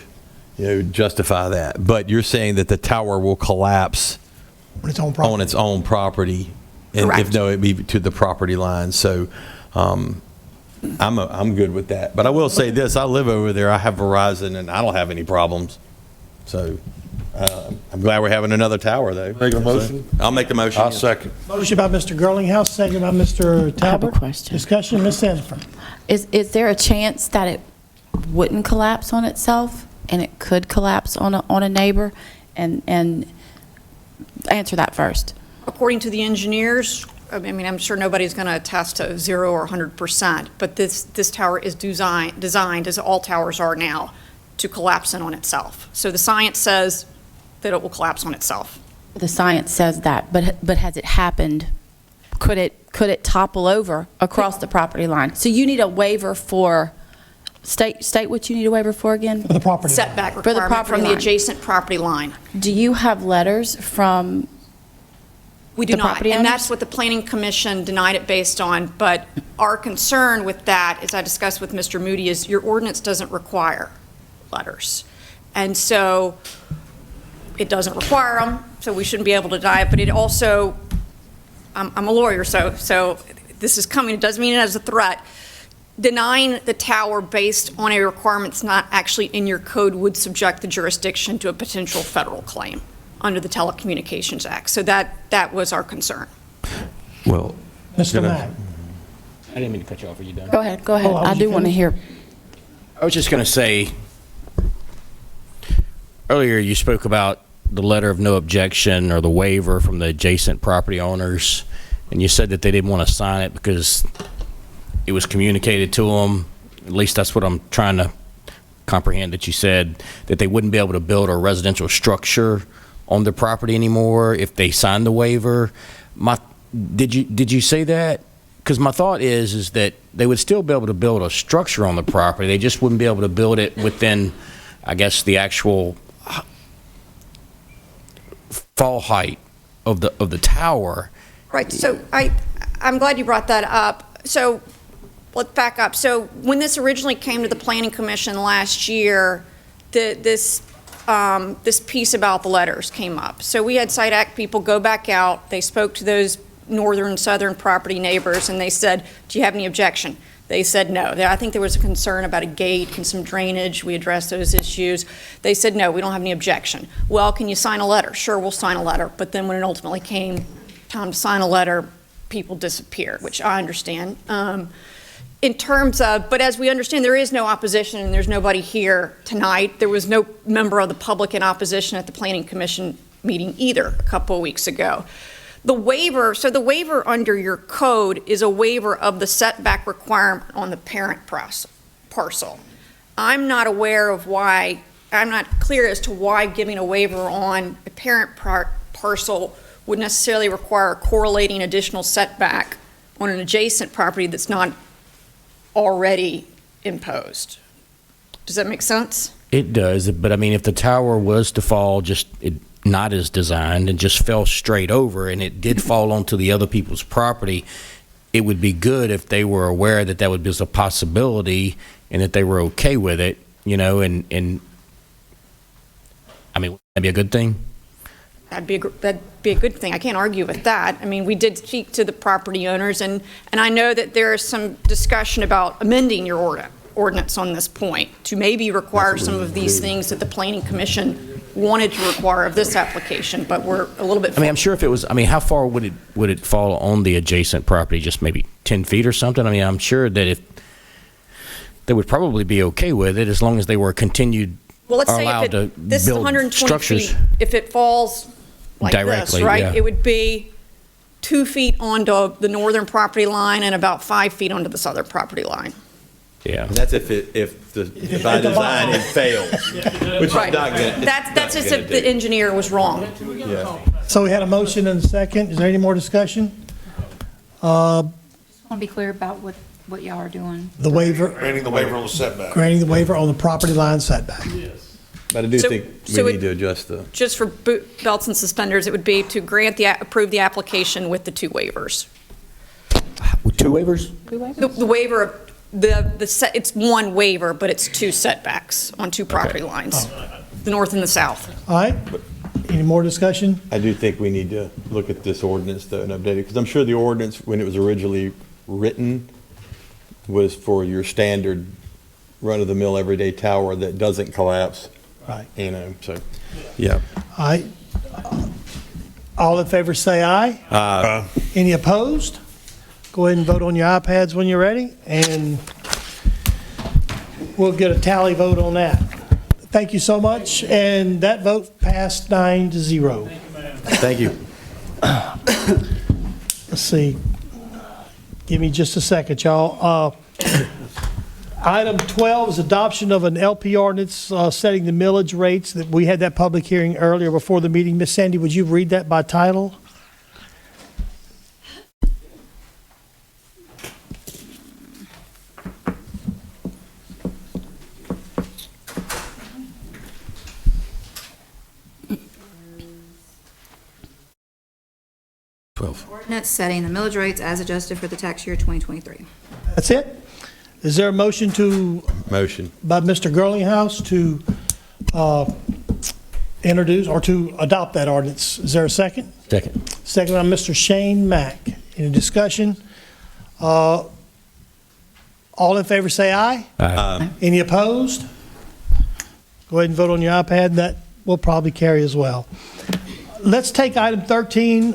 justify that. But you're saying that the tower will collapse On its own property. on its own property, and Correct. if no, it'd be to the property line. So I'm good with that. But I will say this: I live over there. I have Verizon, and I don't have any problems. So I'm glad we're having another tower, though. Make a motion? I'll make the motion. I'll second. Motion by Mr. Garlinghouse, second by Mr. Talbot. I have a question. Discussion, Ms. Sanford. Is there a chance that it wouldn't collapse on itself and it could collapse on a neighbor? And answer that first. According to the engineers, I mean, I'm sure nobody's going to attest to 0 or 100%, but this tower is designed, as all towers are now, to collapse in on itself. So the science says that it will collapse on itself. The science says that, but has it happened? Could it topple over across the property line? So you need a waiver for, state what you need a waiver for again? For the property. Setback For the requirement property from the line. adjacent property line. Do you have letters from We do the not, property and owners? that's what the Planning Commission denied it based on. But our concern with that, as I discussed with Mr. Moody, is your ordinance doesn't require letters. And so it doesn't require them, so we shouldn't be able to deny it. But it also, I'm a lawyer, so this is coming. It doesn't mean it as a threat. Denying the tower based on a requirement that's not actually in your code would subject the jurisdiction to a potential federal claim under the Telecommunications Act. So that was our concern. Well, Mr. Mack. I didn't mean to cut you off. Are you done? Go ahead. Oh, I do want to hear. I was just going to say, earlier you spoke about the letter of no objection or the waiver from the adjacent property owners, and you said that they didn't want to sign it because it was communicated to them. At least that's what I'm trying to comprehend, that you said that they wouldn't be able to build a residential structure on their property anymore if they signed the waiver. Did you say that? Because my thought is that they would still be able to build a structure on the property. They just wouldn't be able to build it within, I guess, the actual fall height of the tower. Right, so I'm glad you brought that up. So let's back up. So when this originally came to the Planning Commission last year, this piece about the letters came up. So we had Site Act people go back out. They spoke to those northern and southern property neighbors, and they said, do you have any objection? They said no. I think there was a concern about a gate and some drainage. We addressed those issues. They said, no, we don't have any objection. Well, can you sign a letter? Sure, we'll sign a letter. But then when it ultimately came time to sign a letter, people disappeared, which I understand. In terms of, but as we understand, there is no opposition and there's nobody here tonight. There was no member of the public in opposition at the Planning Commission meeting either a couple of weeks ago. The waiver, so the waiver under your code is a waiver of the setback requirement on the parent parcel. I'm not aware of why, I'm not clear as to why giving a waiver on a parent parcel would necessarily require a correlating additional setback on an adjacent property that's not already imposed. Does that make sense? It does, but I mean, if the tower was to fall not as designed and just fell straight over, and it did fall onto the other people's property, it would be good if they were aware that that would be a possibility and that they were okay with it, and I mean, would that be a good thing? That'd be a good thing. I can't argue with that. I mean, we did speak to the property owners, and I know that there is some discussion about amending your ordinance on this point to maybe require some of these things that the Planning Commission wanted to require of this application, but we're a little bit. I mean, I'm sure if it was, I mean, how far would it fall on the adjacent property? Just maybe 10 feet or something? I mean, I'm sure that if they would probably be okay with it as long as they were continued Well, let's are say allowed if to this is build 120 structures feet, if it falls like this, directly, right? yeah. It would be 2 feet onto the northern property line and about 5 feet onto this other property line. Yeah. And that's if by design it fails, which is Right. not gonna. That's just if the engineer was wrong. Yeah. So we had a motion and a second. Is there any more discussion? Just want to be clear about what y'all are doing. The waiver, Granting the waiver on the setback. granting the waiver on the property line setback. But I do So- think so we it- need to adjust the. Just for belts and suspenders, it would be to approve the application with the 2 waivers. With 2 waivers? The waiver of it's 1 waiver, but it's 2 setbacks on 2 property lines, the north and the south. All right. Any more discussion? I do think we need to look at this ordinance though and update it, because I'm sure the ordinance, when it was originally written, was for your standard run-of-the-mill everyday tower that doesn't collapse. Right. You know, so, yeah. All right. All in favor say aye. Any opposed? Go ahead and vote on your iPads when you're ready, and we'll get a tally vote on that. Thank you so much, and that vote passed 9-0. Thank you. Let's see. Give me just a second, y'all. Item 12 is adoption of an LP ordinance setting the millage rates. That we had that public hearing earlier before the meeting. Miss Sandy, would you read that by title? Ordinance setting the millage rates as adjusted for the tax year 2023. That's it? Is there a motion Motion. by Mr. Girlinghouse to introduce or to adopt that ordinance? Is there a second? Second. Second by Mr. Shane Mack. Any discussion? All in favor say aye. Aye. Any opposed? Go ahead and vote on your iPad. That will probably carry as well. Let's take item 13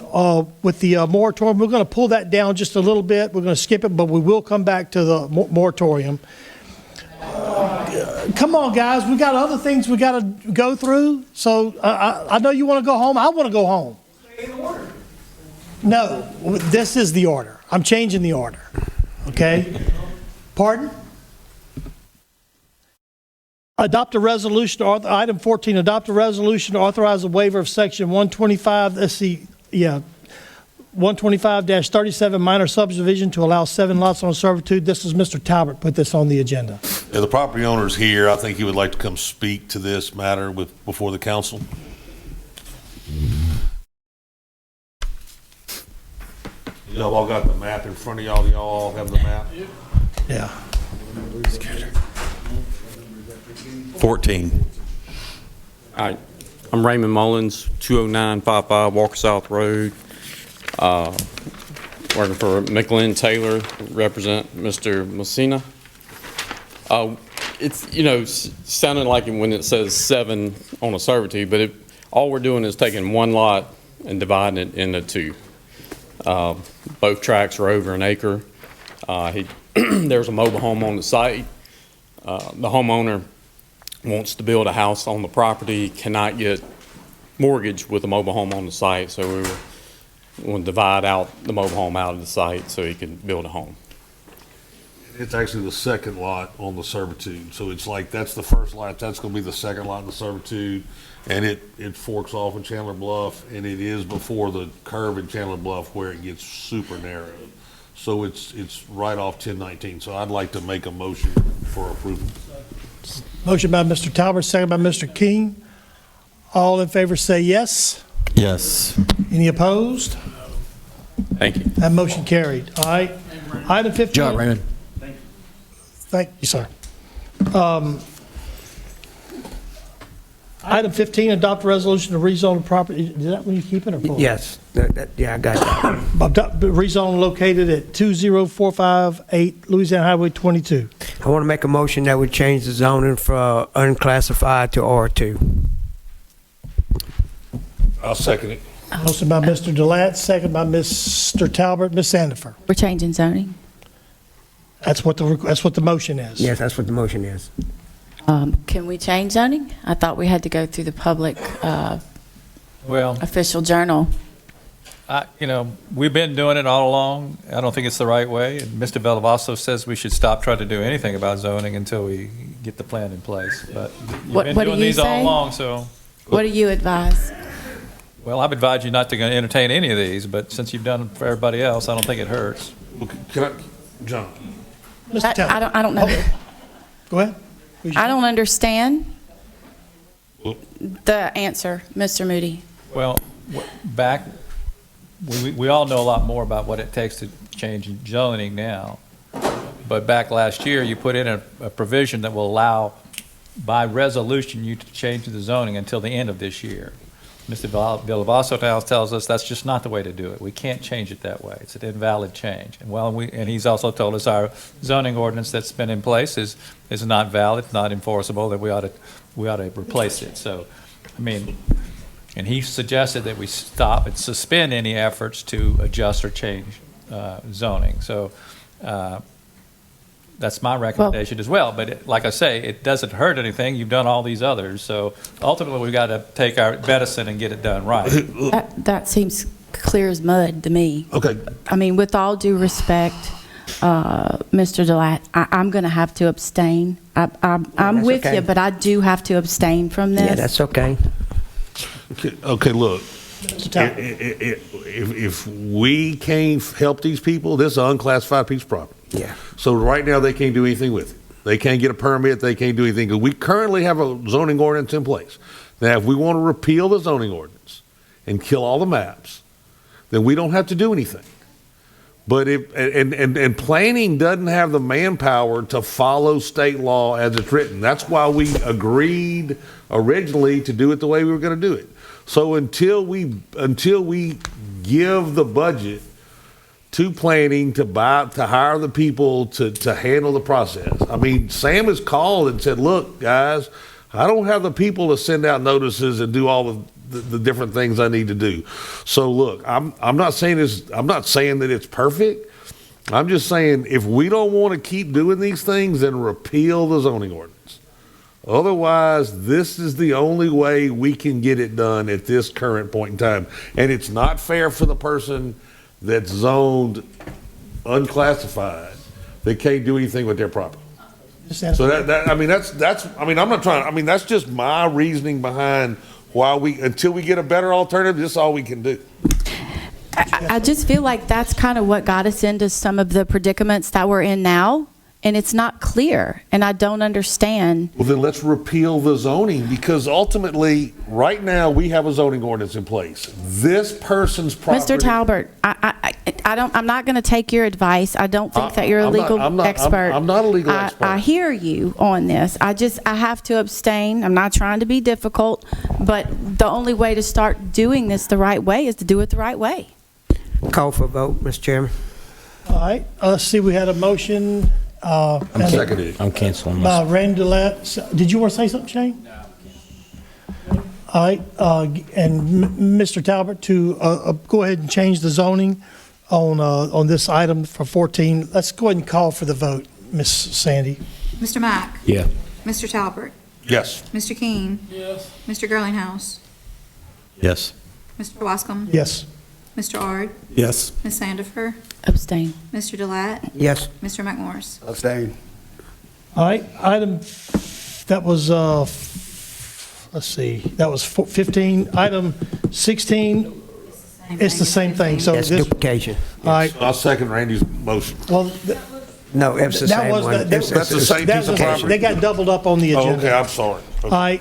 with the moratorium. We're going to pull that down just a little bit. We're going to skip it, but we will come back to the moratorium. Come on, guys. We got other things we got to go through. So I know you want to go home. I want to go home. No, this is the order. I'm changing the order. Okay? Pardon? Adopt a resolution, item 14, adopt a resolution to authorize a waiver of section 125, let's see, yeah, 125-37 minor subdivision to allow 7 lots on servitude. This is Mr. Talbot put this on the agenda. Yeah, the property owner's here. I think he would like to come speak to this matter before the council. Y'all all got the map in front of y'all. Do y'all all have the map? Yeah. 14. Hi, I'm Raymond Mullins, 20955 Walker South Road. Working for McLean Taylor, represent Mr. Messina. It's, you know, sounding like when it says 7 on a servitude, but all we're doing is taking 1 lot and dividing it into 2. Both tracts are over an acre. There's a mobile home on the site. The homeowner wants to build a house on the property, cannot get mortgage with a mobile home on the site, so we want to divide out the mobile home out of the site so he can build a home. It's actually the second lot on the servitude. So it's like, that's the first lot, that's gonna be the second lot in the servitude. And it forks off in Chandler Bluff, and it is before the curve in Chandler Bluff where it gets super narrow. So it's right off 1019. So I'd like to make a motion for approval. Motion by Mr. Talbot, second by Mr. King. All in favor say yes. Yes. Any opposed? Thank you. That motion carried. All right. Item 15. John Raymond. Thank you, sir. Item 15, adopt a resolution to rezone the property. Is that when you keep it or pull it? Yes, yeah, I got that. Adopt- Rezone located at 20458 Louisiana Highway 22. I want to make a motion that would change the zoning from unclassified to R2. I'll second it. Motion by Mr. Delat, second by Mr. Talbert. Ms. Sandifer. We're changing zoning. That's what the motion is. Yes, that's what the motion is. Can we change zoning? I thought we had to go through the public Well, official journal. we've been doing it all along. I don't think it's the right way. And Mr. Belavaso says we should stop trying to do anything about zoning until we get the plan in place. But you've What been do doing you these all say? along, so, What do you advise? well, I've advised you not to entertain any of these, but since you've done it for everybody else, I don't think it hurts. Okay, can I, John? Mr. Talbot. I don't know. Go ahead. I don't understand Well- the answer, Mr. Moody. Well, back, we all know a lot more about what it takes to change zoning now. But back last year, you put in a provision that will allow, by resolution, you to change the zoning until the end of this year. Mr. Belavaso now tells us that's just not the way to do it. We can't change it that way. It's an invalid change. And he's also told us our zoning ordinance that's been in place is not valid, not enforceable, that we ought to replace it. So, I mean, and he suggested that we stop and suspend any efforts to adjust or change zoning. So that's my recommendation as well. But like I say, it doesn't hurt anything. You've done all these others. So ultimately, we've got to take our medicine and get it done right. That seems clear as mud to me. Okay. I mean, with all due respect, Mr. Delat, I'm going to have to abstain. I'm that's with okay. you, but I do have to abstain from this. Yeah, that's okay. Okay, look, Mr. Talbot. if we can't help these people, this is an unclassified piece of property. Yeah. So right now, they can't do anything with it. They can't get a permit, they can't do anything. We currently have a zoning ordinance in place. Now, if we want to repeal the zoning ordinance and kill all the maps, then we don't have to do anything. But and planning doesn't have the manpower to follow state law as it's written. That's why we agreed originally to do it the way we were going to do it. So until we give the budget to planning to hire the people to handle the process. I mean, Sam has called and said, "Look, guys, I don't have the people to send out notices and do all the different things I need to do." So look, I'm not saying that it's perfect. I'm just saying if we don't want to keep doing these things, then repeal the zoning ordinance. Otherwise, this is the only way we can get it done at this current point in time. And it's not fair for the person that's zoned unclassified. They can't do anything with their property. So that's just my reasoning behind why until we get a better alternative, this is all we can do. I just feel like that's kind of what got us into some of the predicaments that we're in now, and it's not clear, and I don't understand. Well, then let's repeal the zoning, because ultimately, right now, we have a zoning ordinance in place. This person's property. Mr. Talbert, I'm not going to take your advice. I don't think that you're a legal expert. I'm not a legal expert. I hear you on this. I have to abstain. I'm not trying to be difficult, but the only way to start doing this the right way is to do it the right way. Call for a vote, Mr. Chairman. All right, let's see, we had a motion. I'm seconded. I'm canceling By my. Randy Delat. Did you want to say something, Shane? No. All right, and Mr. Talbot, to go ahead and change the zoning on this item for 14. Let's go ahead and call for the vote, Miss Sandy. Mr. Mack? Yeah. Mr. Talbert? Yes. Mr. King? Yes. Mr. Girlinghouse? Yes. Mr. Wascom? Yes. Mr. Ard? Yes. Ms. Sandifer? Abstain. Mr. Delat? Yes. Mr. McMorris? Abstain. All right, item, that was, let's see, that was 15. Item 16, it's the same thing, so That's this, duplication. all right, I'll second Randy's motion. well, No, it's the that same was, one. That's the same that piece of was, property. they got doubled up on the Oh, agenda. okay, I'm sorry. All right,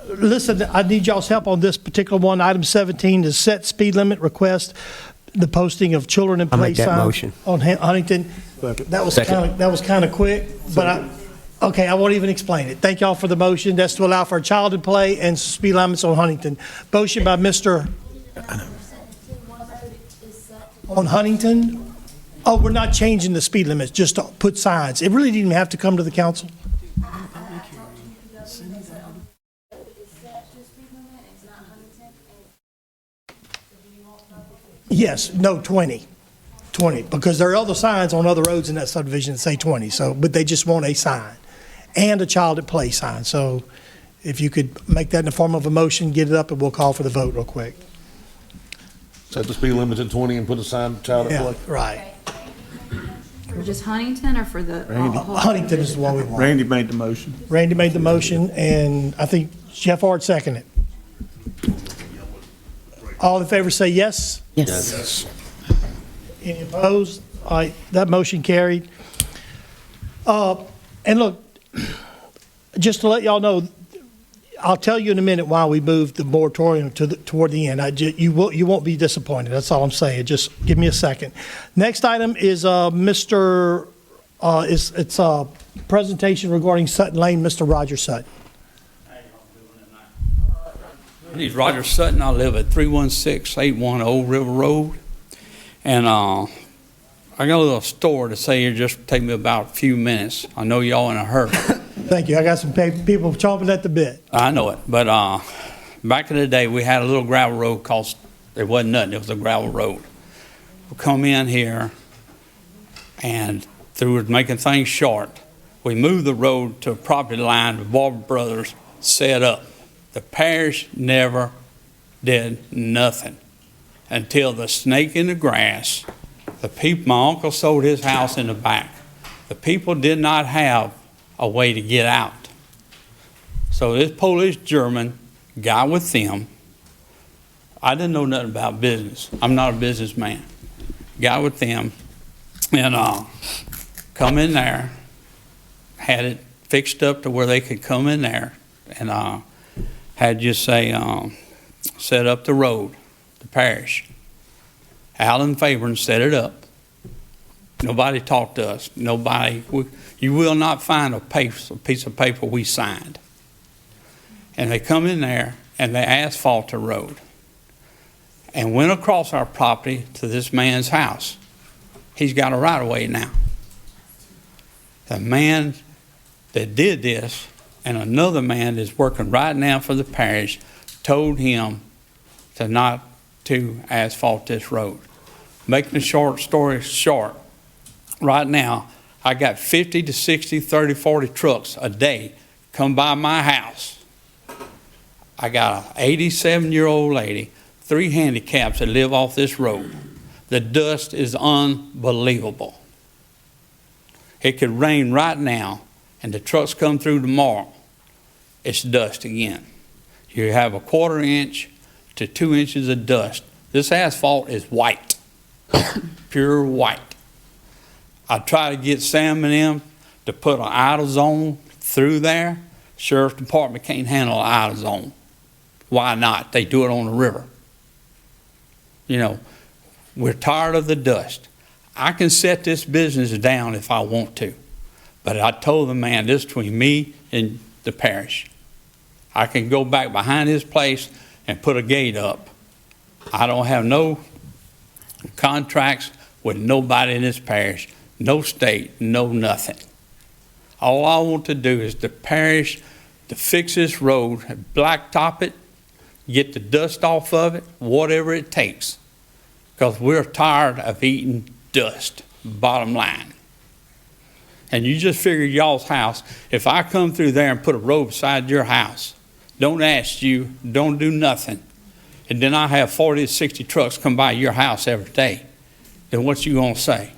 listen, I need y'all's help on this particular one. Item 17 is set speed limit request, the posting of children in I'll play make that signs motion. on Huntington. That was kind of quick, but okay, I won't even explain it. Thank y'all for the motion. That's to allow for child in play and speed limits on Huntington. Motion by Mr. On Huntington? Oh, we're not changing the speed limits, just to put signs. It really didn't even have to come to the council. Yes, no, 20. 20, because there are other signs on other roads in that subdivision that say 20, so, but they just want a sign and a child at play sign. So if you could make that in the form of a motion, get it up, and we'll call for the vote real quick. Set the speed limit at 20 and put a sign, child at Yeah, play. right. For just Huntington or for the? Huntington is the one we want. Randy made the motion. Randy made the motion, and I think Jeff Hart seconded it. All in favor say yes? Yes. Any opposed? All right, that motion carried. And look, just to let y'all know, I'll tell you in a minute why we moved the moratorium toward the end. You won't be disappointed. That's all I'm saying. Just give me a second. Next item is it's a presentation regarding Sutton Lane. Mr. Roger Sutton. My name's Roger Sutton. I live at 31681 Old River Road. And I got a little story to say here, just take me about a few minutes. I know y'all in a hurry. Thank you. I got some people chomping at the bit. I know it. But back in the day, we had a little gravel road called, it wasn't nothing, it was a gravel road. We come in here, and through making things short, we moved the road to a property line the Barber Brothers set up. The parish never did nothing until the snake in the grass. The people, my uncle sold his house in the back. The people did not have a way to get out. So this Polish German got with them. I didn't know nothing about business. I'm not a businessman. Got with them and come in there, had it fixed up to where they could come in there, and had just say set up the road, the parish. Alan Favorn set it up. Nobody talked to us. Nobody. You will not find a piece of paper we signed. And they come in there and they asphalt the road and went across our property to this man's house. He's got a right of way now. The man that did this and another man that's working right now for the parish told him to not to asphalt this road. Making the short story short, right now, I got 50 to 60, 30, 40 trucks a day come by my house. I got an 87-year-old lady, 3 handicaps that live off this road. The dust is unbelievable. It could rain right now, and the trucks come through tomorrow. It's dust again. You have a 1/4 inch to 2 inches of dust. This asphalt is white, pure white. I try to get Sam and them to put an idle zone through there. Sheriff's Department can't handle an idle zone. Why not? They do it on the river. You know, we're tired of the dust. I can set this business down if I want to. But I told the man, this is between me and the parish. I can go back behind his place and put a gate up. I don't have no contracts with nobody in this parish, no state, no nothing. All I want to do is the parish to fix this road, blacktop it, get the dust off of it, whatever it takes. Because we're tired of eating dust, bottom line. And you just figure y'all's house, if I come through there and put a road beside your house, don't ask you, don't do nothing, and then I have 40 to 60 trucks come by your house every day, then what you gonna say?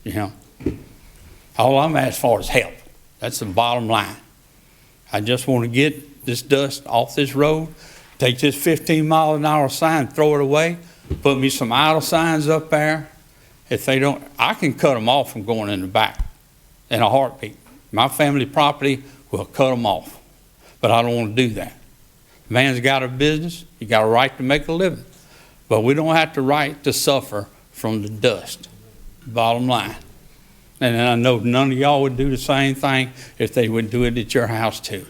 You know, all I'm asking for is help. That's the bottom line. I just want to get this dust off this road, take this 15-mile-an-hour sign, throw it away, put me some idle signs up there. If they don't, I can cut them off from going in the back in a heartbeat. My family property will cut them off, but I don't want to do that. Man's got a business, he got a right to make a living, but we don't have the right to suffer from the dust, bottom line. And I know none of y'all would do the same thing if they would do it at your house too.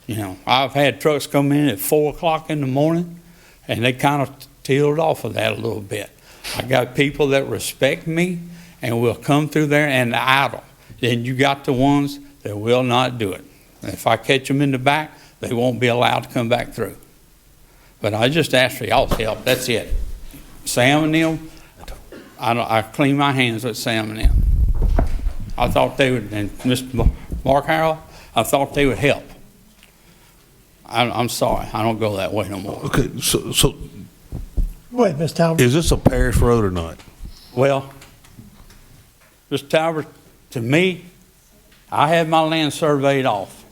You know, I've had trucks come in at 4 o'clock in the morning and they kind of tailed off of that a little bit. I got people that respect me and will come through there and idle. Then you got the ones that will not do it. And if I catch them in the back, they won't be allowed to come back through. But I just ask for y'all's help, that's it. Sam and them, I clean my hands with Sam and them. I thought they would, and Mr. Mark Harrell, I thought they would help. I'm sorry, I don't go that way no more. Okay, so Go ahead, Ms. Talbot. is this a parish road or not? Well, Mr. Talbot, to me, I had my land surveyed off.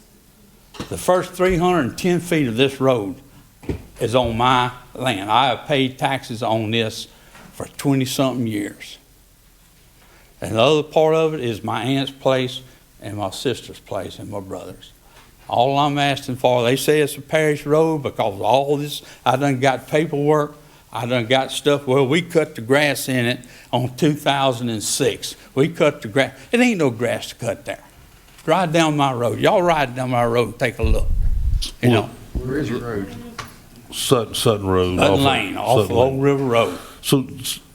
The first 310 feet of this road is on my land. I have paid taxes on this for 20-something years. And the other part of it is my aunt's place and my sister's place and my brother's. All I'm asking for, they say it's a parish road because of all this, I done got paperwork, I done got stuff. Well, we cut the grass in it on 2006. We cut the grass. It ain't no grass to cut there. Ride down my road. Y'all ride down my road and take a look. You know. Where is your road? Sutton Road. Sutton Lane, off of Old River Road. So,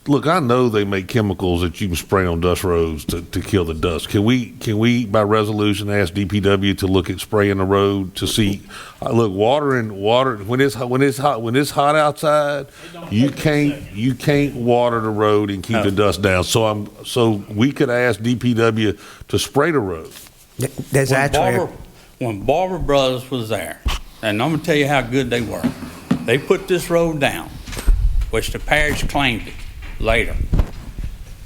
look, I know they make chemicals that you can spray on dust roads to kill the dust. Can we by resolution ask DPW to look at spraying the road to see? Look, water when it's hot outside, you can't water the road and keep the dust down. So we could ask DPW to spray the road. There's actually when Barber Brothers was there, and I'm gonna tell you how good they were. They put this road down, which the parish claimed it later.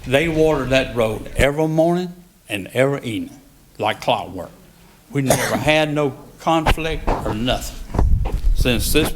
They watered that road every morning and every evening, like clockwork. We never had no conflict or nothing. Since this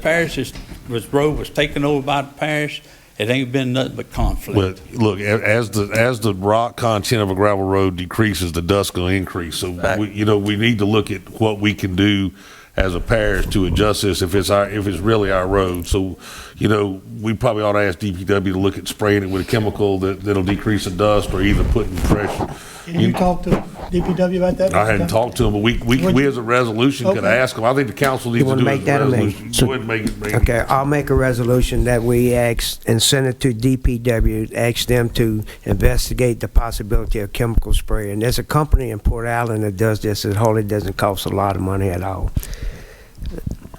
road was taken over by the parish, it ain't been nothing but conflict. But look, as the rock content of a gravel road decreases, the dust going to increase. So we need to look at what we can do as a parish to adjust this if it's really our road. So, we probably ought to ask DPW to look at spraying it with a chemical that'll decrease the dust, or either putting pressure. Can you talk to DPW about that? I hadn't talked to them, but we as a resolution could ask them. I think the council needs to do it as a resolution. Go ahead and make it. Okay, I'll make a resolution that we ask and send it to DPW, ask them to investigate the possibility of chemical spray. And there's a company in Port Allen that does this. It wholly doesn't cost a lot of money at all.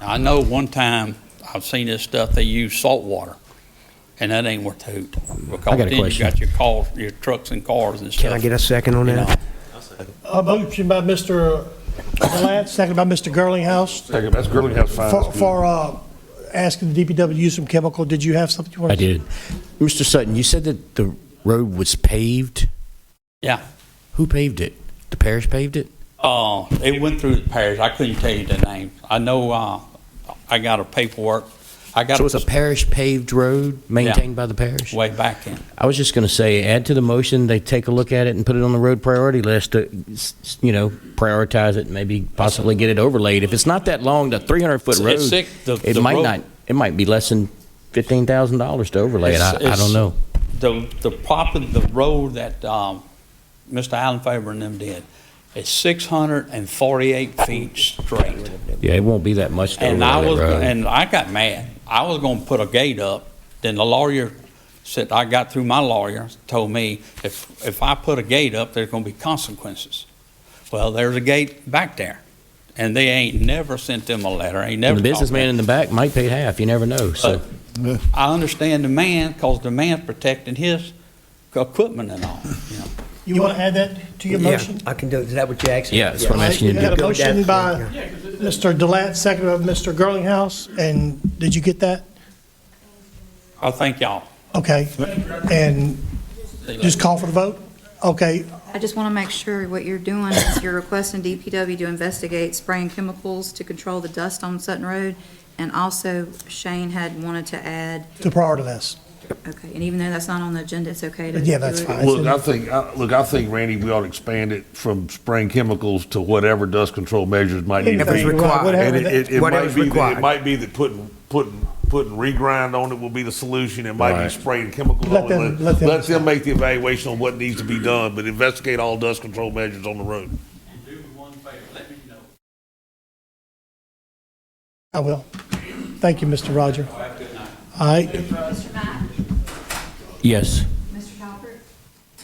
I know one time I've seen this stuff, they use salt water, and that ain't worth a hoot. Because then you got your trucks and cars and stuff. Can I get a second on that? A motion by Mr. Delant, second by Mr. Girlinghouse. Second, that's Girlinghouse fine. For asking the DPW to use some chemical. Did you have something you wanted I did. Mr. Sutton, you said that the road was paved? Yeah. Who paved it? The parish paved it? It went through the parish. I couldn't tell you the name. I know I got a paperwork. So it's a parish paved road maintained by the parish? Way back in. I was just going to say, add to the motion, they take a look at it and put it on the road priority list to, prioritize it, and maybe possibly get it overlaid. If it's not that long, the 300-foot road, it might be less than $15,000 to overlay it. I don't know. The road that Mr. Allen Faber and them did, it's 648 feet straight. Yeah, it won't be that much to overlay that road. And I got mad. I was going to put a gate up. Then the lawyer said, I got through my lawyer, told me if I put a gate up, there's going to be consequences. Well, there's a gate back there. And they ain't never sent them a letter. Ain't never. And the businessman in the back might pay half. You never know. So I understand the man, because the man's protecting his equipment and all. You want to add that to your motion? Yeah, I can do it. Is that what you're asking? Yeah, that's what I'm asking you to do. You had a motion by Mr. Delant, second by Mr. Girlinghouse, and did you get that? I thank y'all. Okay, and just call for the vote? Okay. I just want to make sure what you're doing is you're requesting DPW to investigate spraying chemicals to control the dust on Sutton Road, and also Shane had wanted to add. To priority list. Okay, and even though that's not on the agenda, it's okay to. Yeah, that's fine. Look, I think, Randy, we ought to expand it from spraying chemicals to whatever dust control measures might need to be. Whatever's It might be that putting regrind on it will be the solution. It might be spraying chemicals Let on it. them Let them make the evaluation on what needs to be done, but investigate all dust control measures on the road. Do me one favor, let me know. I will. Thank you, Mr. Roger. Have a good night. All right. Mr. Mack? yes. Mr. Halpert?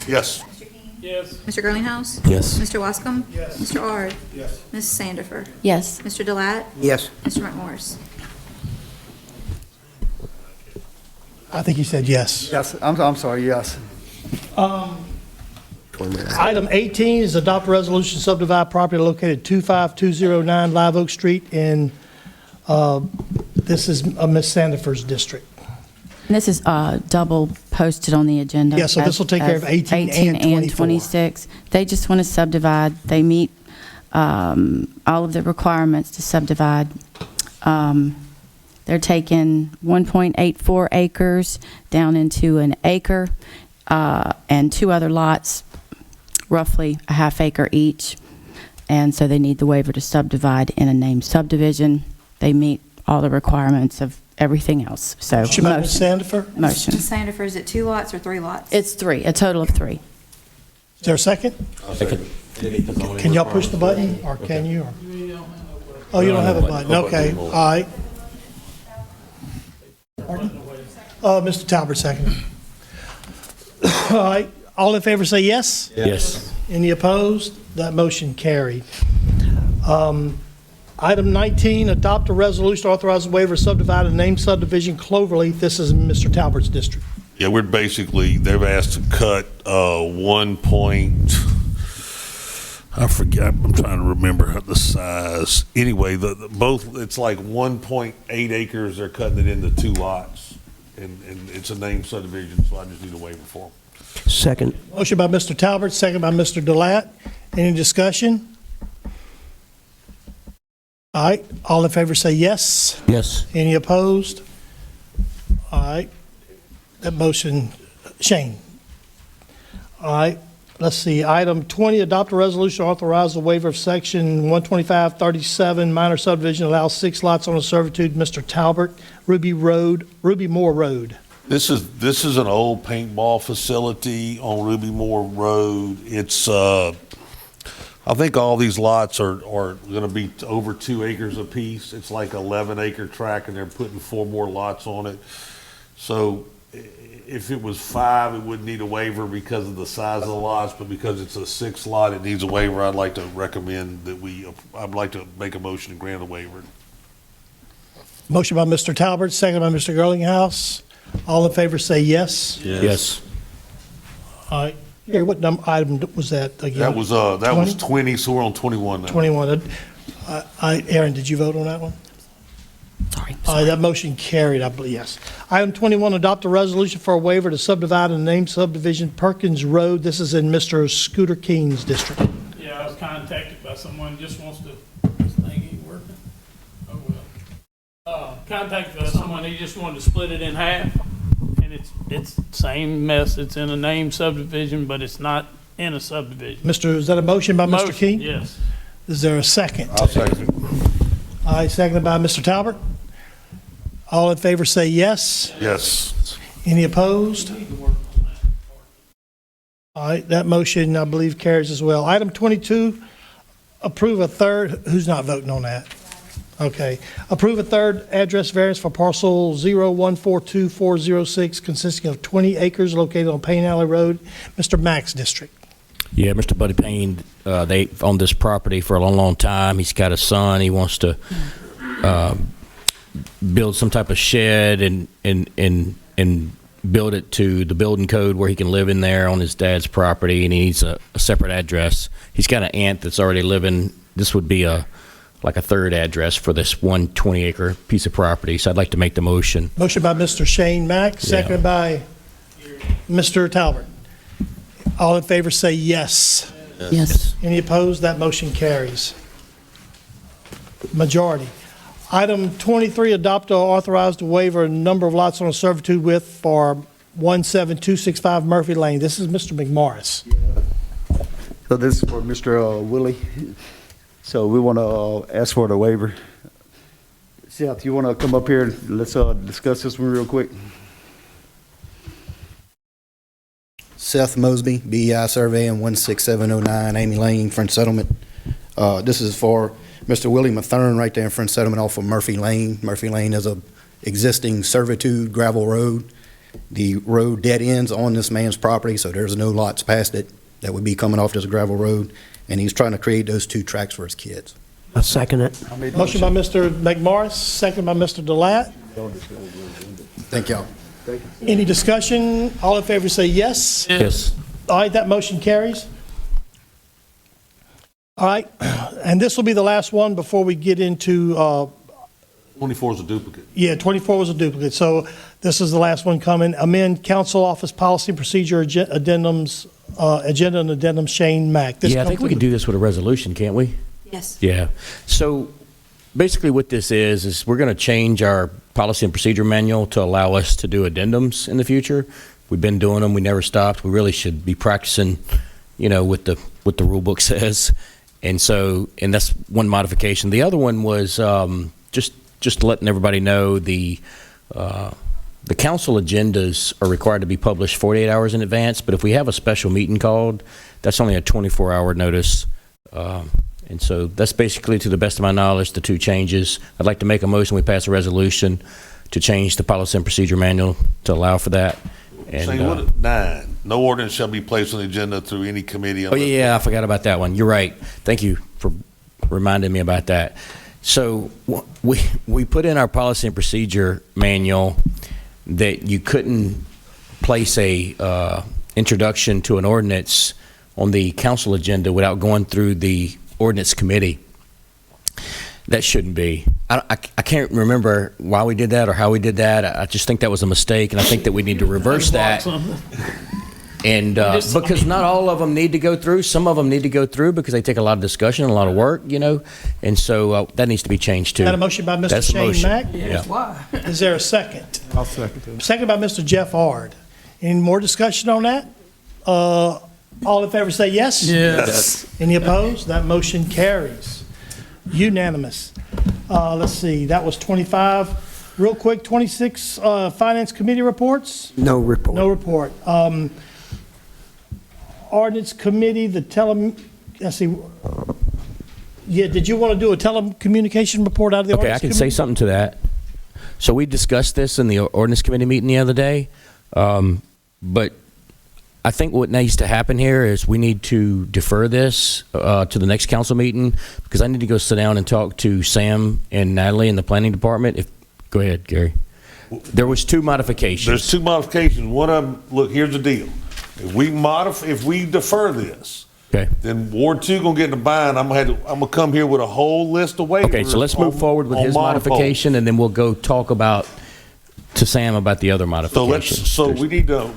Yes. Mr. King? Yes. Mr. Girlinghouse? Yes. Mr. Wascom? Yes. Mr. Ard? Yes. Mrs. Sandifer? Yes. Mr. Delat? Yes. Mr. McMorris? I think he said yes. Yes, I'm sorry, yes. Item 18 is adopt a resolution to subdivide property located 25209 Live Oak Street in, this is Ms. Sandifer's district. This is double posted on the agenda. Yeah, so this will take care of 18 and 24. 26. They just want to subdivide. They meet all of the requirements to subdivide. They're taking 1.84 acres down into an acre and two other lots, roughly a half acre each. And so they need the waiver to subdivide in a named subdivision. They meet all the requirements of everything else. So Motion by Ms. Sandifer. Motion. Ms. Sandifer, is it 2 lots or 3 lots? It's 3, a total of 3. Is there a second? Can y'all push the button, or can you? Or? Oh, you don't have a button, okay, all right. Mr. Talbert, second. All right, all in favor say yes? Yes. Any opposed? That motion carried. Item 19, adopt a resolution to authorize a waiver of subdivided named subdivision Cloverleaf. This is in Mr. Talbert's district. Yeah, we're basically, they've asked to cut 1 point, I forget, I'm trying to remember the size. Anyway, the both, it's like 1.8 acres, they're cutting it into 2 lots. And it's a named subdivision, so I just need a waiver for them. Second. Motion by Mr. Talbert, second by Mr. Delat. Any discussion? All right, all in favor say yes. Yes. Any opposed? All right, that motion, Shane. All right, let's see, item 20, adopt a resolution to authorize the waiver of section 12537, minor subdivision, allows 6 lots on a servitude, Mr. Talbert, Ruby Moore Road. This is an old paintball facility on Ruby Moore Road. It's, I think all these lots are going to be over 2 acres apiece. It's like 11-acre tract, and they're putting 4 more lots on it. So if it was 5, it wouldn't need a waiver because of the size of the lots, but because it's a 6 lot, it needs a waiver. I'd like to recommend that I'd like to make a motion to grant a waiver. Motion by Mr. Talbert, second by Mr. Girlinghouse. All in favor say yes. Yes. All right. Here, what item was that again? That was 20, so we're on 21 now. 21. Aaron, did you vote on that one? Sorry. That motion carried, I believe, yes. Item 21, adopt a resolution for a waiver to subdivide a named subdivision Perkins Road. This is in Mr. Scooter Keen's district. Yeah, I was contacted by someone, just wants to, this thing ain't working. Oh, well. Contacted by someone, he just wanted to split it in half. And it's same mess, it's in a named subdivision, but it's not in a subdivision. Is that a motion by Mr. King? Yes. Is there a second? I'll second it. All right, seconded by Mr. Talbert. All in favor say yes. Yes. Any opposed? All right, that motion, I believe, carries as well. Item 22, approve a third, who's not voting on that? Okay. Approve a third address variance for parcel 0142406 consisting of 20 acres located on Payne Alley Road, Mr. Mack's district. Yeah, Mr. Buddy Payne, they've owned this property for a long, long time. He's got a son. He wants to build some type of shed and build it to the building code where he can live in there on his dad's property, and he needs a separate address. He's got an aunt that's already living. This would be like a third address for this 1 20-acre piece of property. So I'd like to make the motion. Motion by Mr. Shane Mack, seconded by Mr. Talbert. All in favor say yes. Yes. Any opposed? That motion carries. Majority. Item 23, adopt or authorize to waiver a number of lots on a servitude with for 17265 Murphy Lane. This is Mr. McMorris. So this is for Mr. Willie. So we want to ask for the waiver. Seth, you want to come up here and let's discuss this one real quick? Seth Mosby, BEI surveying 16709 Amy Lane, French Settlement. This is for Mr. Willie Mathern right there in French Settlement off of Murphy Lane. Murphy Lane is a existing servitude gravel road. The road dead ends on this man's property, so there's no lots past it that would be coming off this gravel road, and he's trying to create those 2 tracks for his kids. I second it. Motion by Mr. McMorris, second by Mr. Delat. Thank y'all. Any discussion? All in favor say yes. Yes. All right, that motion carries. All right, and this will be the last one before we get into, 24 is a duplicate. 24 was a duplicate, so this is the last one coming. Amend council office policy and procedure addendums, agenda and addendums, Shane Mack. This Yeah, I comes think we to can do this with a resolution, can't we? Yes. Yeah. So basically what this is we're going to change our policy and procedure manual to allow us to do addendums in the future. We've been doing them. We never stopped. We really should be practicing, what the rule book says. And that's one modification. The other one was just letting everybody know the council agendas are required to be published 48 hours in advance, but if we have a special meeting called, that's only a 24-hour notice. And so that's basically, to the best of my knowledge, the two changes. I'd like to make a motion, we pass a resolution to change the policy and procedure manual to allow for that. And, Saying what, 9, no ordinance shall be placed on the agenda through any committee. Oh, yeah, I forgot about that one. You're right. Thank you for reminding me about that. So we put in our policy and procedure manual that you couldn't place a introduction to an ordinance on the council agenda without going through the ordinance committee. That shouldn't be. I can't remember why we did that or how we did that. I just think that was a mistake, and I think that we need to reverse that. And because not all of them need to go through. Some of them need to go through because they take a lot of discussion and a lot of work, And so that needs to be changed too. Got a motion by Mr. That's the Shane motion. Mack? Yeah. Why? Is there a second? I'll second it. Second by Mr. Jeff Ard. Any more discussion on that? All in favor say yes? Yes. Any opposed? That motion carries. Unanimous. Let's see, that was 25. Real quick, 26 Finance Committee reports? No report. No report. Ordinance Committee, let's see. Yeah, did you want to do a telecommunication report out of the Okay, Ordinance I can Committee? say something to that. So we discussed this in the ordinance committee meeting the other day, but I think what needs to happen here is we need to defer this to the next council meeting because I need to go sit down and talk to Sam and Natalie in the planning department. Go ahead, Gary. There was 2 modifications. There's 2 modifications. One of them, look, here's the deal. If we defer this, Okay. then Ward 2 gonna get in the bind. I'm gonna come here with a whole list of waivers. Okay, so let's move forward with on his monopole. modification, and then we'll go talk to Sam about the other modifications. So we need to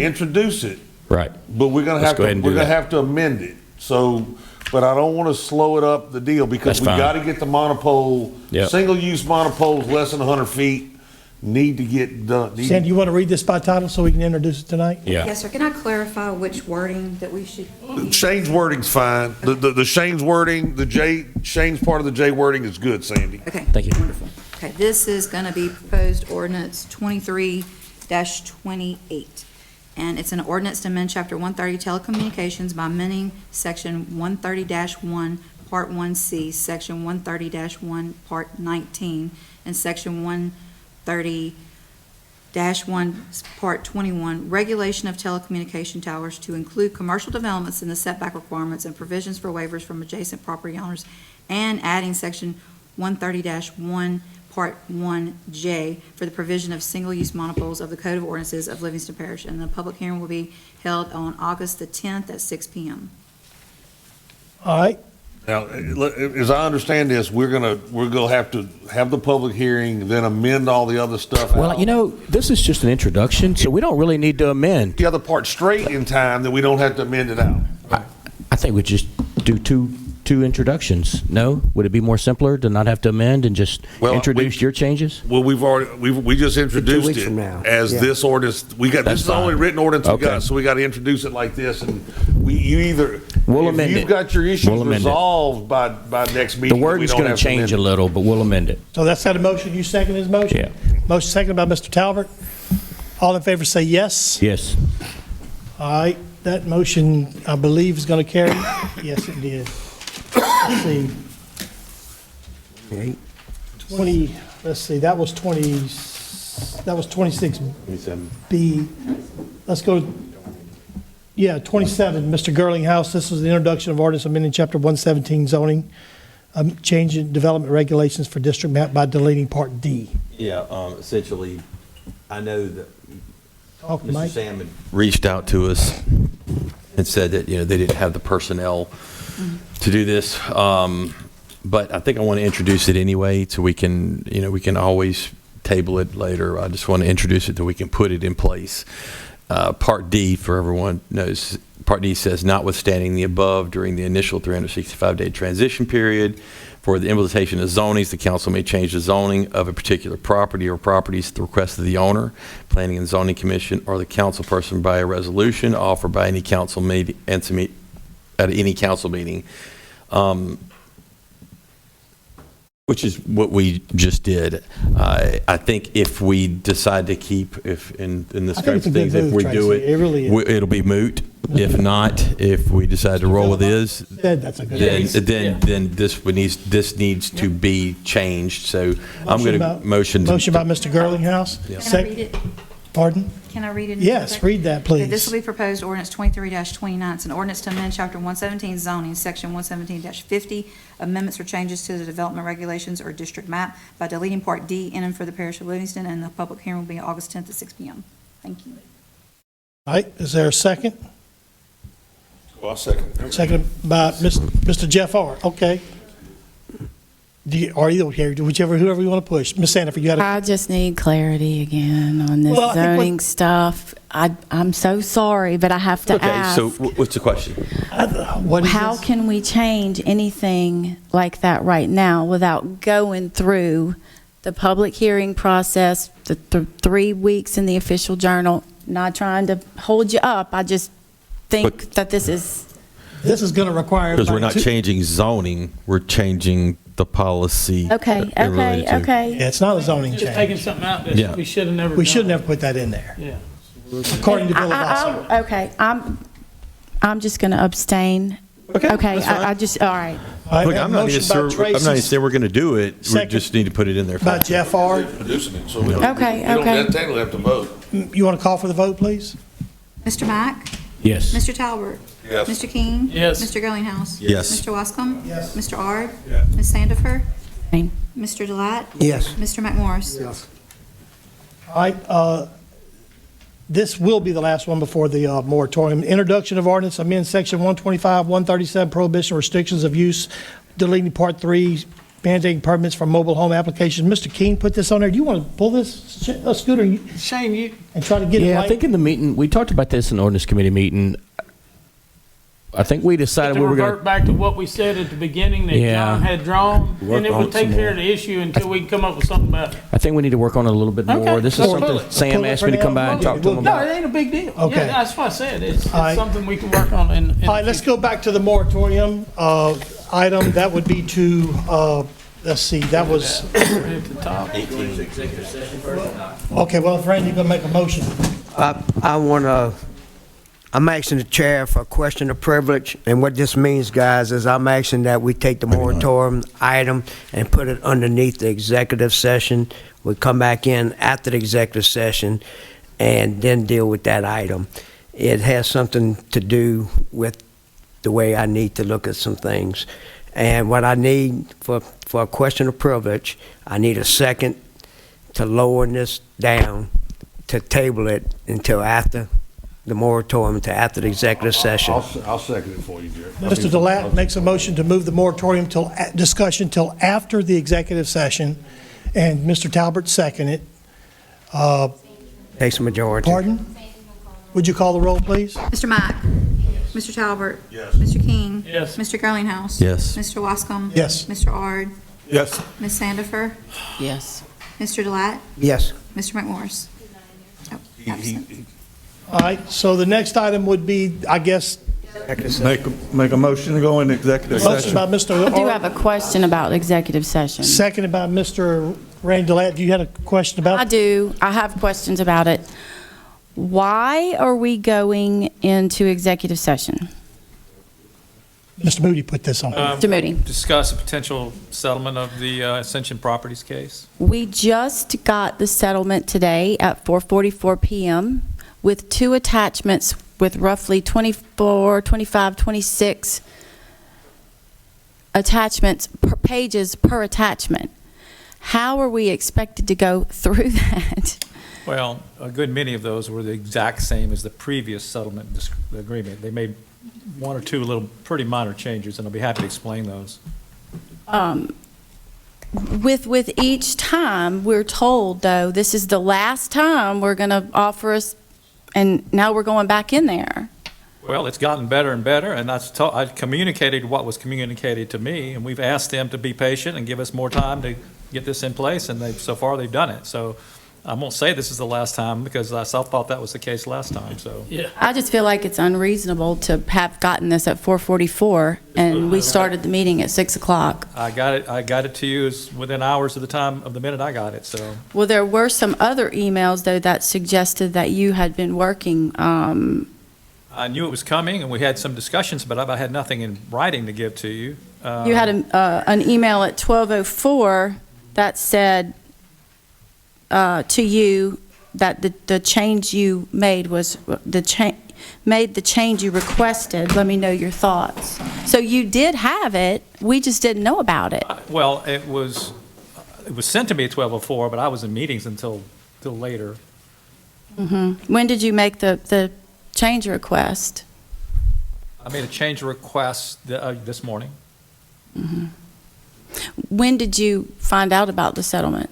introduce it, Right. but we're gonna Let's have go ahead to and do we're gonna that. have to amend it. So, but I don't want to slow it up the deal because That's we fine. got to get the monopole. Yep. Single-use monopoles less than 100 feet need to get done. Sandy, you want to read this by title so we can introduce it tonight? Yeah. Yes, sir. Can I clarify which wording that we should use? Shane's wording's fine. The Shane's wording, Shane's part of the J wording is good, Sandy. Okay. Thank you. Wonderful. Okay, this is going to be proposed ordinance 23-28. And it's an ordinance to amend Chapter 130 Telecommunications by amending Section 130-1, Part 1C, Section 130-1, Part 19, and Section 130-1, Part 21, Regulation of Telecommunication Towers to include commercial developments in the setback requirements and provisions for waivers from adjacent property owners, and adding Section 130-1, Part 1J for the provision of single-use monopoles of the Code of Ordinances of Livingston Parish. And the public hearing will be held on August the 10th at 6 p.m. All right, Now, as I understand this, we're gonna have to have the public hearing, then amend all the other stuff. Well, out. this is just an introduction, so we don't really need to amend. The other part straight in time, that we don't have to amend it out. I think we just do two introductions. No? Would it be more simpler to not have to amend and just introduce your changes? Well, we just introduced weeks it from now. as Yeah. this ordinance. This is the only written ordinance we got, so we got to introduce it like this. And We'll amend you've it. got your issues We'll amend it. resolved by next meeting. The word's going to change a little, but we'll amend it. so that's had a motion. You second his motion? Yeah. Motion seconded by Mr. Talbot. All in favor say yes. Yes. All right, that motion, I believe, is going to carry. Yes, it did. Let's see. 20, let's see, that was 26B. Let's go, 27, Mr. Girlinghouse. This was the introduction of ordinance amending Chapter 117 zoning, changing development regulations for district map by deleting Part D. Yeah, essentially, I know that Talk, Mr. Mike. Salmon reached out to us and said that, they didn't have the personnel to do this. But I think I want to introduce it anyway, so we can, we can always table it later. I just want to introduce it so we can put it in place. Part D, for everyone knows, Part D says, notwithstanding the above, during the initial 365-day transition period, for the implementation of zonings, the council may change the zoning of a particular property or properties at the request of the owner, planning and zoning commission, or the council person by a resolution offered by any council meeting, at any council meeting, which is what we just did. I think if we decide to keep, if in this I think kind it's of a good things, if move, we do Tracy. It really is. it'll be moot. If not, if we decide to roll with this, That's a good. then this needs to be changed. So I'm going to motion. Motion by Mr. Girlinghouse. Can I read it? Pardon? Can I read it? Yes, read that, Okay, this will please. be proposed ordinance 23-29. It's an ordinance to amend Chapter 117 zoning, Section 117-50, amendments or changes to the development regulations or district map by deleting Part D in and for the Parish of Livingston, and the public hearing will be August 10th at 6 p.m. Thank you. All right, is there a second? Well, I'll second. Seconded by Mr. Jeff R. Okay. Or either here, whoever you want to push. Ms. Sandifer, you had a, I just need clarity again on this Well, I think what- zoning stuff. I'm so sorry, but I have to Okay, ask. so what's the question? what is How this? can we change anything like that right now without going through the public hearing process, the 3 weeks in the official journal? Not trying to hold you up. I just think that this is, This is going to require. Because we're about not changing zoning, we're changing the policy. okay, related to- okay. Yeah, it's not a zoning Just taking change. something out Yeah. that we should have never done. We should never put that in there. Yeah. According to Bill of Law. Okay, I'm just going to abstain. Okay, that's fine. I just, all right. All right, Look, we have I'm a not even motion by sure, I'm not even Tracy, saying we're going to do it. We Second. just need to put it in there. by Jeff R. Producing it, so we don't. Okay, we don't okay. technically have to vote. You want to call for the vote, please? Mr. Mack? Yes. Mr. Talbert? Yes. Mr. King? Yes. Mr. Girlinghouse? Yes. Mr. Wascom? Yes. Mr. Ard? Yes. Ms. Sandifer? Fine. Mr. Delat? Yes. Mr. McMorris? All right, this will be the last one before the moratorium. Introduction of ordinance, amend section 125, 137, prohibition restrictions of use, deleting part 3, mandating permits for mobile home applications. Mr. King put this on there. Do you want to pull this, Scooter, Shane, you. and try to get it Yeah, I right? think in the meeting, we talked about this in the ordinance committee meeting. I think we decided To we were going revert to, back to what we said at the beginning that Yeah. John had drawn, Work and it on would it take some care more. of the issue until we can come up with something better. I think we need to work on it a little bit more. Okay, This is let's something pull it. Sam Pull it asked for me to now. come by and talk to him No, about. it ain't a big deal. Okay. Yeah, that's what I said. It's All right. something we can work on in. All right, let's go back to the moratorium item. That would be to, let's see, that was, At the top. okay, well, if Randy, you're going to make a motion. I'm asking the chair for a question of privilege, and what this means, guys, is I'm asking that we take the moratorium item and put it underneath the executive session. We come back in after the executive session and then deal with that item. It has something to do with the way I need to look at some things. And what I need for a question of privilege, I need a second to lower this down, to table it until after the moratorium, to after the executive session. I'll second it for you, Jerry. Mr. Delat makes a motion to move the moratorium till, discussion till after the executive session, and Mr. Talbert seconded it. Takes a majority. Pardon? Would you call the roll, please? Mr. Mack? Mr. Talbert? Yes. Mr. King? Yes. Mr. Girlinghouse? Yes. Mr. Wascom? Yes. Mr. Ard? Yes. Ms. Sandifer? Yes. Mr. Delat? Yes. Mr. McMorris? Oh, absent. All right, so the next item would be, I guess, Make a motion to go into executive motion session. by Mr. I do have Ard, a question about executive session. seconded by Mr. Randy Delat. Do you have a question about? I do. I have questions about it. Why are we going into executive session? Mr. Moody put this on. Mr. Moody. Discuss a potential settlement of the Ascension Properties case. We just got the settlement today at 4:44 PM with 2 attachments with roughly 24, 25, 26 attachments, pages per attachment. how are we expected to go through that? Well, a good many of those were the exact same as the previous settlement agreement. They made one or two little pretty minor changes, and I'll be happy to explain those. With each time, we're told, though, this is the last time we're going to offer us, and now we're going back in there. Well, it's gotten better and better, and I communicated what was communicated to me, and we've asked them to be patient and give us more time to get this in place, and so far they've done it. So I won't say this is the last time, because I thought that was the case last time, so. Yeah. I just feel like it's unreasonable to have gotten this at 4:44, and we started the meeting at 6 o'clock. I got it to you within hours of the minute I got it, so. Well, there were some other emails, though, that suggested that you had been working, I knew it was coming, and we had some discussions, but I had nothing in writing to give to you. you had an email at 12:04 that said to you that the change you made was the change you requested. Let me know your thoughts. So you did have it, we just didn't know about it. Well, it was sent to me at 12:04, but I was in meetings until later. Mm-hmm. When did you make the change request? I made a change request this morning. Mm-hmm. When did you find out about the settlement?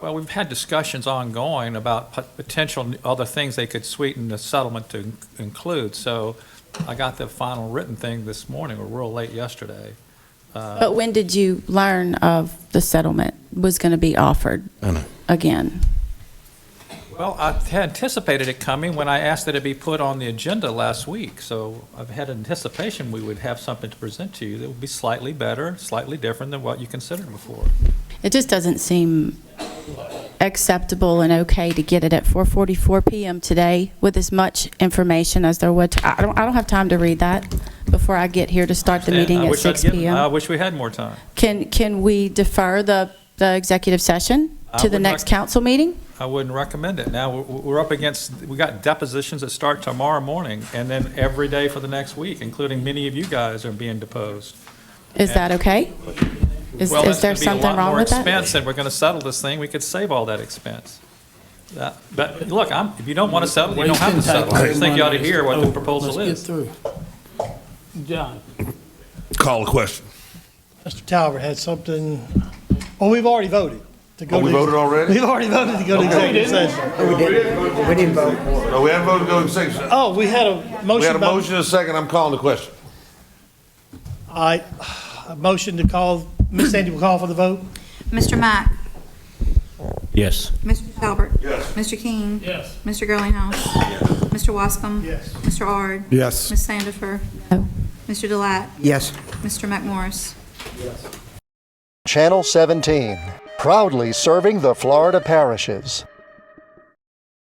Well, we've had discussions ongoing about potential other things they could sweeten the settlement to include. So I got the final written thing this morning, or real late yesterday. But when did you learn of the settlement was going to be offered again? Well, I had anticipated it coming when I asked that it be put on the agenda last week. So I've had anticipation we would have something to present to you that would be slightly better, slightly different than what you considered before. It just doesn't seem acceptable and okay to get it at 4:44 p.m. today with as much information as there would. I don't have time to read that before I get here to start the meeting at 6 p.m. I wish we had more time. Can we defer the executive session to the next council meeting? I wouldn't recommend it. Now, we're up against, we got depositions that start tomorrow morning, and then every day for the next week, including many of you guys are being deposed. Is that okay? Is there something wrong with that? Well, that's going to be a lot more expense, and we're going to settle this thing. We could save all that expense. But look, if you don't want to settle, you don't have to settle. I just think you ought to hear what the proposal is. Let's get through. John. Call the question. Mr. Talbot had something, well, we've already voted. We voted already? We've already voted to go to executive session. We didn't vote. No, we haven't voted to go to executive session. Oh, we had a motion. We had a motion and a second. I'm calling the question. A motion to call, Ms. Sandy will call for the vote. Mr. Mack? Yes. Mr. Talbert? Yes. Mr. King? Yes. Mr. Girlinghouse? Yes. Mr. Wascom? Yes. Mr. Ard? Yes. Ms. Sandifer? No. Mr. Delat? Yes. Mr. McMorris? Channel 17, proudly serving the Florida parishes.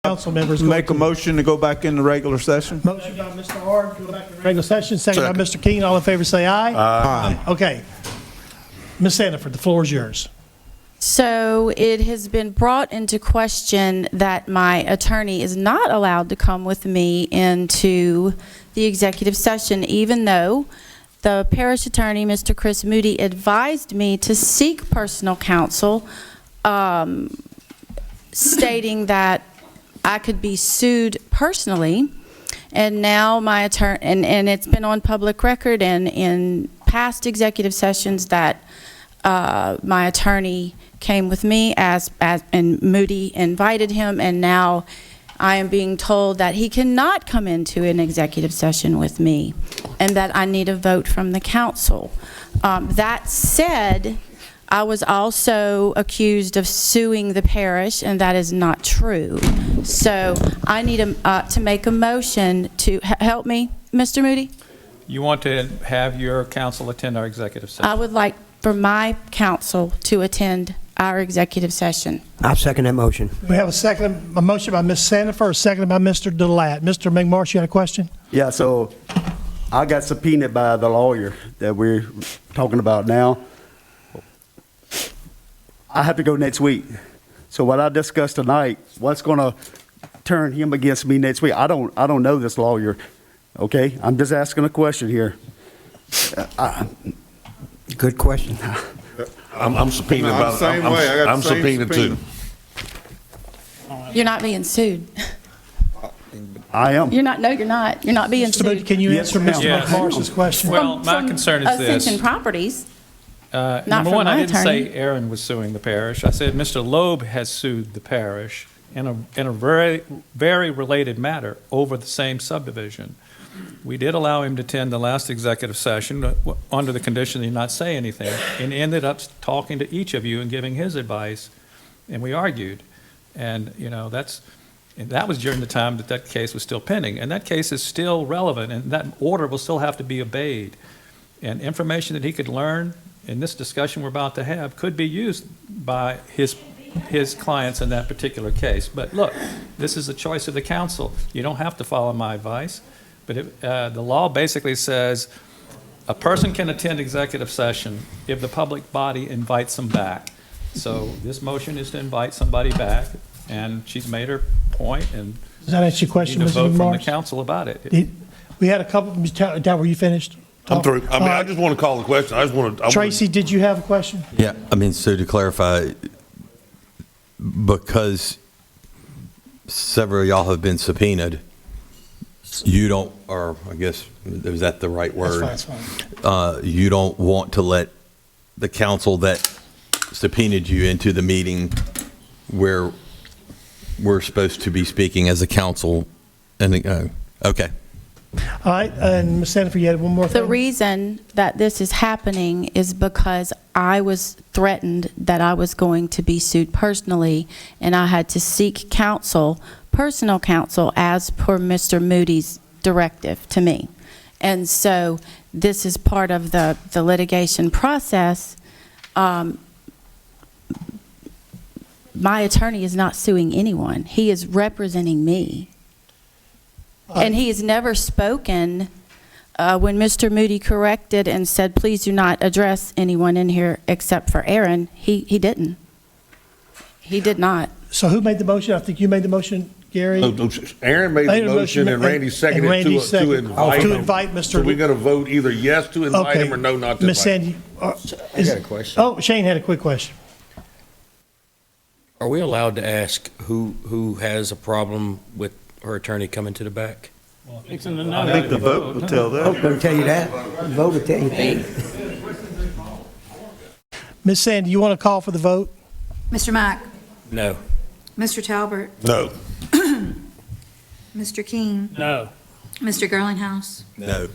Council members. Make a motion to go back into regular session. Motion by Mr. Ard, go back to regular session. Second by Mr. King. All in favor, say aye. Aye. Okay. Ms. Sandifer, the floor is yours. So it has been brought into question that my attorney is not allowed to come with me into the executive session, even though the parish attorney, Mr. Chris Moody, advised me to seek personal counsel, stating that I could be sued personally. And now my attorney, and it's been on public record and in past executive sessions that my attorney came with me and Moody invited him, and now I am being told that he cannot come into an executive session with me and that I need a vote from the council. That said, I was also accused of suing the parish, and that is not true. So I need to make a motion to help me, Mr. Moody? You want to have your counsel attend our executive session? I would like for my counsel to attend our executive session. I'll second that motion. We have a motion by Ms. Sandifer, a second by Mr. Delat. Mr. McMorris, you had a question? Yeah, so I got subpoenaed by the lawyer that we're talking about now. I have to go next week. So what I discussed tonight, what's going to turn him against me next week? I don't know this lawyer. Okay, I'm just asking a question here. Good question. I'm subpoenaed No, I'm about the same way. I got I'm the same subpoenaed too. You're not being sued. I am. You're not, no, you're not. You're not being Mr. Moody, sued. can you Yes, answer ma'am. Mr. Yes. McMorris's question? Well, my From concern is this. Ascension Properties. Not Number from one, I my didn't say attorney. Aaron was suing the parish. I said Mr. Loeb has sued the parish in a very, very related matter over the same subdivision. We did allow him to attend the last executive session under the condition that he not say anything, and ended up talking to each of you and giving his advice, and we argued. And, you know, and that was during the time that that case was still pending. And that case is still relevant, and that order will still have to be obeyed. And information that he could learn in this discussion we're about to have could be used by his clients in that particular case. But look, this is the choice of the council. You don't have to follow my advice. But the law basically says a person can attend executive session if the public body invites them back. So this motion is to invite somebody back, and she's made her point, and Does that answer your question, need to Mr. vote from the McMorris? council about it. We had a couple, Dad, were you finished? I'm through. I mean, All I right. just want to call the question. I just want to. Tracy, did you have a question? Yeah, I mean, so to clarify, because several of y'all have been subpoenaed, you don't, or I guess, is that the right word? That's fine, that's fine. You don't want to let the council that subpoenaed you into the meeting where we're supposed to be speaking as a council, and, okay. All right, and Ms. Sanford, you had one more thing? The reason that this is happening is because I was threatened that I was going to be sued personally, and I had to seek counsel, personal counsel, as per Mr. Moody's directive to me. And so this is part of the litigation process. My attorney is not suing anyone. He is representing me. And he has never spoken when Mr. Moody corrected and said, please do not address anyone in here except for Aaron. He didn't. He did not. So who made the motion? I think you made the motion, Gary. No, Aaron made the motion and Randy seconded and Randy to seconded. invite To him. invite Mr. So we're going to vote either yes to invite Okay. him or no not to Ms. invite him. Sandy. I got a question. Oh, Shane had a quick question. Are we allowed to ask who has a problem with her attorney coming to the back? I think the vote will tell Vote will tell you that. Vote will tell you that. Ms. Sandy, you want to call for the vote? Mr. Mack, No. Mr. Talbert, No. Mr. King, No. Mr. Girlinghouse, No.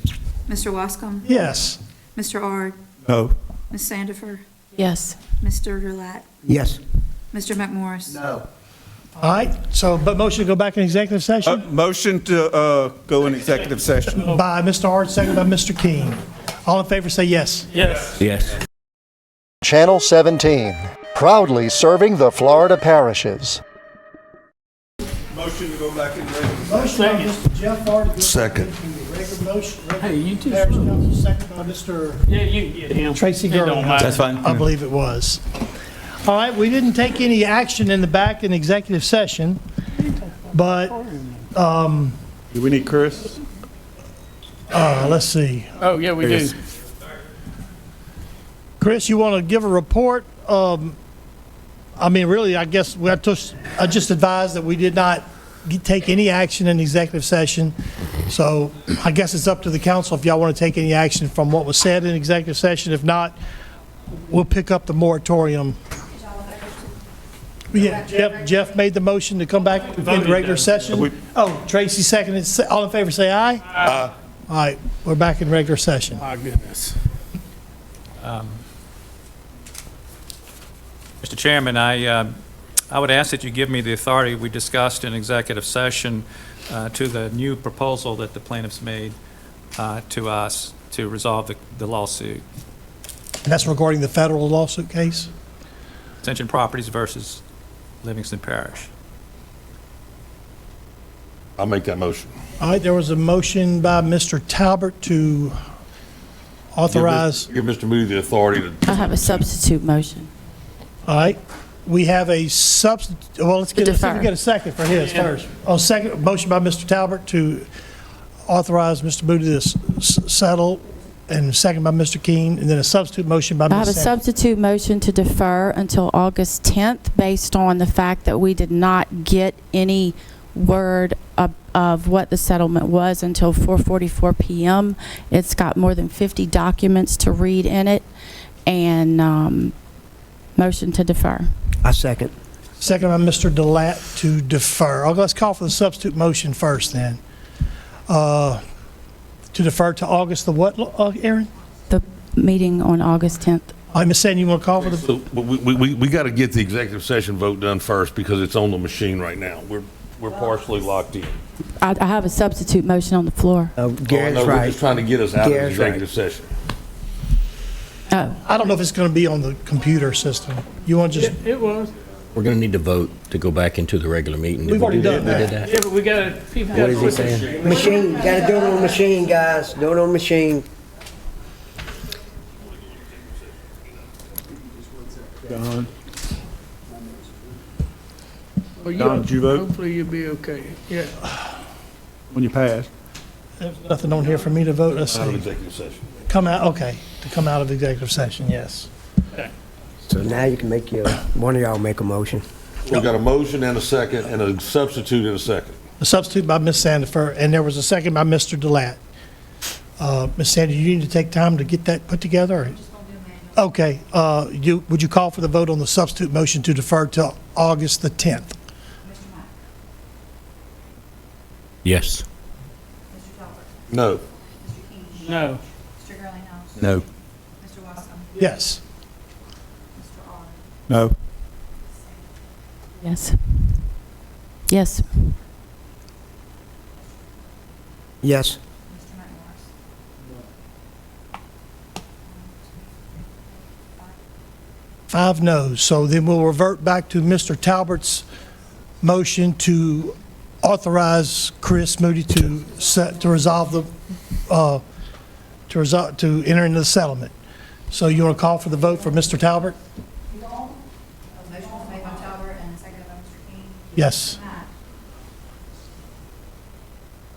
Mr. Wascom, Yes. Mr. Ard, No. Ms. Sandifer, Yes. Mr. Roulette, Yes. Mr. McMorris. No. All right, so, but motion to go back in executive session Motion to go in executive session. by Mr. Hart, second by Mr. King. All in favor, say yes. Yes. Channel 17, proudly serving the Florida parishes. Motion to go back in regular. Motion by Mr. Jeff Hart. Second. Regular motion. Hey, you too. Parish Council, second by Mr. Yeah, you can get him. Tracy It don't Girl. matter. That's fine. I believe it was. All right, we didn't take any action in the back in executive session, but, Do we need Chris? let's see. Oh, yeah, we do. Chris, you want to give a report? I mean, really, I guess I just advised that we did not take any action in executive session. So I guess it's up to the council if y'all want to take any action from what was said in executive session. If not, we'll pick up the moratorium. Yeah, Jeff made the motion to come back in regular session. Oh, Tracy seconded. All in favor, say aye. Aye. All right, we're back in regular session. My goodness. Mr. Chairman, I would ask that you give me the authority we discussed in executive session to the new proposal that the plaintiffs made to us to resolve the lawsuit. And that's regarding the federal lawsuit case? Ascension Properties versus Livingston Parish. I'll make that motion. All right, there was a motion by Mr. Talbert to authorize, Give Mr. Moody the authority to. I have a substitute motion. all right, we have a substitute, well, let's see if we Defer. get a second for his first. Oh, second, motion by Mr. Talbert to authorize Mr. Moody to settle and a second by Mr. King, and then a substitute motion by I have a Ms. Sandy. substitute motion to defer until August 10th based on the fact that we did not get any word of what the settlement was until 4:44 p.m. It's got more than 50 documents to read in it, and motion to defer. I second. Second by Mr. Delat to defer. Let's call for the substitute motion first then. To defer to August the what, Aaron? The meeting on August 10th. All right, Ms. Sandy, you want to call for the? So, but we got to get the executive session vote done first because it's on the machine right now. We're partially locked in. I have a substitute motion on the floor. Gary's No, we're right. just trying to get us out of the Gary's right. executive session. Oh, I don't know if it's going to be on the computer system. You want to just? It was. We're going to need to vote to go back into the regular meeting. Did We've we already do done We did that. that? Yeah, but we got people What is he saying? Machine, gotta do it on the machine, guys. Do it on the machine. Don, Well, Don, did you vote? Hopefully you'll be okay. Yeah. when you passed? There's nothing on here for me to vote. Let's Out of see. executive session. Come out, okay, to come out of executive session, yes. So now you can make one of y'all make a motion. We've got a motion and a second and a substitute in a second. A substitute by Ms. Sandifer, and there was a second by Mr. Delat. Ms. Sandy, you need to take time to get that put together? Or? Okay, would you call for the vote on the substitute motion to defer to August the 10th? Yes. No. No. No. Yes. No. yes. Yes. Yes. 5 noes. So then we'll revert back to Mr. Talbert's motion to authorize Chris Moody to resolve the, to enter into the settlement. So you want to call for the vote for Mr. Talbert? Motion was made by Talbert and seconded by Mr. King. Yes.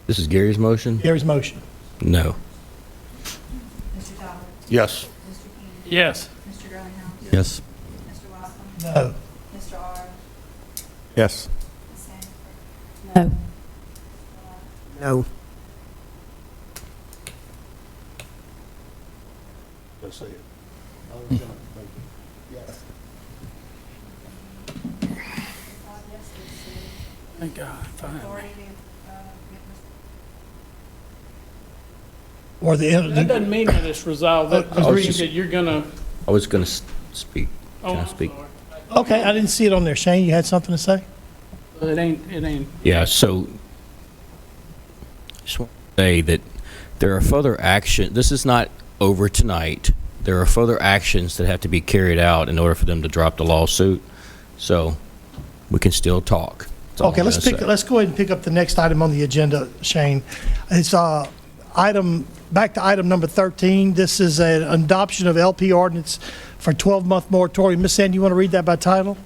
This is Gary's motion? Gary's motion. No. Mr. Talbert. Yes. Mr. King. Yes. Mr. Girlinghouse. Yes. Mr. Watson. No. Mr. R. Yes. Ms. Sanford. No. No. Let's see it. Thank God. Fine. Or That doesn't mean that it's resolved. That I was means just- that you're gonna. I was going to speak. Can I I'm speak? sorry. okay, I didn't see it on there. Shane, you had something to say? Well, it ain't. Yeah, so just want to say that there are further action. This is not over tonight. There are further actions that have to be carried out in order for them to drop the lawsuit. So we can still talk. That's all Okay, I'm gonna say. let's go ahead and pick up the next item on the agenda, Shane. It's back to item number 13. This is an adoption of LP ordinance for 12-month moratorium. Ms. Sandy, you want to read that by title?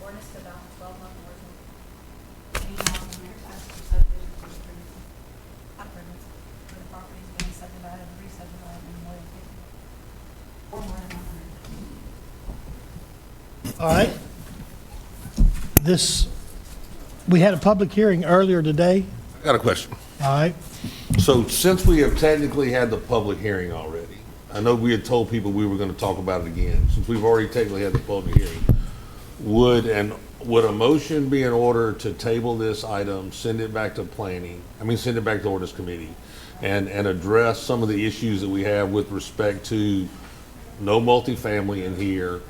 Ordinance to adopt a 12-month moratorium. Any non-advertised for subdivisions and improvements for the properties being subdivided and re-subdivided in more than 50 or more than 100. All right. We had a public hearing earlier today. I got a question. All right. So since we have technically had the public hearing already, I know we had told people we were going to talk about it again. Since we've already technically had the public hearing, would a motion be in order to table this item, send it back to send it back to ordinance committee and address some of the issues that we have with respect to no multifamily in here,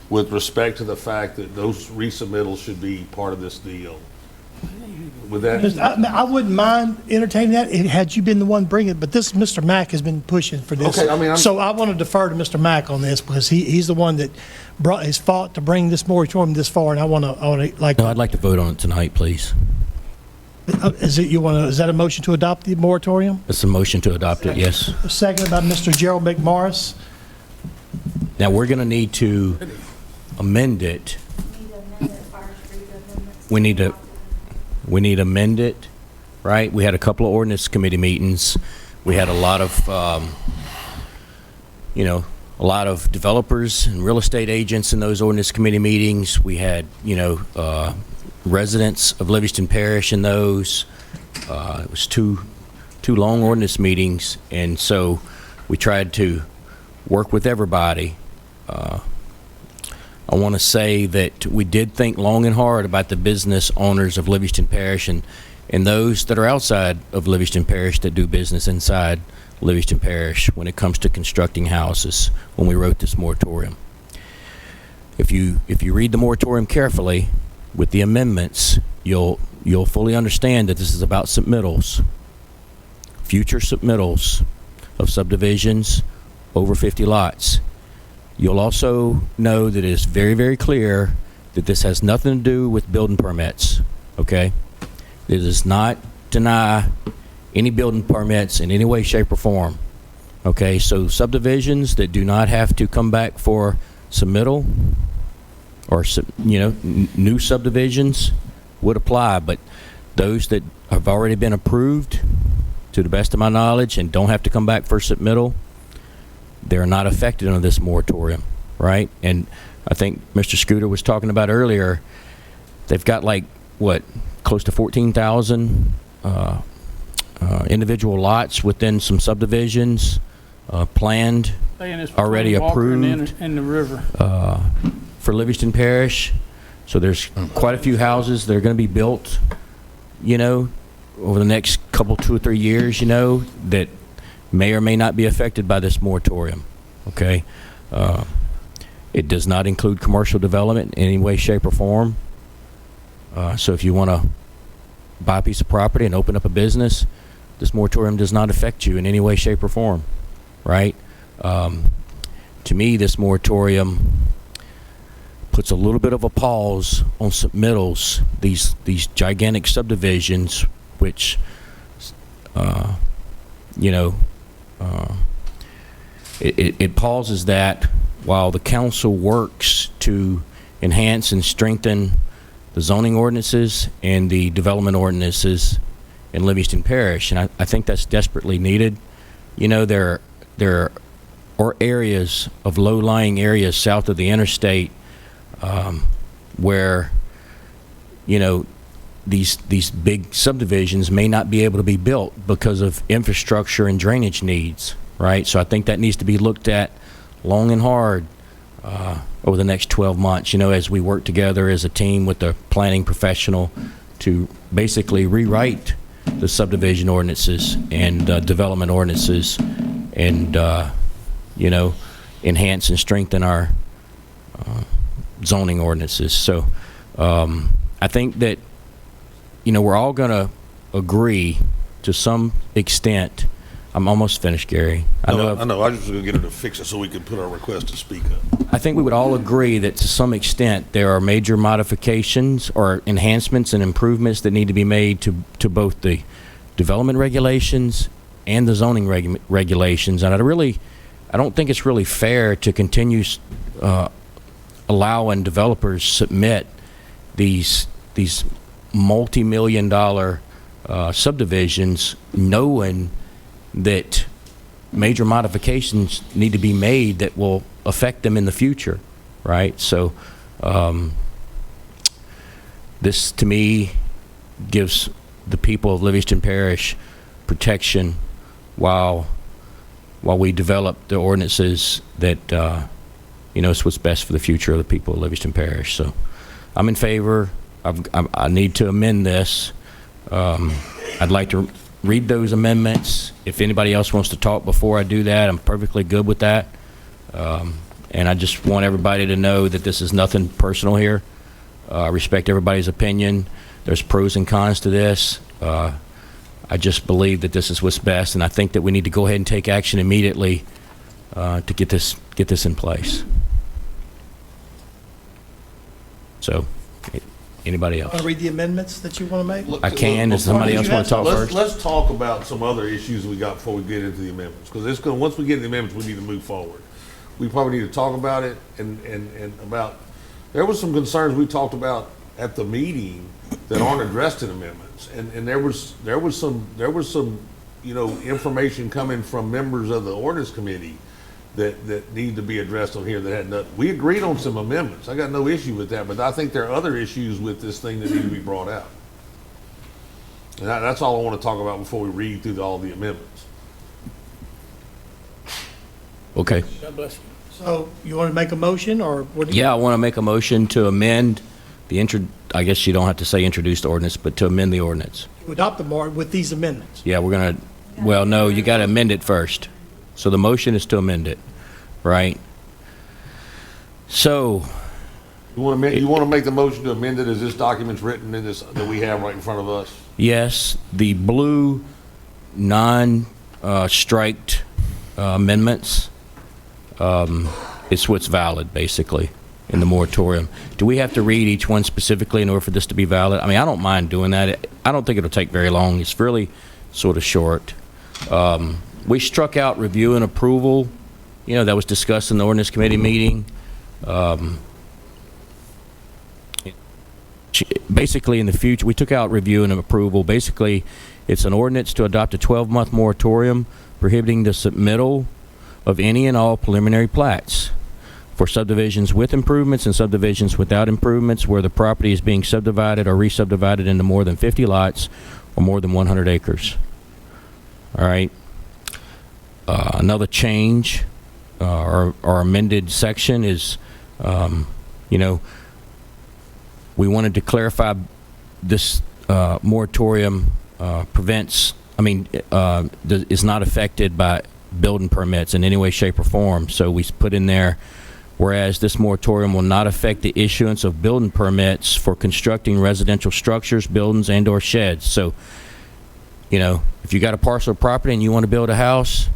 with respect to the fact that those resubmittals should be part of this deal? With that, I wouldn't mind entertaining that, had you been the one bringing it, but Mr. Mack has been pushing for this. Okay, So I want to defer to Mr. Mack on this, because he's the one that has fought to bring this moratorium this far, and I want to, No, I'd like to vote on it tonight, please. Is that a motion to adopt the moratorium? It's a motion to adopt it, yes. Seconded by Mr. Gerald McMorris. Now, we're going to need to amend it. We need to amend it, right? We had a couple of ordinance committee meetings. We had a lot of, a lot of developers and real estate agents in those ordinance committee meetings. We had, residents of Livingston Parish in those. It was two long ordinance meetings, and so we tried to work with everybody. I want to say that we did think long and hard about the business owners of Livingston Parish and those that are outside of Livingston Parish that do business inside Livingston Parish when it comes to constructing houses when we wrote this moratorium. If you read the moratorium carefully with the amendments, you'll fully understand that this is about submittals, future submittals of subdivisions over 50 lots. You'll also know that it is very, very clear that this has nothing to do with building permits, okay? It does not deny any building permits in any way, shape, or form, okay? So subdivisions that do not have to come back for submittal or, new subdivisions would apply, but those that have already been approved, to the best of my knowledge, and don't have to come back for submittal, they're not affected under this moratorium, right? And I think Mr. Scooter was talking about earlier, they've got close to 14,000 individual lots within some subdivisions, planned, already approved. In the river. For Livingston Parish. So there's quite a few houses that are going to be built, over the next couple, 2 or 3 years, that may or may not be affected by this moratorium, okay? It does not include commercial development in any way, shape, or form. So if you want to buy a piece of property and open up a business, this moratorium does not affect you in any way, shape, or form, right? To me, this moratorium puts a little bit of a pause on submittals, these gigantic subdivisions, which, it pauses that while the council works to enhance and strengthen the zoning ordinances and the development ordinances in Livingston Parish, and I think that's desperately needed. There are areas of low-lying areas south of the interstate where these big subdivisions may not be able to be built because of infrastructure and drainage needs, right? So I think that needs to be looked at long and hard over the next 12 months, as we work together as a team with the planning professional to basically rewrite the subdivision ordinances and development ordinances and, enhance and strengthen our zoning ordinances. So I think that, we're all going to agree to some extent. I'm almost finished, Gary. I know. I just was going to get her to fix it so we could put our request to speak up. I think we would all agree that to some extent there are major modifications or enhancements and improvements that need to be made to both the development regulations and the zoning regulations. And I don't think it's really fair to continue allowing developers submit these multi-million-dollar subdivisions knowing that major modifications need to be made that will affect them in the future, right? So this, to me, gives the people of Livingston Parish protection while we develop the ordinances that, it's what's best for the future of the people of Livingston Parish. So I'm in favor. I need to amend this. I'd like to read those amendments. If anybody else wants to talk before I do that, I'm perfectly good with that. And I just want everybody to know that this is nothing personal here. I respect everybody's opinion. There's pros and cons to this. I just believe that this is what's best, and I think that we need to go ahead and take action immediately to get this in place. So Anybody else? Want to read the amendments that you want to make? I can. Does somebody else want to talk first? Let's talk about some other issues we got before we get into the amendments, because it's going, once we get into the amendments, we need to move forward. We probably need to talk about it and about, there was some concerns we talked about at the meeting that aren't addressed in amendments. And there was some, you know, information coming from members of the ordinance committee that need to be addressed on here that had not, we agreed on some amendments. I got no issue with that, but I think there are other issues with this thing that need to be brought out. And that's all I want to talk about before we read through all the amendments. Okay. So you want to make a motion, or what? Yeah, I want to make a motion to amend the I guess you don't have to say introduced ordinance, but to amend the ordinance. To adopt the MOR with these amendments. Yeah, we're going to, well, no, you got to amend it first. So the motion is to amend it, right? So. You want to make the motion to amend it as this document's written in this, that we have right in front of us? Yes, the blue non-striked amendments, it's what's valid, basically, in the moratorium. Do we have to read each one specifically in order for this to be valid? I mean, I don't mind doing that. I don't think it'll take very long. It's really sort of short. We struck out review and approval. You know, that was discussed in the ordinance committee meeting. Basically, in the future, we took out review and approval. Basically, it's an ordinance to adopt a 12-month moratorium prohibiting the submittal of any and all preliminary plats for subdivisions with improvements and subdivisions without improvements where the property is being subdivided or re-subdivided into more than 50 lots or more than 100 acres. All right. Another change, our amended section is, you know, we wanted to clarify this moratorium is not affected by building permits in any way, shape, or form. So we put in there, whereas this moratorium will not affect the issuance of building permits for constructing residential structures, buildings, and/or sheds. So, you know, if you got a parcel of property and you want to build a house,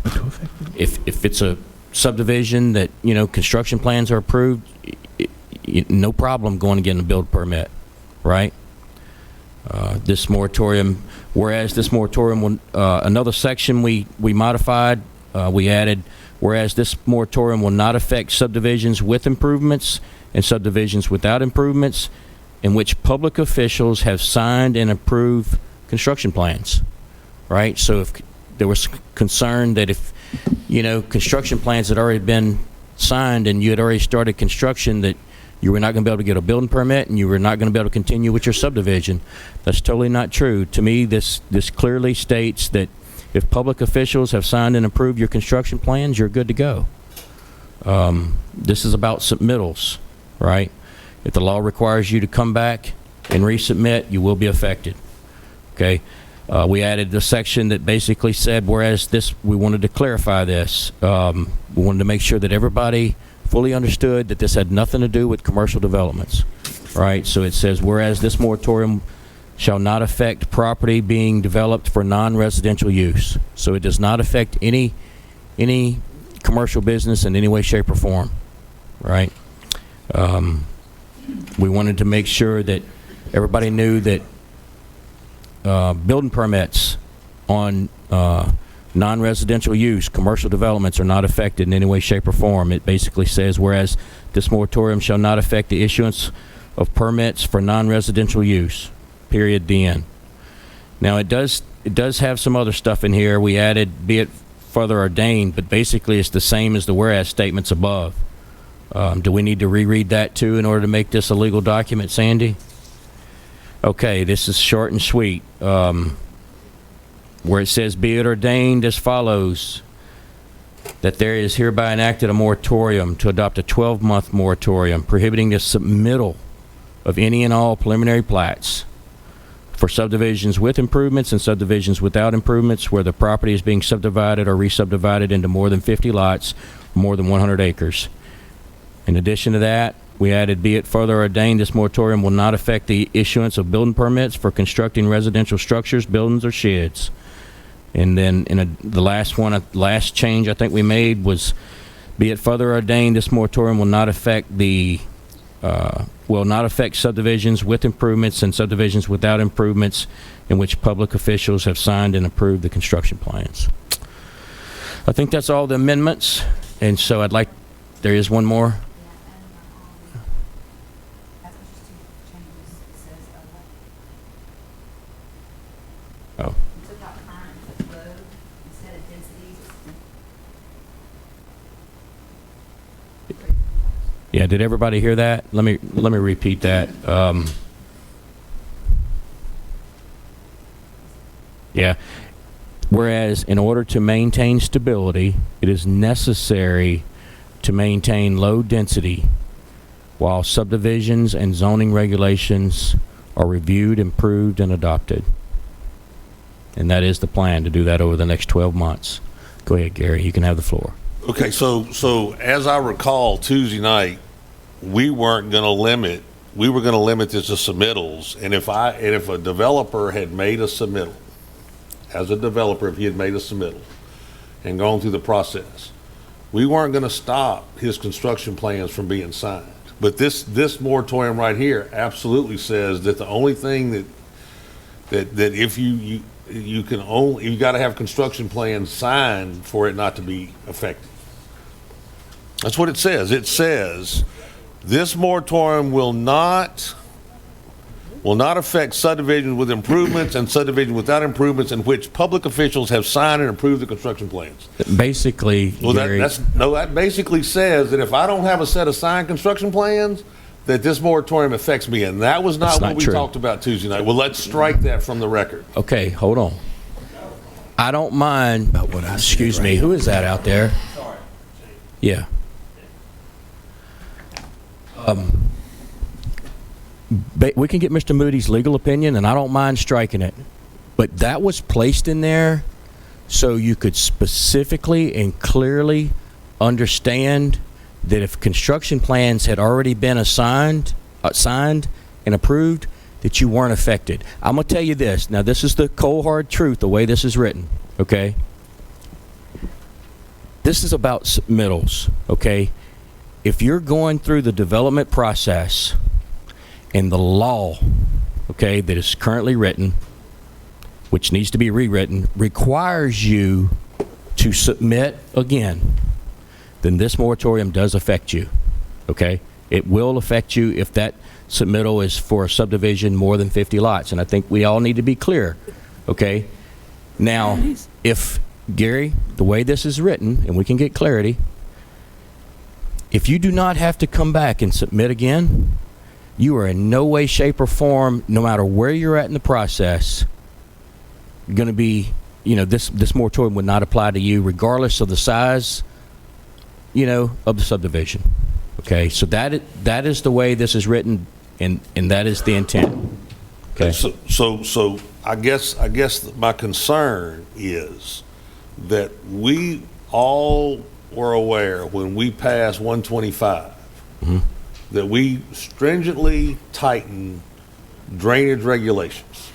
if it's a subdivision that, you know, construction plans are approved, no problem going and getting a build permit, right? This moratorium, whereas this moratorium will, another section we modified, we added, whereas this moratorium will not affect subdivisions with improvements and subdivisions without improvements in which public officials have signed and approved construction plans, right? So if there was concern that if, you know, construction plans had already been signed and you had already started construction, that you were not going to be able to get a building permit and you were not going to be able to continue with your subdivision. That's totally not true. To me, this clearly states that if public officials have signed and approved your construction plans, you're good to go. This is about submittals, right? If the law requires you to come back and resubmit, you will be affected, okay? We added the section that basically said, whereas this, we wanted to clarify this. We wanted to make sure that everybody fully understood that this had nothing to do with commercial developments, right? So it says, whereas this moratorium shall not affect property being developed for non-residential use. So it does not affect any commercial business in any way, shape, or form, right? We wanted to make sure that everybody knew that building permits on non-residential use, commercial developments are not affected in any way, shape, or form. It basically says, whereas this moratorium shall not affect the issuance of permits for non-residential use, period, the end. Now, it does have some other stuff in here. We added, be it further ordained, but basically it's the same as the whereas statements above. Do we need to reread that too in order to make this a legal document, Sandy? Okay, this is short and sweet. Where it says, be it ordained as follows, that there is hereby enacted a moratorium to adopt a 12-month moratorium prohibiting the submittal of any and all preliminary plats for subdivisions with improvements and subdivisions without improvements where the property is being subdivided or re-subdivided into more than 50 lots, more than 100 acres. In addition to that, we added, be it further ordained, this moratorium will not affect the issuance of building permits for constructing residential structures, buildings, or sheds. And then the last change I think we made was, be it further ordained, this moratorium will not affect the will not affect subdivisions with improvements and subdivisions without improvements in which public officials have signed and approved the construction plans. I think that's all the amendments, and so there is one more. Oh. Yeah, did everybody hear that? Let me repeat that. Yeah. Whereas in order to maintain stability, it is necessary to maintain low density while subdivisions and zoning regulations are reviewed, improved, and adopted. And that is the plan, to do that over the next 12 months. Go ahead, Gary. You can have the floor. Okay, so as I recall, Tuesday night, we weren't going to limit. We were going to limit this to submittals, and if a developer had made a submittal, as a developer, if he had made a submittal and gone through the process, we weren't going to stop his construction plans from being signed. But this moratorium right here absolutely says that the only thing that if you got to have construction plans signed for it not to be effective. That's what it says. It says this moratorium will not affect subdivisions with improvements and subdivisions without improvements in which public officials have signed and approved the construction plans. Basically, well, Gary, that basically says that if I don't have a set of signed construction plans, that this moratorium affects me, and that was not what we talked about Tuesday night. Well, let's strike that from the record. Okay, hold on. I don't mind. Excuse me. Who is that out there? Sorry. Yeah. We can get Mr. Moody's legal opinion, and I don't mind striking it. But that was placed in there so you could specifically and clearly understand that if construction plans had already been signed and approved, that you weren't affected. I'm going to tell you this. Now, this is the cold, hard truth, the way this is written, okay? This is about submittals, okay? If you're going through the development process and the law, okay, that is currently written, which needs to be rewritten, requires you to submit again, then this moratorium does affect you, okay? It will affect you if that submittal is for a subdivision more than 50 lots, and I think we all need to be clear, okay? Now, if, Gary, the way this is written, and we can get clarity, if you do not have to come back and submit again, you are in no way, shape, or form, no matter where you're at in the process, going to be, this moratorium would not apply to you regardless of the size, of the subdivision. Okay, so that is the way this is written, and that is the intent. Okay. So I guess my concern is that we all were aware when we passed 125 that we stringently tightened drainage regulations.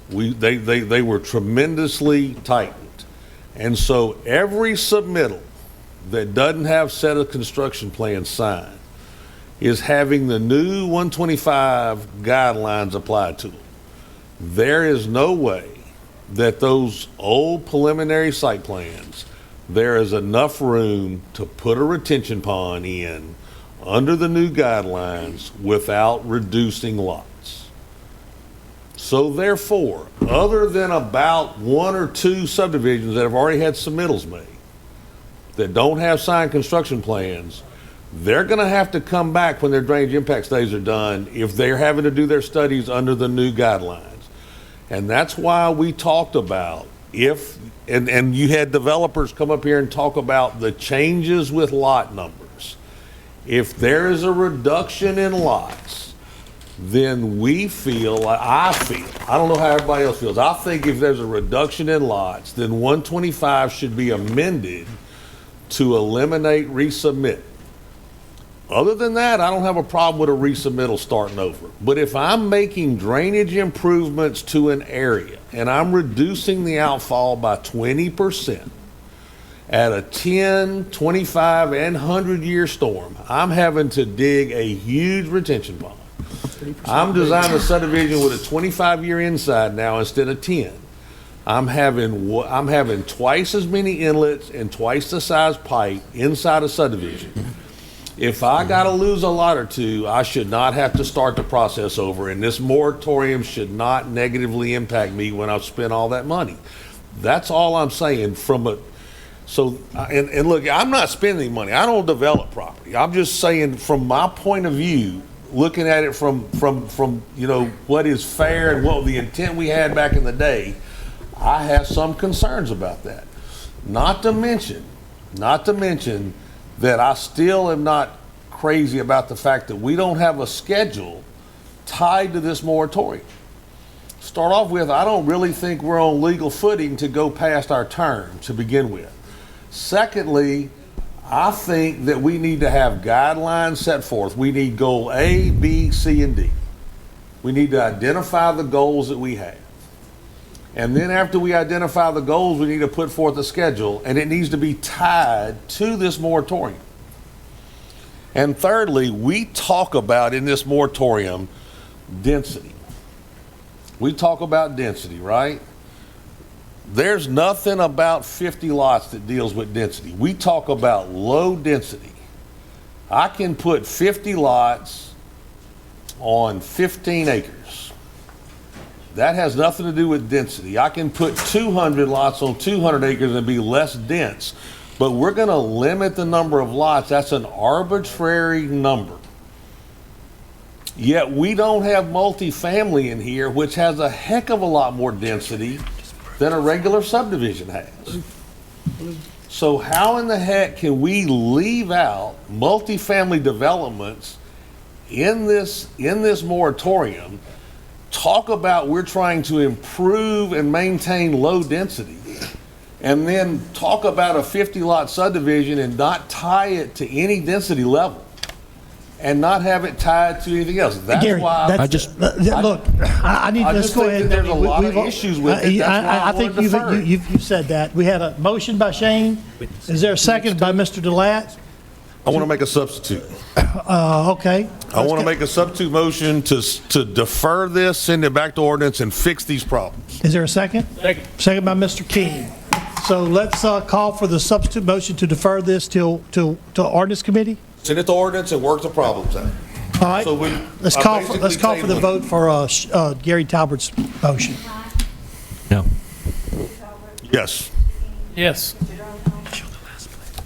They were tremendously tightened, and so every submittal that doesn't have set of construction plans signed is having the new 125 guidelines applied to them. There is no way that those old preliminary site plans, there is enough room to put a retention pond in under the new guidelines without reducing lots. So therefore, other than about one or two subdivisions that have already had submittals made that don't have signed construction plans, they're going to have to come back when their drainage impact studies are done if they're having to do their studies under the new guidelines. And that's why we talked about and you had developers come up here and talk about the changes with lot numbers. If there is a reduction in lots, then I feel, I don't know how everybody else feels, I think if there's a reduction in lots, then 125 should be amended to eliminate resubmit. Other than that, I don't have a problem with a resubmittal starting over. But if I'm making drainage improvements to an area and I'm reducing the outfall by 20%, at a 10, 25, and 100-year storm, I'm having to dig a huge retention pond. I'm designing a subdivision with a 25-year inside now instead of 10. I'm having twice as many inlets and twice the size pipe inside a subdivision. If I got to lose a lot or two, I should not have to start the process over, and this moratorium should not negatively impact me when I've spent all that money. That's all I'm saying and look, I'm not spending money. I don't develop property. I'm just saying from my point of view, looking at it from what is fair and what the intent we had back in the day, I have some concerns about that. Not to mention that I still am not crazy about the fact that we don't have a schedule tied to this moratorium. Start off with, I don't really think we're on legal footing to go past our term to begin with. Secondly, I think that we need to have guidelines set forth. We need goal A, B, C, and D. We need to identify the goals that we have. And then after we identify the goals, we need to put forth a schedule, and it needs to be tied to this moratorium. And thirdly, we talk about in this moratorium density. We talk about density, right? There's nothing about 50 lots that deals with density. We talk about low density. I can put 50 lots on 15 acres. That has nothing to do with density. I can put 200 lots on 200 acres and be less dense, but we're going to limit the number of lots. That's an arbitrary number. Yet we don't have multifamily in here, which has a heck of a lot more density than a regular subdivision has. So how in the heck can we leave out multifamily developments in this moratorium, talk about we're trying to improve and maintain low density, and then talk about a 50-lot subdivision and not tie it to any density level, and not have it tied to anything else? That's Gary, why I need to, let's go ahead. There's a lot of issues with it. That's why I think you've said that. We had a motion by Shane. Is there a second by Mr. Delat? I want to make a substitute. Okay. I want to make a substitute motion to defer this, send it back to ordinance, and fix these problems. Is there a second? Second by Mr. King. So let's call for the substitute motion to defer this till ordinance committee. Send it to ordinance and work the problems out. All right. So Let's call for the vote for Gary Talbert's motion. No. Yes. Yes.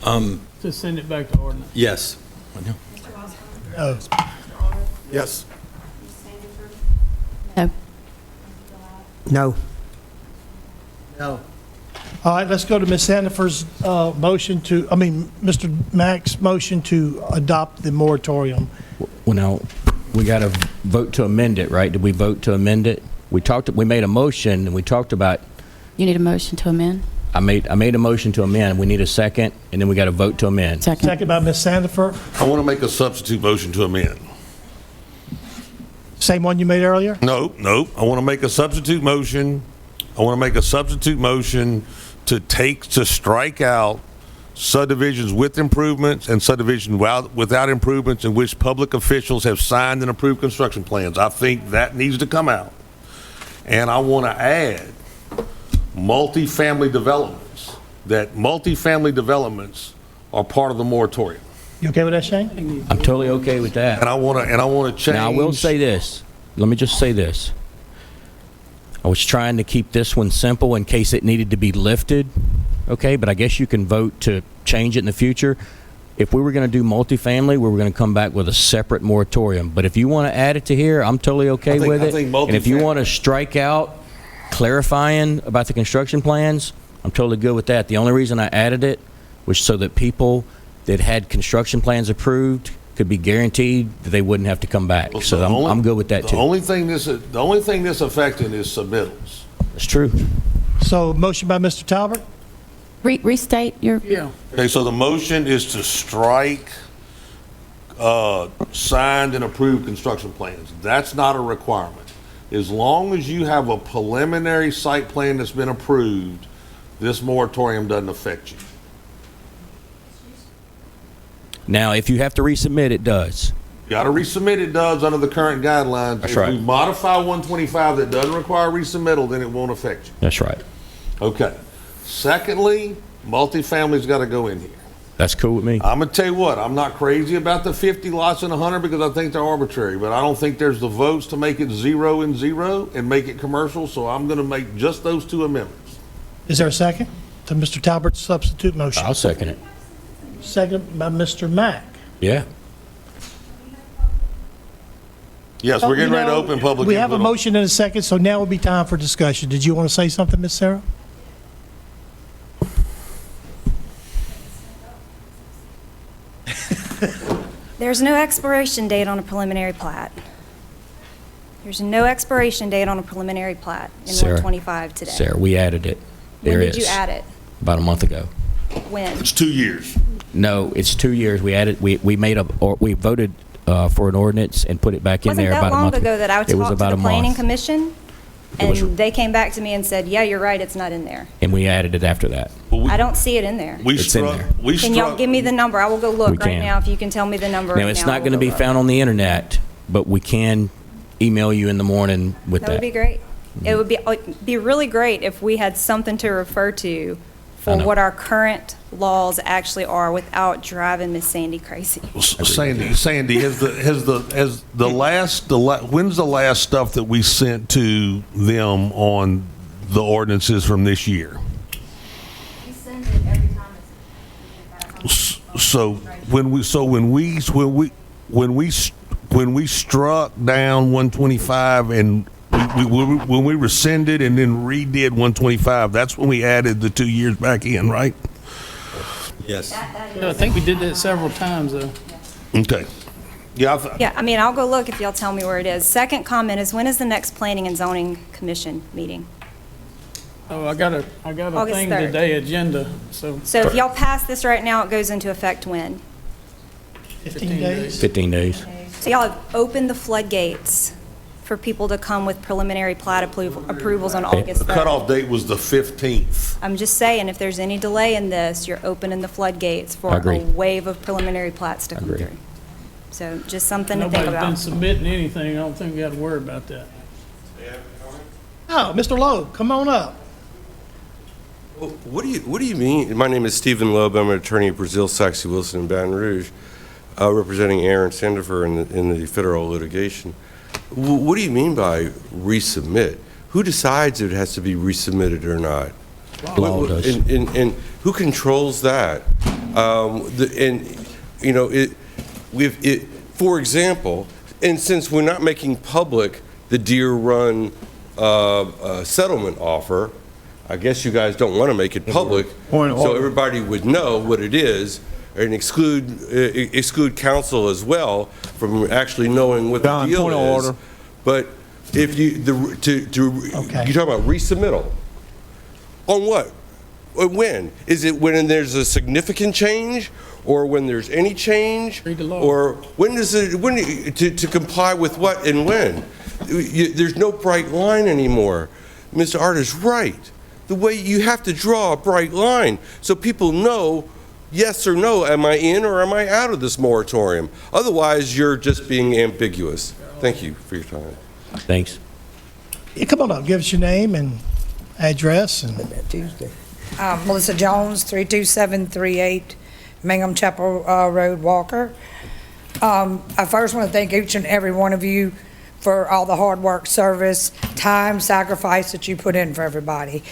To send it back to ordinance. Yes. Oh. Yes. No. No. All right, let's go to Ms. Sandifer's Mr. Mack's motion to adopt the moratorium. Well, now, we got to vote to amend it, right? Did we vote to amend it? We made a motion, and we talked about, You need a motion to amend? I made a motion to amend. We need a second, and then we got to vote to amend. Second by Ms. Sandifer. I want to make a substitute motion to amend. Same one you made earlier? No. I want to make a substitute motion. I want to make a substitute motion to strike out subdivisions with improvements and subdivisions without improvements in which public officials have signed and approved construction plans. I think that needs to come out. And I want to add multifamily developments, that multifamily developments are part of the moratorium. You okay with that, Shane? I'm totally okay with that. And I want to change. Now, I will say this. Let me just say this. I was trying to keep this one simple in case it needed to be lifted, okay? But I guess you can vote to change it in the future. If we were going to do multifamily, we were going to come back with a separate moratorium. But if you want to add it to here, I'm totally okay with it. And if you want to strike out clarifying about the construction plans, I'm totally good with that. The only reason I added it was so that people that had construction plans approved could be guaranteed that they wouldn't have to come back. Well, so I'm good with that too. The only thing this affecting is submittals. That's true. So motion by Mr. Talbert? Restate your... Yeah. Okay, so the motion is to strike signed and approved construction plans. That's not a requirement. As long as you have a preliminary site plan that's been approved, this moratorium doesn't affect you. Now, if you have to resubmit, it does. Got to resubmit, it does under the current guidelines. That's If right. we modify 125 that doesn't require resubmittal, then it won't affect you. That's right. Okay. Secondly, multifamily's got to go in here. That's cool with me. I'm going to tell you what, I'm not crazy about the 50 lots and 100 because I think they're arbitrary, but I don't think there's the votes to make it 0 and 0 and make it commercial, so I'm going to make just those two amendments. Is there a second to Mr. Talbert's substitute motion? I'll second it. Second by Mr. Mack. Yeah. Yes, we're getting ready to open public We have a input on- motion and a second, so now would be time for discussion. Did you want to say something, Ms. Sarah? There's no expiration date on a preliminary plat. There's no expiration date on a preliminary plat in Sarah, 125 today. Sarah, we added it. There When is. did you add it? About a month ago. When? It's 2 years. No, it's 2 years. We added, we made a, or we voted for an ordinance and put it back in Wasn't there that about a long month. ago that I It was talked to about the a planning month. commission? It was- And they came back to me and said, yeah, you're right, it's not in there. And we added it after that. I don't see it in there. We It's in struck, there. we Can y'all struck, give me the number? I will go We look right can. now if you can tell me the number. Now, right it's now, not I will going to go be look. found on the internet, but we can email you in the morning with That would that. be great. It would be really great if we had something to refer to I for know. what our current laws actually are without driving Miss Sandy crazy. Sandy, when's the last stuff that we sent to them on the ordinances from this year? We send it every time So when we struck down 125 and when we rescinded and then redid 125, that's when we added the 2 years back in, right? Yes. Yeah, I think we did that several times, though. Okay. Yeah. Yeah, I mean, I'll go look if y'all tell me where it is. Second comment is, when is the next Planning and Zoning Commission meeting? Oh, I got a August thing 3rd. today, agenda, so. So if y'all pass this right now, it goes into effect when? 15 days? 15 days. So y'all have opened the floodgates for people to come with preliminary plat approvals on August The 3rd. cutoff date was the 15th. I'm just saying, if there's any delay in this, you're opening the floodgates I for agree. a wave of preliminary plats to come agree. through. So just something to think Nobody's been about. submitting anything, I don't think we got to worry about that. Oh, Mr. Lowe, come on up. Well, what do you mean? My name is Stephen Loeb. I'm an attorney at Brazil, Saxe, Wilson, and Baton Rouge, representing Aaron Sandifer in the federal litigation. What do you mean by resubmit? Who decides it has to be resubmitted or not? Law does. And who controls that? For example, and since we're not making public the Deer Run settlement offer, I guess you guys don't want to make it public, so everybody would know what it is, and exclude counsel as well from actually knowing what the deal is. But if you you talk about resubmittal on what? When is it? When there's a significant change, or when there's any change, Read the law. or when does it? To comply with what and when? There's no bright line anymore. Mr. Art is right. The way you have to draw a bright line so people know yes or no, am I in or am I out of this moratorium? Otherwise, you're just being ambiguous. Thank you for your time. Thanks. Yeah, come on up, give us your name and address. And Melissa Jones, 32738 Mingham Chapel Road, Walker. I first want to thank each and every one of you for all the hard work, service, time, sacrifice that you put in for everybody.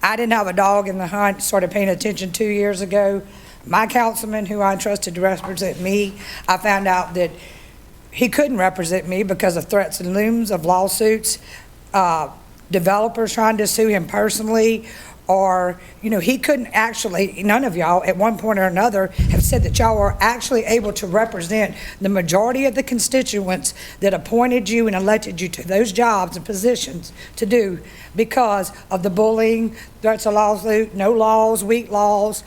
I didn't have a dog in the hunt, started paying attention 2 years ago. My councilman, who I trusted to represent me, I found out that he couldn't represent me because of threats and looms of lawsuits, developers trying to sue him personally, or, he couldn't actually, none of y'all at one point or another have said that y'all were actually able to represent the majority of the constituents that appointed you and elected you to those jobs and positions to do because of the bullying, threats of lawsuit, no laws, weak laws.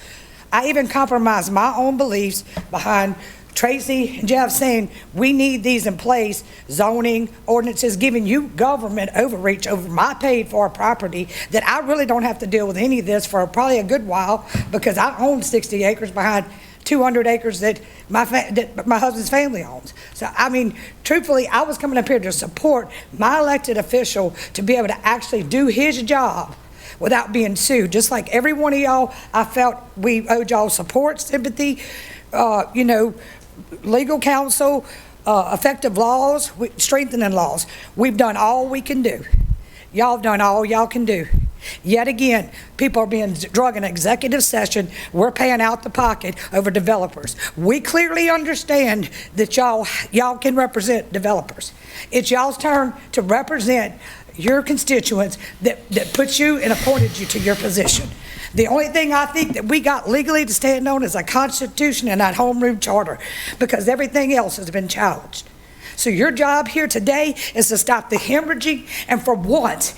I even compromised my own beliefs behind Tracy and Jeff saying, we need these in place, zoning, ordinances, giving you government overreach over my paid-for property, that I really don't have to deal with any of this for probably a good while because I own 60 acres behind 200 acres that my husband's family owns. So, I mean, truthfully, I was coming up here to support my elected official to be able to actually do his job without being sued. Just like every one of y'all, I felt we owed y'all support, sympathy, legal counsel, effective laws, strengthening laws. We've done all we can do. Y'all have done all y'all can do. Yet again, people are being drug in executive session. We're paying out the pocket over developers. We clearly understand that y'all can represent developers. It's y'all's turn to represent your constituents that put you and appointed you to your position. The only thing I think that we got legally to stand on is a constitution and that home rule charter, because everything else has been challenged. So your job here today is to stop the hemorrhaging, and for once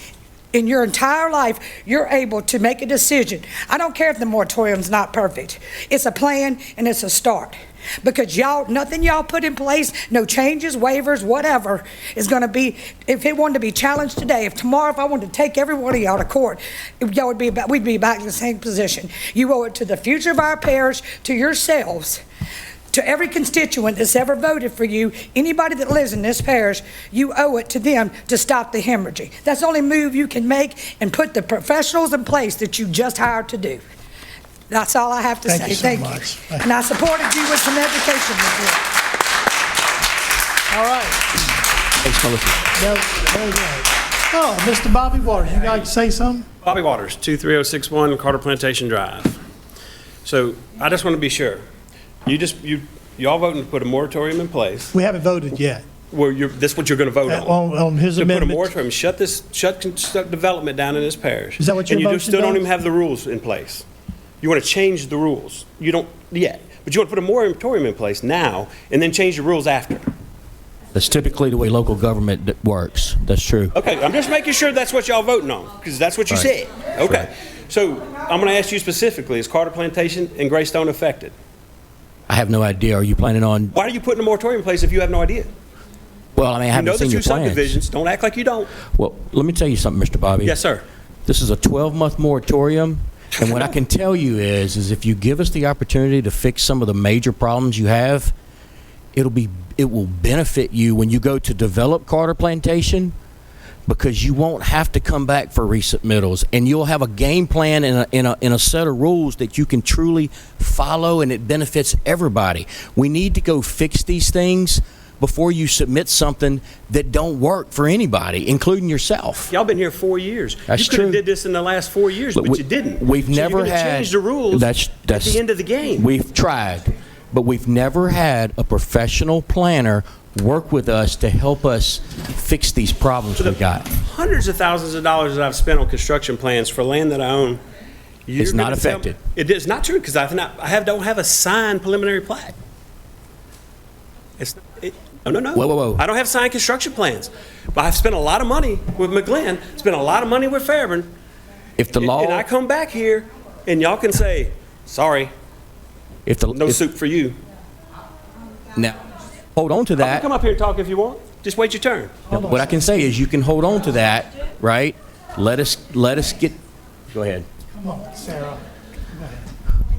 in your entire life, you're able to make a decision. I don't care if the moratorium's not perfect. It's a plan and it's a start. Because nothing y'all put in place, no changes, waivers, whatever, is gonna be, if it wanted to be challenged today, if tomorrow, if I wanted to take every one of y'all to court, we'd be back in the same position. You owe it to the future of our parish, to yourselves, to every constituent that's ever voted for you, anybody that lives in this parish, you owe it to them to stop the hemorrhaging. That's the only move you can make, and put the professionals in place that you just hired to do. That's all I have to say. Thank you so much. And I supported you with some education report. All right. Thanks, Melissa. Very good. Oh, Mr. Bobby Waters, you like to say something? Bobby Waters, 23061 Carter Plantation Drive. So I just want to be sure. Y'all voting to put a moratorium in place. We haven't voted yet. Well, that's what you're going to vote on. On his to amendment. put a moratorium, shut development down in this parish. Is that what your And you motion still don't does? even have the rules in place. You want to change the rules. You don't yet. But you want to put a moratorium in place now and then change the rules after. That's typically the way local government works. That's true. Okay, I'm just making sure that's what y'all voting on, because that's what you Right. said. Okay. Right. So I'm going to ask you specifically, is Carter Plantation and Greystone affected? I have no idea. Are you planning on? Why are you putting a moratorium in place if you have no idea? Well, I mean, I You haven't know the seen two your plans. subdivisions. Don't act like you don't. Well, let me tell you something, Mr. Bobby. Yes, sir. This is a 12-month moratorium, and what I can tell you is if you give us the opportunity to fix some of the major problems you have, it will benefit you when you go to develop Carter Plantation, because you won't have to come back for resubmittals, and you'll have a game plan in a set of rules that you can truly follow, and it benefits everybody. We need to go fix these things before you submit something that don't work for anybody, including yourself. Y'all been here 4 years. That's you could have true. did this in the last 4 years, but you didn't. We've So never you're gonna had change the rules that's at the end of the game. We've tried, but we've never had a professional planner work with us to help us fix these problems we got. Hundreds of thousands of dollars that I've spent on construction plans for land that I own. It's not affected. It is not true, because don't have a signed preliminary plat. No. Whoa. I don't have signed construction plans. But I've spent a lot of money with McGlynn, spent a lot of money with Fairburn. If the law, And I come back here, and y'all can say, sorry, no soup for you. Now, hold on to You can that. come up here and talk if you want. Just wait your turn. What I can say is you can hold on to that, right? Let us get. Go ahead. Come on, Sarah.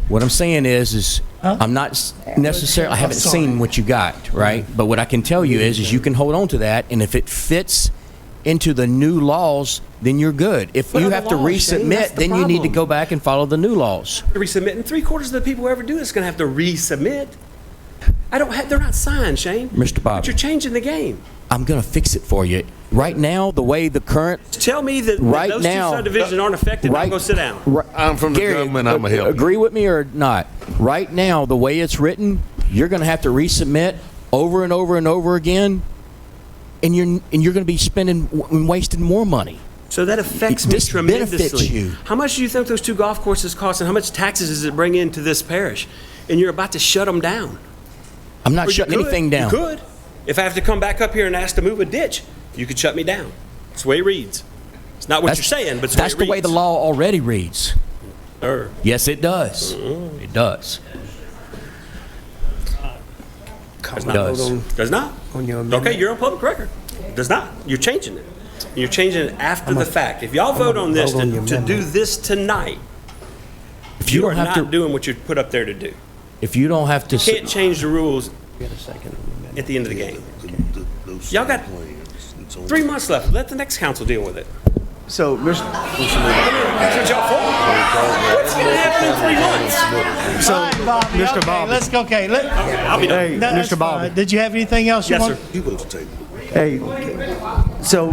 What I'm saying is I'm not necessarily, I haven't seen what you got, right? But what I can tell you is you can hold on to that, and if it fits into the new laws, then you're good. If What you are the have to laws, Shane? That's resubmit, the then you need to problem. go back and follow the new laws. Resubmit, and 3/4 of the people who ever do this is going to have to resubmit. They're not signed, Shane. Mr. Bobby. But you're changing the game. I'm going to fix it for you. Right now, the way the current... Tell me that Right those now- two subdivisions aren't affected. Right- I'll go sit down. I'm from the government, I'm a help. Agree with me or not? Right now, the way it's written, you're going to have to resubmit over and over and over again, and you're going to be spending and wasting more money. So that affects me This tremendously. benefits you. How much do you think those two golf courses cost, and how much taxes does it bring into this parish? And you're about to shut them down. I'm not Or you shutting could. anything down. You could. If I have to come back up here and ask to move a ditch, you could shut me down. That's the way it reads. It's not what you're saying, but it's That's the way the way it the reads. law already reads. Sir. Yes, it does. It does. Does It not. does. Does not. On your amendment. Okay, you're on public record. Does not. You're changing it. You're changing it after the fact. If y'all vote on this vote on your to do amendment. this tonight, If you you don't are have not to, doing what you put up there to do. if you don't have to. Can't change the rules at the end of the game. Y'all got 3 months left. Let the next council deal with it. So, That's what y'all for. What's going to happen in 3 months? So, All right, Bobby, Mr. okay, Bobby. let's go, okay. I'll be done. Hey, That's Mr. Bobby. fine. Did you have anything else you Yes, want? sir. Hey, so,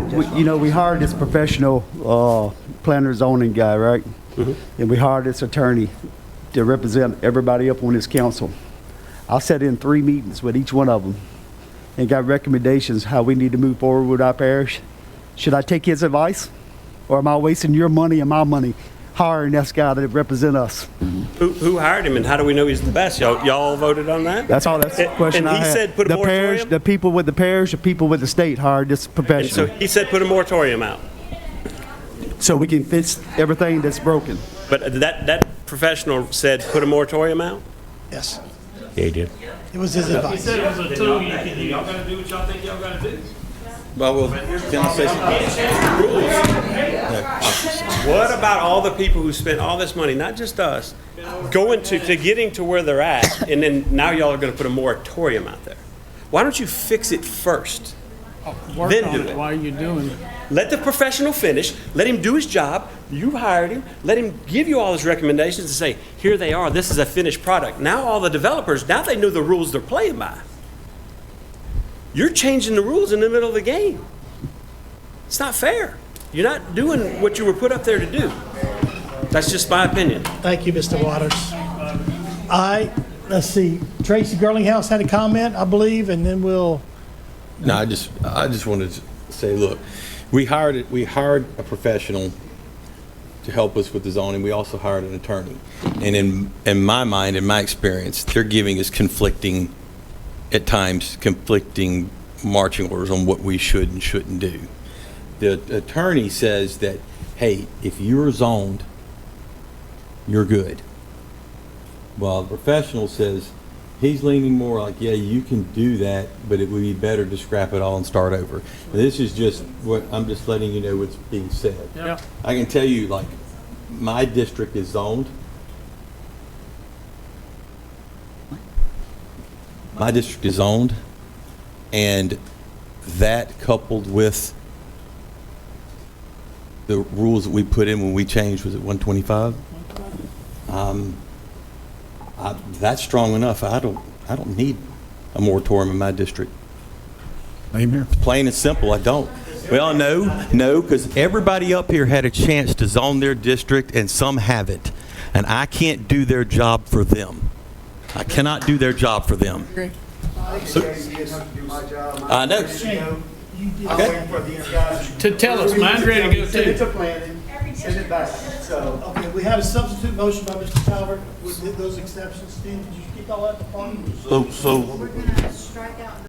we hired this professional planner zoning guy, right? And we hired this attorney to represent everybody up on this council. I sat in 3 meetings with each one of them and got recommendations how we need to move forward with our parish. Should I take his advice? Or am I wasting your money and my money hiring this guy to represent us? Who hired him, and how do we know he's the best? Y'all voted on that? That's all, that's the question I And he had. said put a The parish, moratorium? the people with the parish, the people with the state hired this And professional. so he said put a moratorium out. So we can fix everything that's broken. But that professional said put a moratorium out? Yes, Yeah, he did. it was his advice. it was a tool you can do. Y'all gotta do what y'all think y'all gotta do. Well, can I say something? What about all the people who spent all this money, not just us, going to getting to where they're at, and then now y'all are gonna put a moratorium out there? Why don't you fix it first? Then do it. Why are you doing it? Let the professional finish. Let him do his job. You hired him. Let him give you all his recommendations and say, here they are. This is a finished product. Now all the developers, now they know the rules they're playing by. You're changing the rules in the middle of the game. It's not fair. You're not doing what you were put up there to do. That's just my opinion. Thank you, Mr. Waters. All right, let's see. Tracy Girlinghouse had a comment, I believe, and then we'll. No, I just wanted to say, look, we hired a professional to help us with the zoning. We also hired an attorney. And in my mind, in my experience, they're giving us conflicting marching orders on what we should and shouldn't do. The attorney says that, hey, if you're zoned, you're good. Well, the professional says, he's leaning more like, yeah, you can do that, but it would be better to scrap it all and start over. This is just what, I'm just letting you know what's being said. Yeah. I can tell you, like, my district is zoned. My district is owned, and that coupled with the rules that we put in when we changed, was it 125? That's strong enough. I don't need a moratorium in my district. Amen. Plain and simple, I don't. Well, no, because everybody up here had a chance to zone their district, and some haven't. And I can't do their job for them. I cannot do their job for them. I know. Okay. To tell us, mine's ready to go Send it too. to planning, send it back, so. Okay, we have a substitute motion by Mr. Calvert with those exceptions. Steve, did you get all that? So We're gonna strike out